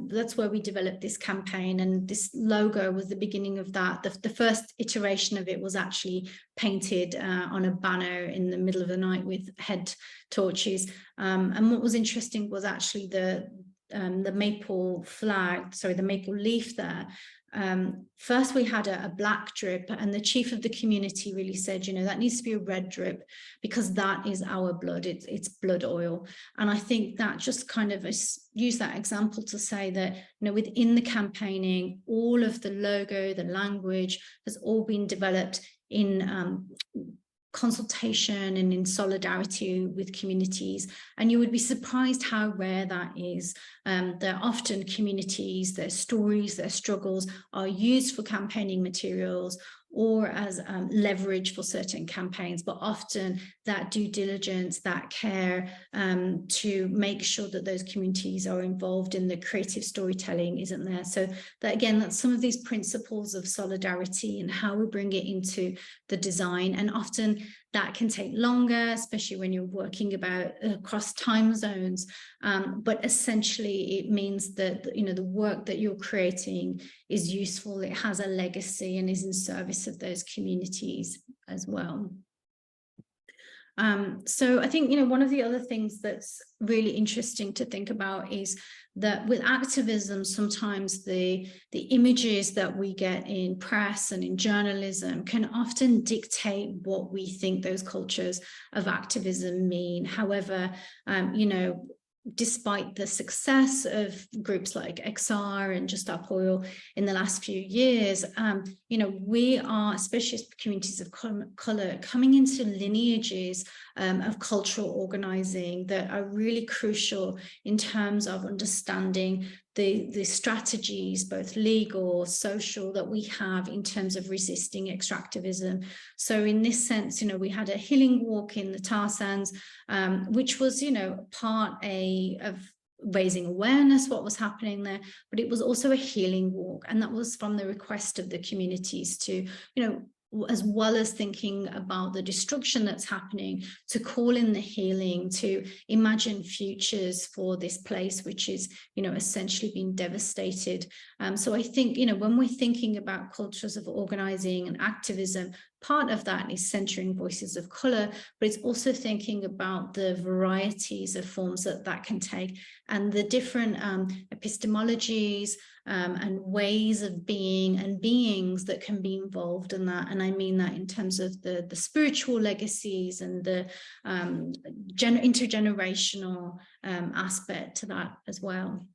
that's where we developed this campaign, and this logo was the beginning of that. The first iteration of it was actually painted on a banner in the middle of the night with head torches. And what was interesting was actually the maple flag, sorry, the maple leaf there. First we had a black drip, and the chief of the community really said, you know, that needs to be a red drip, because that is our blood, it's blood oil. And I think that just kind of use that example to say that, you know, within the campaigning, all of the logo, the language has all been developed in consultation and in solidarity with communities. And you would be surprised how rare that is. They're often communities, their stories, their struggles are used for campaigning materials or as leverage for certain campaigns, but often that due diligence, that care to make sure that those communities are involved in the creative storytelling isn't there. So that, again, that's some of these principles of solidarity and how we bring it into the design. And often that can take longer, especially when you're working across time zones. But essentially, it means that, you know, the work that you're creating is useful. It has a legacy and is in service of those communities as well. So I think, you know, one of the other things that's really interesting to think about is that with activism, sometimes the images that we get in press and in journalism can often dictate what we think those cultures of activism mean. However, you know, despite the success of groups like XR and Just Stop Oil in the last few years, you know, we are, especially as communities of colour, coming into lineages of cultural organising that are really crucial in terms of understanding the strategies, both legal, social, that we have in terms of resisting extractivism. So in this sense, you know, we had a healing walk in the tar sands, which was, you know, part of raising awareness what was happening there, but it was also a healing walk, and that was from the request of the communities to, you know, as well as thinking about the destruction that's happening, to call in the healing, to imagine futures for this place, which is, you know, essentially being devastated. So I think, you know, when we're thinking about cultures of organising and activism, part of that is centering voices of colour, but it's also thinking about the varieties of forms that can take, and the different epistemologies and ways of being and beings that can be involved in that. And I mean that in terms of the spiritual legacies and the intergenerational aspect to that as well.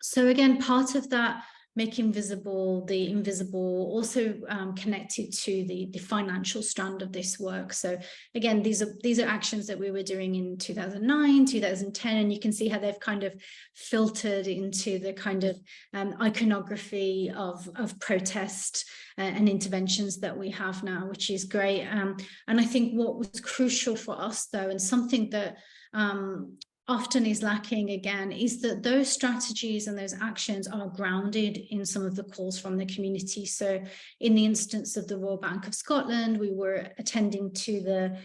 So again, part of that making visible the invisible, also connected to the financial strand of this work. So again, these are actions that we were doing in 2009, 2010, and you can see how they've kind of filtered into the kind of iconography of protest and interventions that we have now, which is great. And I think what was crucial for us, though, and something that often is lacking again, is that those strategies and those actions are grounded in some of the calls from the community. So in the instance of the Royal Bank of Scotland, we were attending to the,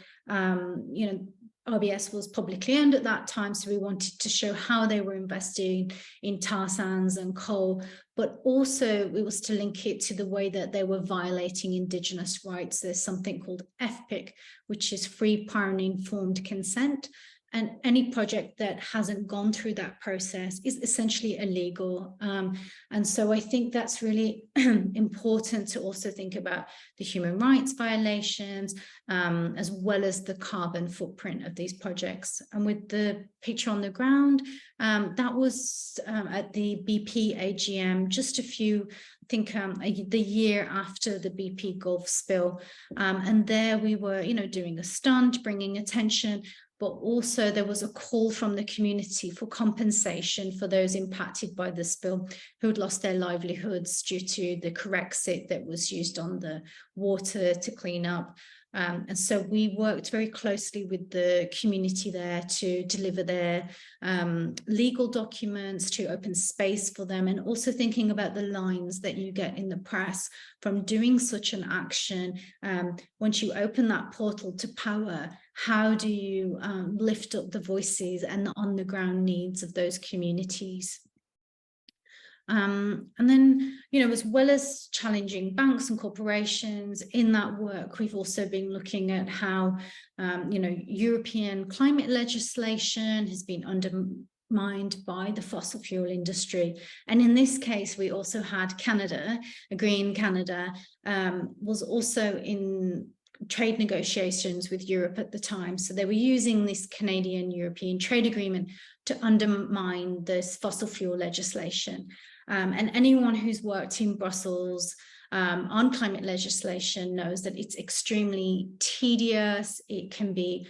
RBS was publicly owned at that time, so we wanted to show how they were investing in tar sands and coal, but also it was to link it to the way that they were violating Indigenous rights. There's something called FPIC, which is free, prior and informed consent. And any project that hasn't gone through that process is essentially illegal. And so I think that's really important to also think about the human rights violations, as well as the carbon footprint of these projects. And with the picture on the ground, that was at the BP AGM, just a few, I think the year after the BP Gulf spill. And there we were, doing a stunt, bringing attention, but also there was a call from the community for compensation for those impacted by the spill who had lost their livelihoods due to the Corexit that was used on the water to clean up. And so we worked very closely with the community there to deliver their legal documents, to open space for them, and also thinking about the lines that you get in the press from doing such an action. Once you open that portal to power, how do you lift up the voices and the on-the-ground needs of those communities? And then, as well as challenging banks and corporations in that work, we've also been looking at how, European climate legislation has been undermined by the fossil fuel industry. And in this case, we also had Canada, Green Canada, was also in trade negotiations with Europe at the time. So they were using this Canadian-European trade agreement to undermine this fossil fuel legislation. And anyone who's worked in Brussels on climate legislation knows that it's extremely tedious. It can be,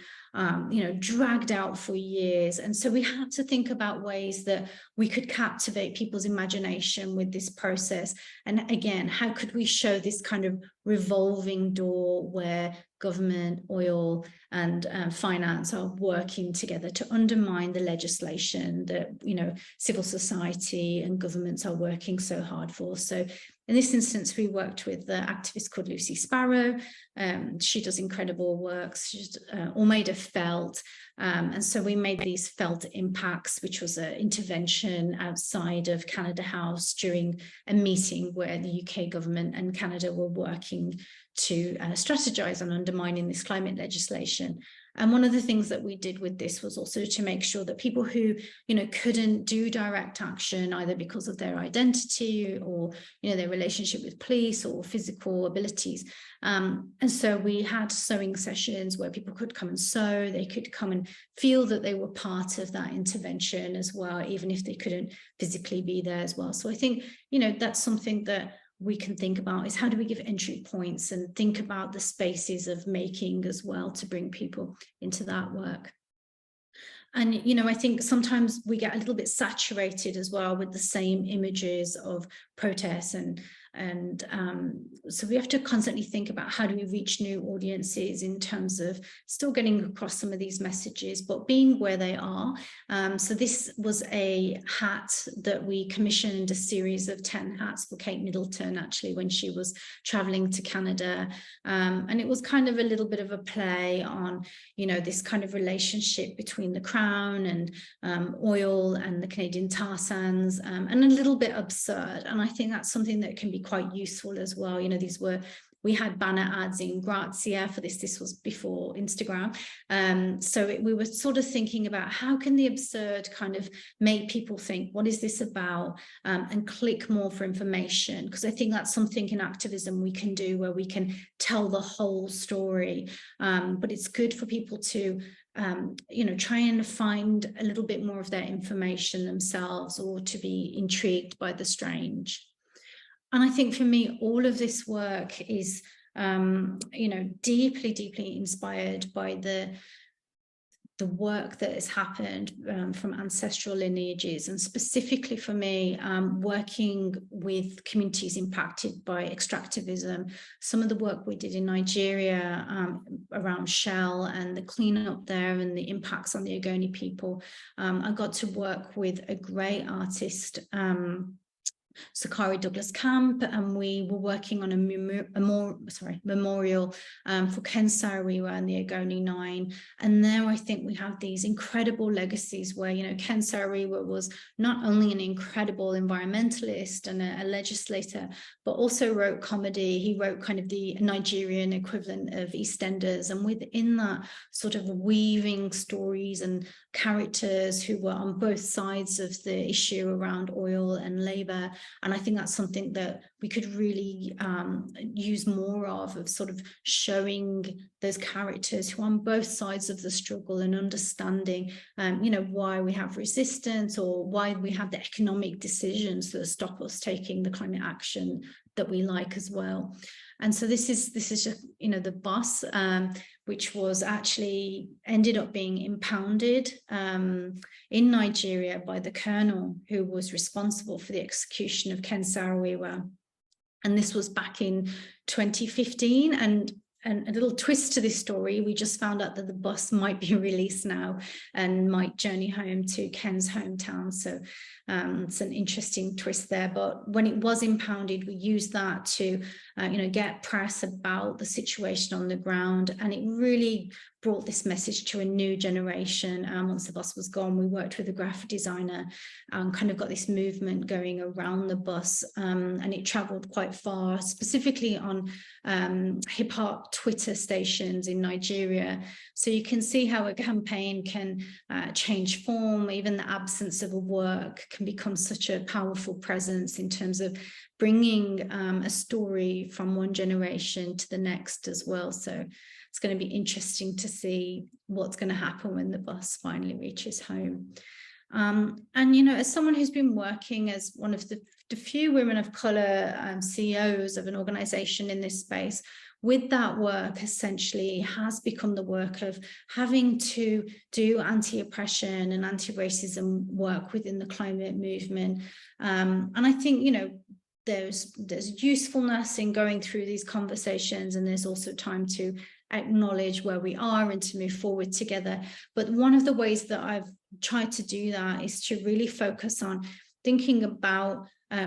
dragged out for years. And so we had to think about ways that we could captivate people's imagination with this process. And again, how could we show this kind of revolving door where government, oil, and finance are working together to undermine the legislation that, civil society and governments are working so hard for. So in this instance, we worked with the activist called Lucy Sparrow. She does incredible work. She's all made of felt. And so we made these felt impacts, which was an intervention outside of Canada House during a meeting where the UK government and Canada were working to strategize on undermining this climate legislation. And one of the things that we did with this was also to make sure that people who, couldn't do direct action, either because of their identity or, their relationship with police or physical abilities. And so we had sewing sessions where people could come and sew, they could come and feel that they were part of that intervention as well, even if they couldn't physically be there as well. So I think, that's something that we can think about, is how do we give entry points and think about the spaces of making as well to bring people into that work. And, I think sometimes we get a little bit saturated as well with the same images of protests and so we have to constantly think about how do we reach new audiences in terms of still getting across some of these messages, but being where they are. So this was a hat that we commissioned, a series of 10 hats for Kate Middleton, actually, when she was traveling to Canada. And it was kind of a little bit of a play on, this kind of relationship between the Crown and oil and the Canadian tar sands, and a little bit absurd. And I think that's something that can be quite useful as well. We had banner ads in Grazia for this. This was before Instagram. So we were sort of thinking about how can the absurd kind of make people think, what is this about? And click more for information. Because I think that's something in activism we can do, where we can tell the whole story. But it's good for people to try and find a little bit more of their information themselves, or to be intrigued by the strange. I think for me, all of this work is, deeply, deeply inspired by the work that has happened from ancestral lineages, and specifically for me, working with communities impacted by extractivism. Some of the work we did in Nigeria around Shell and the cleanup there and the impacts on the Ogoni people. I got to work with a great artist, Sakari Douglas Camp, and we were working on a memorial for Ken Saro-Wiwa and the Ogoni Nine. And there I think we have these incredible legacies where, Ken Saro-Wiwa was not only an incredible environmentalist and a legislator, but also wrote comedy. He wrote kind of the Nigerian equivalent of EastEnders, and within that sort of weaving stories and characters who were on both sides of the issue around oil and labor. And I think that's something that we could really use more of sort of showing those characters who are on both sides of the struggle and understanding, why we have resistance or why we have the economic decisions that stop us taking the climate action that we like as well. And so this is just, the bus, which was actually ended up being impounded in Nigeria by the colonel who was responsible for the execution of Ken Saro-Wiwa. And this was back in 2015. And a little twist to this story, we just found out that the bus might be released now and might journey home to Ken's hometown. So it's an interesting twist there. But when it was impounded, we used that to, get press about the situation on the ground. And it really brought this message to a new generation. Once the bus was gone, we worked with a graphic designer and kind of got this movement going around the bus. And it traveled quite far, specifically on hip hop Twitter stations in Nigeria. So you can see how a campaign can change form. Even the absence of a work can become such a powerful presence in terms of bringing a story from one generation to the next as well. So it's going to be interesting to see what's going to happen when the bus finally reaches home. And, as someone who's been working as one of the few women of colour CEOs of an organisation in this space, with that work essentially has become the work of having to do anti-oppression and anti-racism work within the climate movement. And I think, there's usefulness in going through these conversations, and there's also time to acknowledge where we are and to move forward together. But one of the ways that I've tried to do that is to really focus on thinking about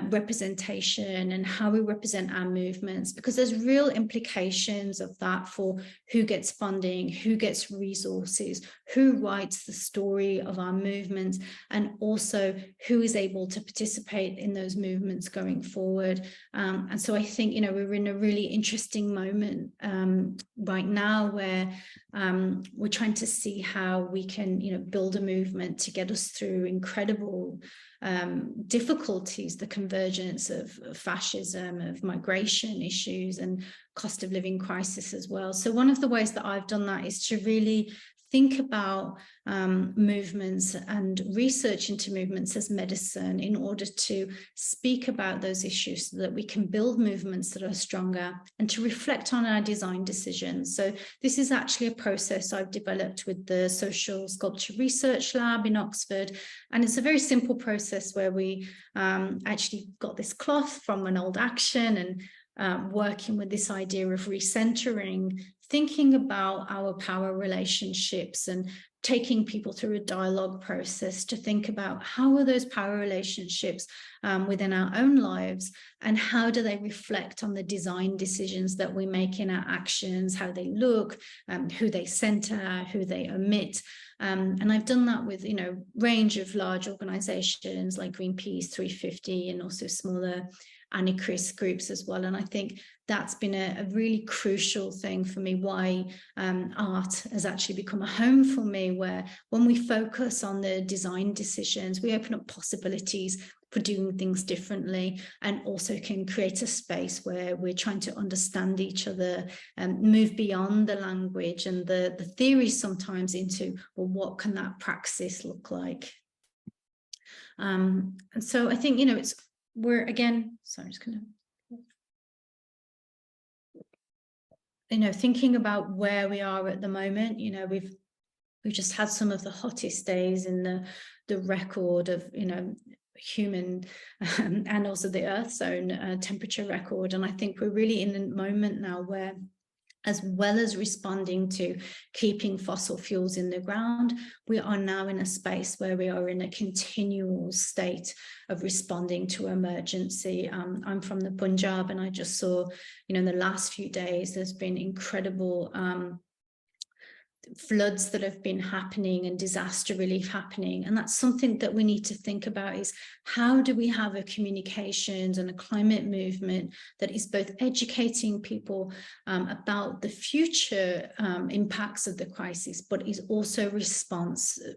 representation and how we represent our movements, because there's real implications of that for who gets funding, who gets resources, who writes the story of our movements, and also who is able to participate in those movements going forward. And so I think, we're in a really interesting moment right now where we're trying to see how we can, build a movement to get us through incredible difficulties, the convergence of fascism, of migration issues, and cost of living crisis as well. So one of the ways that I've done that is to really think about movements and research into movements as medicine in order to speak about those issues so that we can build movements that are stronger, and to reflect on our design decisions. So this is actually a process I've developed with the Social Sculpture Research Lab in Oxford. And it's a very simple process where we actually got this cloth from an old action and working with this idea of recentering, thinking about our power relationships and taking people through a dialogue process to think about how are those power relationships within our own lives, and how do they reflect on the design decisions that we make in our actions, how they look, who they center, who they omit. And I've done that with, range of large organizations like Greenpeace, 350, and also smaller anarchist groups as well. And I think that's been a really crucial thing for me, why art has actually become a home for me, where when we focus on the design decisions, we open up possibilities for doing things differently, and also can create a space where we're trying to understand each other and move beyond the language and the theory sometimes into, well, what can that praxis look like? And so I think, we're again, sorry, I'm just going to thinking about where we are at the moment, we've just had some of the hottest days in the record of, human and also the Earth's own temperature record. And I think we're really in a moment now where, as well as responding to keeping fossil fuels in the ground, we are now in a space where we are in a continual state of responding to emergency. I'm from the Punjab, and I just saw, in the last few days, there's been incredible floods that have been happening and disaster relief happening. And that's something that we need to think about, is how do we have a communications and a climate movement that is both educating people about the future impacts of the crisis, but is also responsive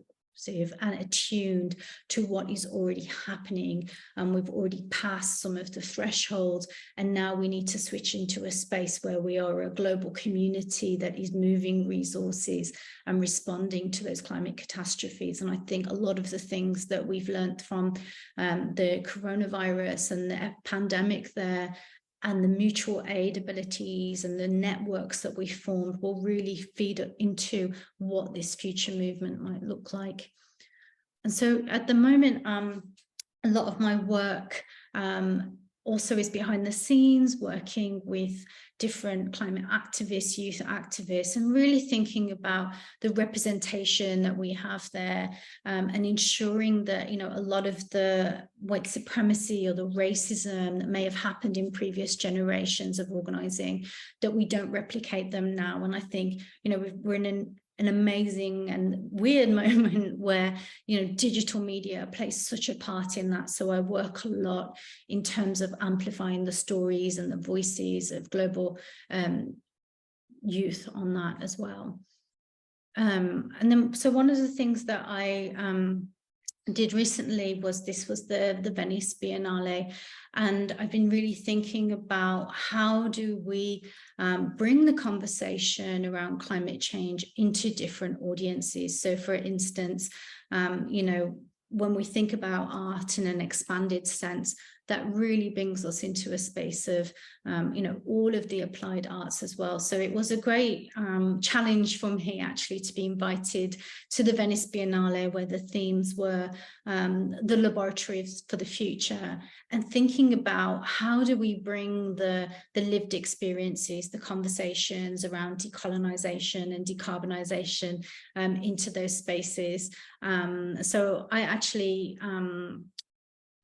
and attuned to what is already happening. We've already passed some of the thresholds, and now we need to switch into a space where we are a global community that is moving resources and responding to those climate catastrophes. And I think a lot of the things that we've learned from the coronavirus and the pandemic there, and the mutual aid abilities and the networks that we formed, will really feed into what this future movement might look like. And so at the moment, a lot of my work also is behind the scenes, working with different climate activists, youth activists, and really thinking about the representation that we have there, and ensuring that, a lot of the white supremacy or the racism that may have happened in previous generations of organizing, that we don't replicate them now. And I think, we're in an amazing and weird moment where, digital media plays such a part in that. So I work a lot in terms of amplifying the stories and the voices of global youth on that as well. And then, so one of the things that I did recently was the Venice Biennale, and I've been really thinking about how do we bring the conversation around climate change into different audiences. So for instance, when we think about art in an expanded sense, that really brings us into a space of, all of the applied arts as well. So it was a great challenge for me actually to be invited to the Venice Biennale, where the themes were the laboratories for the future, and thinking about how do we bring the lived experiences, the conversations around decolonization and decarbonization into those spaces. So I actually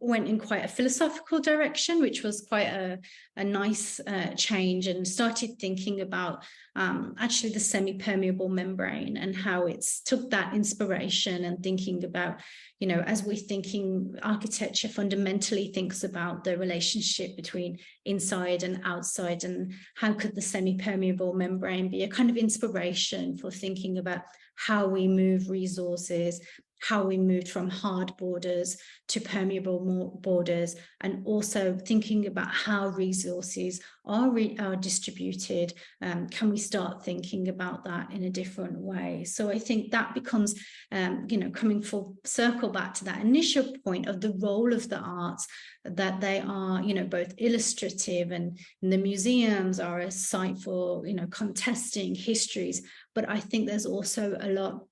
went in quite a philosophical direction, which was quite a nice change, and started thinking about actually the semi-permeable membrane and how it's took that inspiration, and thinking about, as we're thinking, architecture fundamentally thinks about the relationship between inside and outside, and how could the semi-permeable membrane be a kind of inspiration for thinking about how we move resources, how we moved from hard borders to permeable borders, and also thinking about how resources are distributed. Can we start thinking about that in a different way? So I think that becomes, coming full circle back to that initial point of the role of the arts, that they are, both illustrative, and the museums are a site for, contesting histories. But I think there's also a lot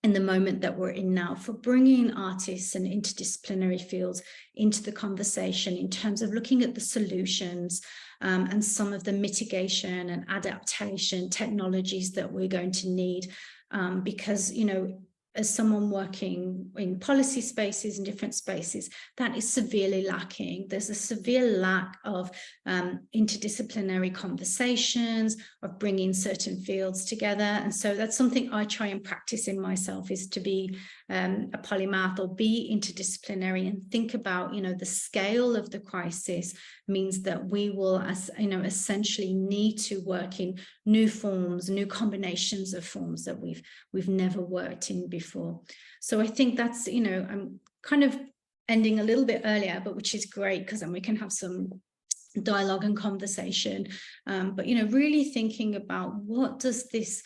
in the moment that we're in now for bringing artists and interdisciplinary fields into the conversation in terms of looking at the solutions and some of the mitigation and adaptation technologies that we're going to need, because, as someone working in policy spaces and different spaces, that is severely lacking. There's a severe lack of interdisciplinary conversations, of bringing certain fields together. And so that's something I try and practice in myself, is to be a polymath or be interdisciplinary, and think about, the scale of the crisis means that we will, essentially need to work in new forms, new combinations of forms that we've never worked in before. So I think that's, I'm kind of ending a little bit earlier, but which is great, because then we can have some dialogue and conversation. But, really thinking about what does this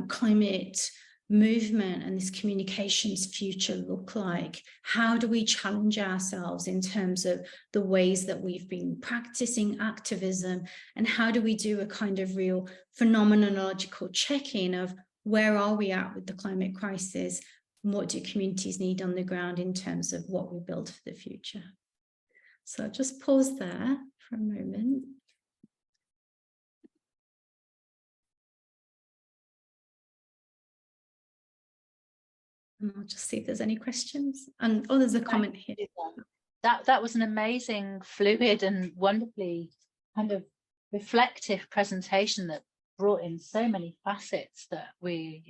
climate movement and this communications future look like? How do we challenge ourselves in terms of the ways that we've been practicing activism, and how do we do a kind of real phenomenological check-in of where are we at with the climate crisis? What do communities need on the ground in terms of what we build for the future? So I'll just pause there for a moment. And I'll just see if there's any questions. And oh, there's a comment here. That was an amazing, fluid and wonderfully kind of reflective presentation that brought in so many facets that we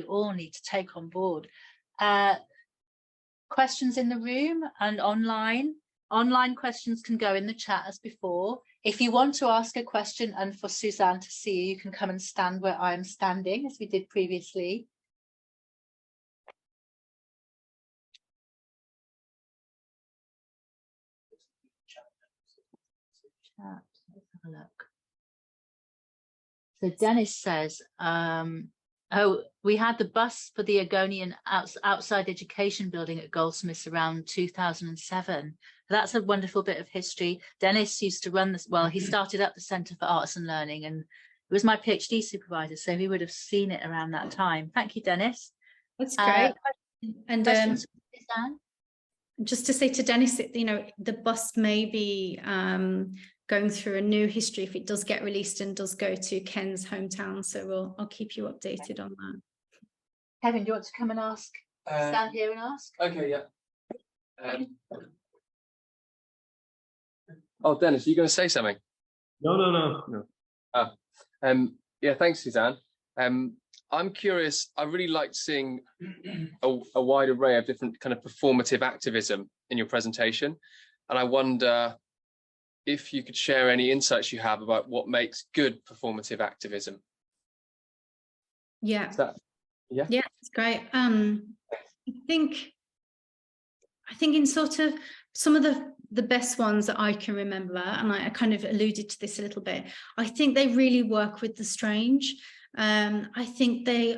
all need to take on board. Questions in the room and online. Online questions can go in the chat as before. If you want to ask a question and for Suzanne to see you, you can come and stand where I'm standing, as we did previously. Let's have a look. So Dennis says, oh, we had the bus for the Egonian outside education building at Goldsmiths around 2007. That's a wonderful bit of history. Dennis used to run this, well, he started up the Centre for Arts and Learning, and it was my PhD supervisor, so he would have seen it around that time. Thank you, Dennis. That's great. And just to say to Dennis, the bus may be going through a new history if it does get released and does go to Ken's hometown. So I'll keep you updated on that. Kevin, do you want to come and ask? Stand here and ask? Okay, yeah. Oh, Dennis, are you going to say something? No. Yeah, thanks, Suzanne. I'm curious. I really liked seeing a wide array of different kind of performative activism in your presentation, and I wonder if you could share any insights you have about what makes good performative activism. Yeah. Yeah, it's great. I think in sort of some of the best ones that I can remember, and I kind of alluded to this a little bit, I think they really work with the strange. I think they,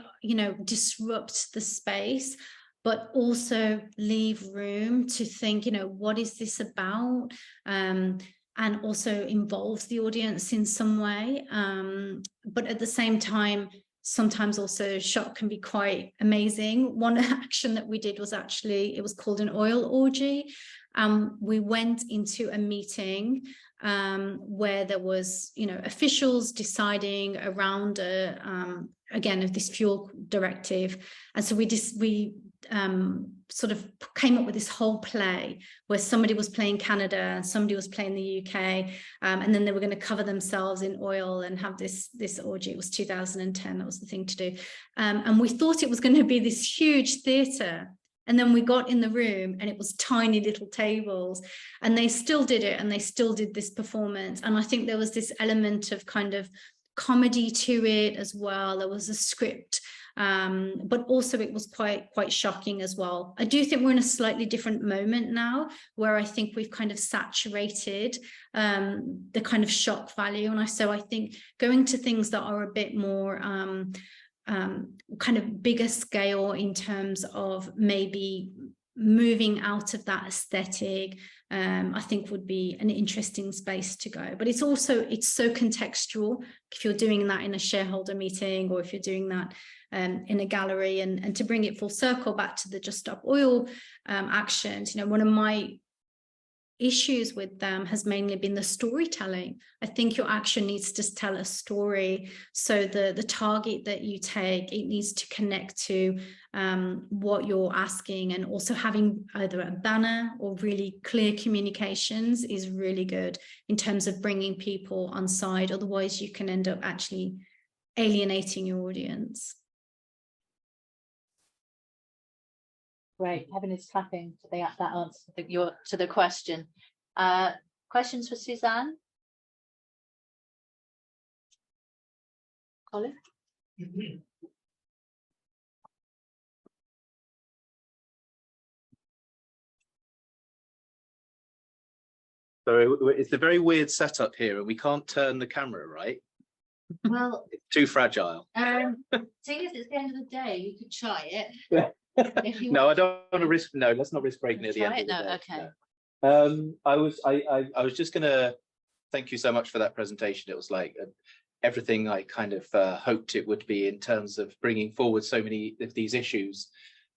disrupt the space, but also leave room to think, what is this about? And also involves the audience in some way. But at the same time, sometimes also shock can be quite amazing. One action that we did was it was called an oil orgy. We went into a meeting where there was, officials deciding around again of this fuel directive, and so we sort of came up with this whole play where somebody was playing Canada and somebody was playing the UK, and then they were going to cover themselves in oil and have this orgy. It was 2010. That was the thing to do, and we thought it was going to be this huge theatre. And then we got in the room and it was tiny little tables, and they still did it, and they still did this performance. And I think there was this element of kind of comedy to it as well. There was a script, but also it was quite shocking as well. I do think we're in a slightly different moment now, where I think we've kind of saturated the kind of shock value. And so I think going to things that are a bit more kind of bigger scale in terms of maybe moving out of that aesthetic, I think would be an interesting space to go. But it's so contextual if you're doing that in a shareholder meeting, or if you're doing that in a gallery. And to bring it full circle back to the Just Stop Oil actions, one of my issues with them has mainly been the storytelling. I think your action needs to tell a story. So the target that you take, it needs to connect to what you're asking, and also having either a banner or really clear communications is really good in terms of bringing people on side. Otherwise you can end up actually alienating your audience. Great, Kevin is clapping to that answer to the question. Questions for Suzanne? Colin? So it's a very weird setup here, and we can't turn the camera, right? Well, Too fragile. seeing as it's the end of the day, you could try it. Yeah. If you No, want. I don't want to risk. No, let's not risk breaking at the Try end it? of the No, day. okay. No. I was just gonna thank you so much for that presentation. It was like everything I kind of hoped it would be in terms of bringing forward so many of these issues.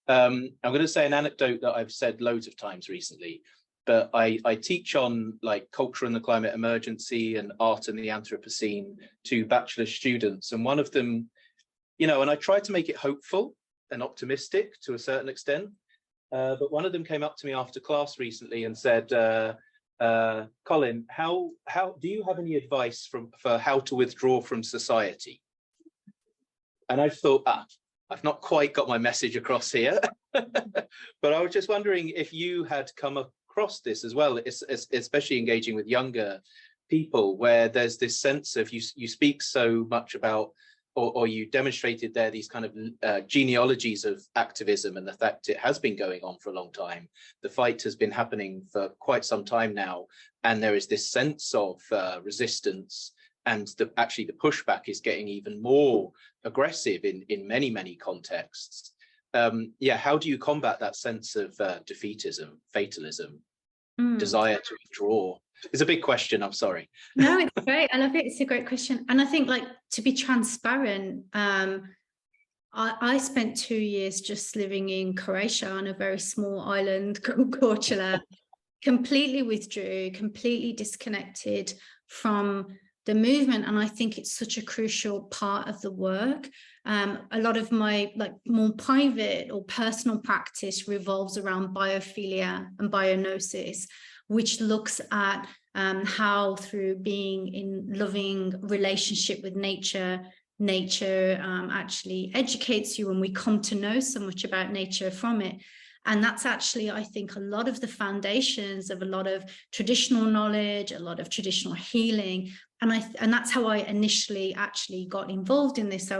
I'm going to say an anecdote that I've said loads of times recently, but I teach on like culture and the climate emergency and art and the Anthropocene to bachelor students, and one of them, you know, and I tried to make it hopeful and optimistic to a certain extent, but one of them came up to me after class recently and said, Colin, how do you have any advice for how to withdraw from society? And I thought, I've not quite got my message across here, but I was just wondering if you had come across this as well, especially engaging with younger people, where there's this sense of you speak so much about, or you demonstrated there these kind of genealogies of activism and the fact it has been going on for a long time. The fight has been happening for quite some time now, and there is this sense of resistance, and actually the pushback is getting even more aggressive in many contexts. Yeah, how do you combat that sense of defeatism, fatalism, desire to withdraw? It's a big question, I'm sorry. No, it's great. I love it. It's a great question. And I think, like, to be transparent, I spent 2 years just living in Croatia on a very small island called Korčula, completely withdrew, completely disconnected from the movement. And I think it's such a crucial part of the work. A lot of my more private or personal practice revolves around biophilia and bionosis, which looks at how through being in loving relationship with nature actually educates you, and we come to know so much about nature from it. And that's actually, I think, a lot of the foundations of a lot of traditional knowledge, a lot of traditional healing. And that's how I initially actually got involved in this.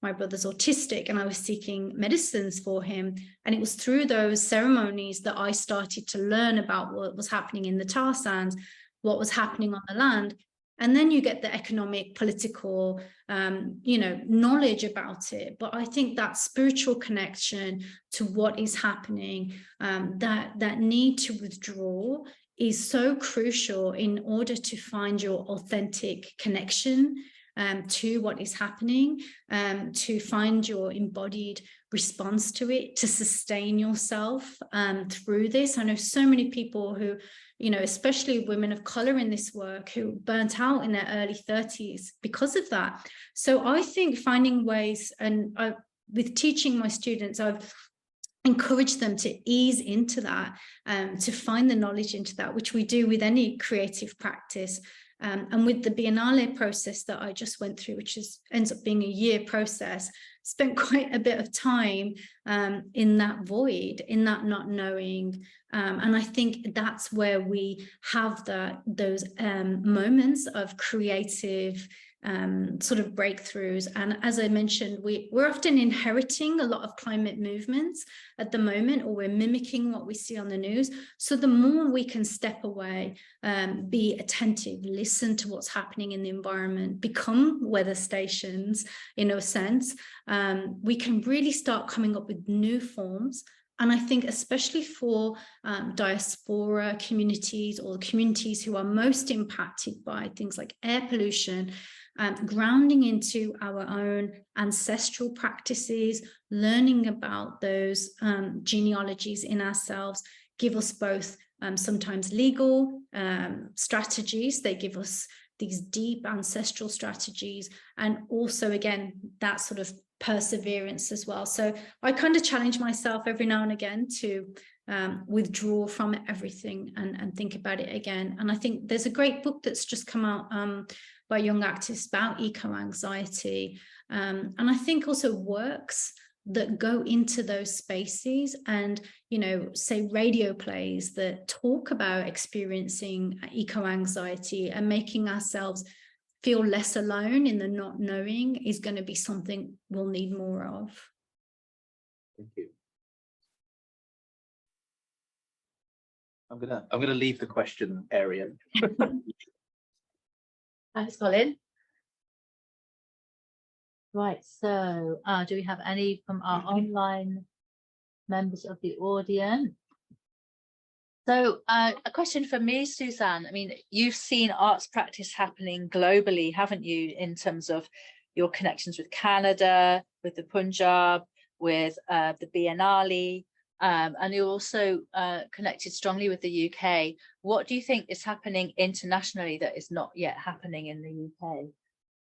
My brother's autistic, and I was seeking medicines for him. And it was through those ceremonies that I started to learn about what was happening in the tar sands, what was happening on the land. And then you get the economic, political, knowledge about it. But I think that spiritual connection to what is happening, that need to withdraw is so crucial in order to find your authentic connection to what is happening, to find your embodied response to it, to sustain yourself through this. I know so many people who, especially women of color in this work, who burnt out in their early 30s because of that. So I think finding ways, and with teaching my students, I've encouraged them to ease into that, to find the knowledge into that, which we do with any creative practice. And with the Biennale process that I just went through, which ends up being a year process, spent quite a bit of time in that void, in that not knowing. And I think that's where we have those moments of creative sort of breakthroughs. And as I mentioned, we're often inheriting a lot of climate movements at the moment, or we're mimicking what we see on the news. So the more we can step away, be attentive, listen to what's happening in the environment, become weather stations in a sense, we can really start coming up with new forms. And I think especially for diaspora communities, or communities who are most impacted by things like air pollution, grounding into our own ancestral practices, learning about those genealogies in ourselves, give us both sometimes legal strategies. They give us these deep ancestral strategies, and also, again, that sort of perseverance as well. So I kind of challenge myself every now and again to withdraw from everything and think about it again. And I think there's a great book that's just come out by young activists about eco-anxiety. And I think also works that go into those spaces, and, say radio plays that talk about experiencing eco-anxiety and making ourselves feel less alone in the not knowing is going to be something we'll need more of. Thank you. I'm gonna leave the question area. Thanks, Colin. Right, so do we have any from our online members of the audience? So a question for me, Suzanne. I mean, you've seen arts practice happening globally, haven't you, in terms of your connections with Canada, with the Punjab, with the Biennale, and you're also connected strongly with the UK. What do you think is happening internationally that is not yet happening in the UK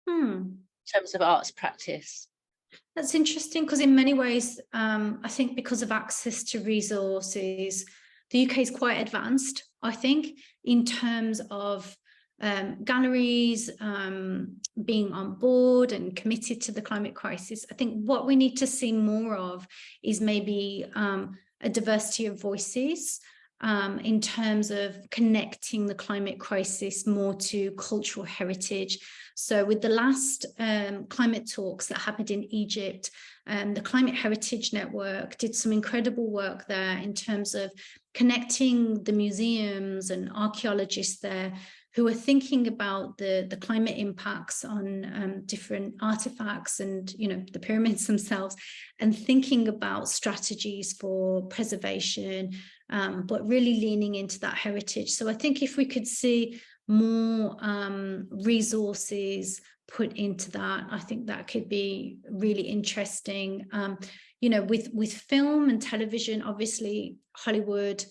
in terms of arts practice? That's interesting, because in many ways, I think because of access to resources, the UK is quite advanced, I think, in terms of galleries being on board and committed to the climate crisis. I think what we need to see more of is maybe a diversity of voices in terms of connecting the climate crisis more to cultural heritage. So with the last climate talks that happened in Egypt, the Climate Heritage Network did some incredible work there in terms of connecting the museums and archaeologists there who are thinking about the climate impacts on different artifacts and, you know, the pyramids themselves, and thinking about strategies for preservation, but really leaning into that heritage. So I think if we could see more resources put into that, I think that could be really interesting. You know, with film and television, obviously Hollywood,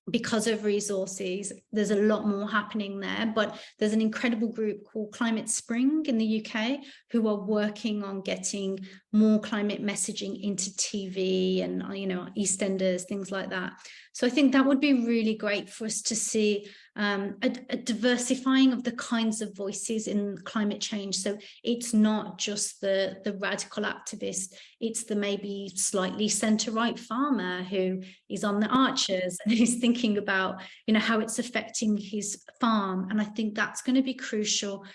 because of resources, there's a lot more happening there, but there's an incredible group called Climate Spring in the UK who are working on getting more climate messaging into TV and, you know, EastEnders, things like that. So I think that would be really great for us to see a diversifying of the kinds of voices in climate change. So it's not just the radical activist, it's the maybe slightly centre-right farmer who is on the Archers and he's thinking about, you know, how it's affecting his farm. And I think that's going to be crucial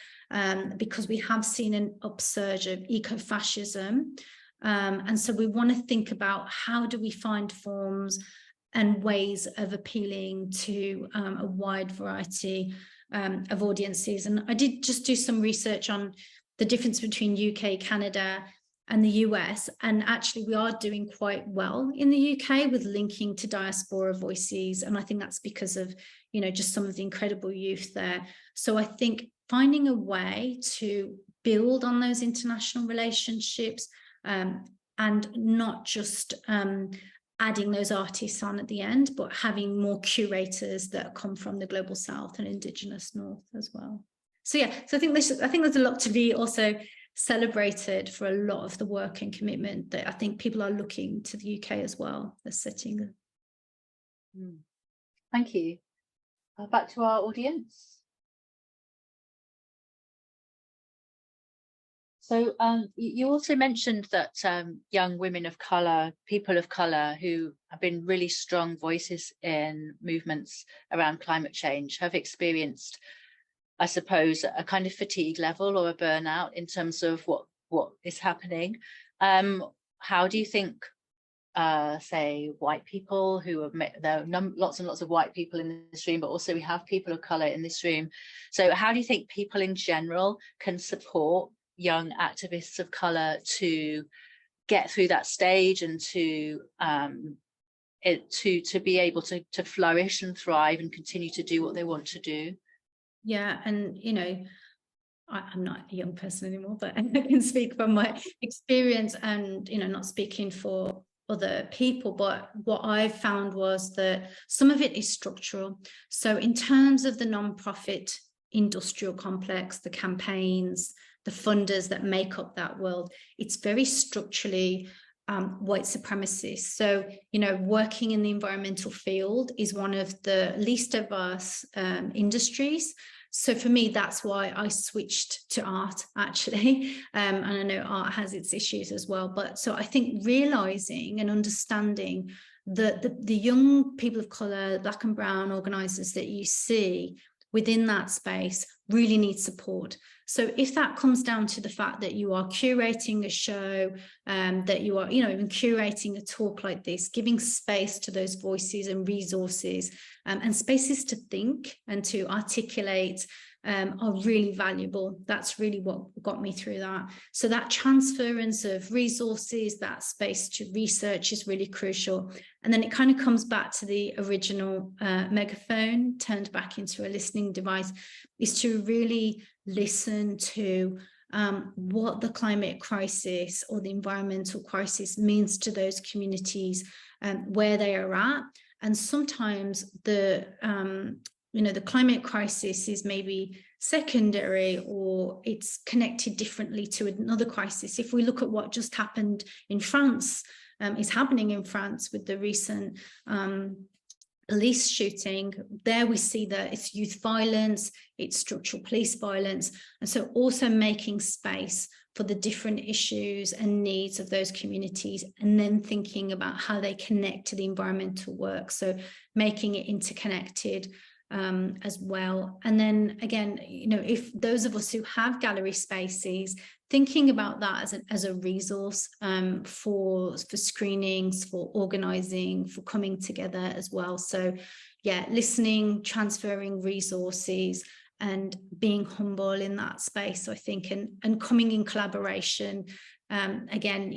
because we have seen an upsurge of eco-fascism. And so we want to think about how do we find forms and ways of appealing to a wide variety of audiences. And I did just do some research on the difference between UK, Canada, and the US. And actually, we are doing quite well in the UK with linking to diaspora voices. And I think that's because of, you know, just some of the incredible youth there. So I think finding a way to build on those international relationships and not just adding those artists on at the end, but having more curators that come from the global south and indigenous north as well. So yeah, so I think there's a lot to be also celebrated for a lot of the work and commitment that I think people are looking to the UK as well as setting. Thank you. Back to our audience. So you also mentioned that young women of colour, people of colour who have been really strong voices in movements around climate change have experienced, I suppose, a kind of fatigue level or a burnout in terms of what is happening. How do you think, say, white people who have met, there are lots and lots of white people in this room, but also we have people of colour in this room. So how do you think people in general can support young activists of colour to get through that stage and to be able to flourish and thrive and continue to do what they want to do? Yeah, and you know, I'm not a young person anymore, but I can speak from my experience and, you know, not speaking for other people, but what I've found was that some of it is structural. So in terms of the non-profit industrial complex, the campaigns, the funders that make up that world, it's very structurally white supremacist. So, you know, working in the environmental field is one of the least diverse industries. So for me, that's why I switched to art, actually. And I know art has its issues as well. But so I think realizing and understanding that the young people of color, Black and brown organizers that you see within that space really need support. So if that comes down to the fact that you are curating a show, that you are, even curating a talk like this, giving space to those voices and resources, and spaces to think and to articulate, are really valuable. That's really what got me through that. So that transference of resources, that space to research is really crucial. And then it kind of comes back to the original megaphone turned back into a listening device, is to really listen to what the climate crisis or the environmental crisis means to those communities, where they are at. And sometimes the climate crisis is maybe secondary, or it's connected differently to another crisis. If we look at what just happened in France, is happening in France with the recent police shooting, there we see that it's youth violence, it's structural police violence. And so also making space for the different issues and needs of those communities, and then thinking about how they connect to the environmental work. So making it interconnected as well. And then again, if those of us who have gallery spaces, thinking about that as a resource for screenings, for organizing, for coming together as well. So yeah, listening, transferring resources, and being humble in that space, I think, and coming in collaboration. Again,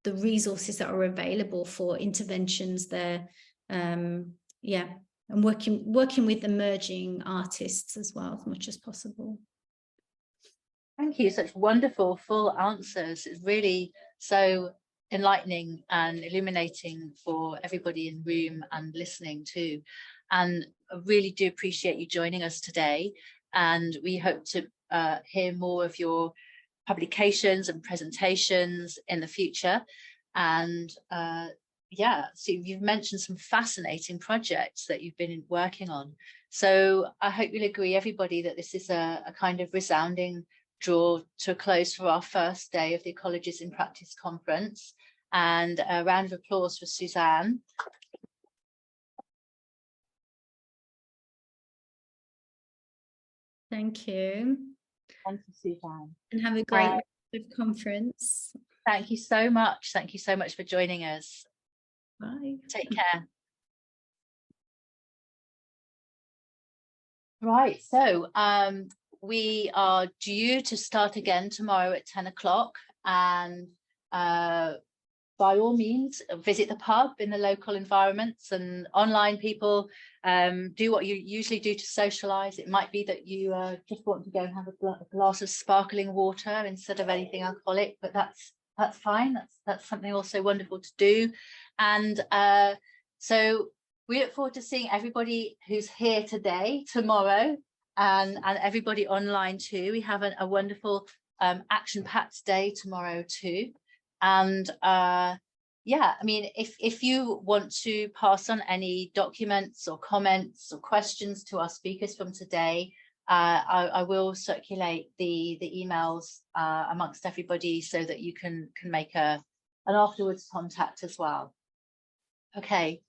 the resources that are available for interventions there. Yeah. And working with emerging artists as well, as much as possible. Thank you, such wonderful full answers. It's really so enlightening and illuminating for everybody in the room and listening too. And I really do appreciate you joining us today. And we hope to hear more of your publications and presentations in the future. And yeah, so you've mentioned some fascinating projects that you've been working on. So I hope you'll agree, everybody, that this is a kind of resounding draw to a close for our first day of the Ecologies in Practice conference. And a round of applause for Suzanne. Thank you. Thank you, Suzanne. And have a great conference. Thank you so much. Thank you so much for joining us. Bye. Take care. Right, so we are due to start again tomorrow at 10 o'clock, and by all means visit the pub in the local environments, and online people do what you usually do to socialize. It might be that you just want to go and have a glass of sparkling water instead of anything alcoholic, but that's fine. That's something also wonderful to do. And so we look forward to seeing everybody who's here today, tomorrow, and everybody online too. We have a wonderful action-packed day tomorrow too. And yeah, I mean, if you want to pass on any documents or comments or questions to our speakers from today, I will circulate the emails amongst everybody so that you can make an afterwards contact as well. Okay.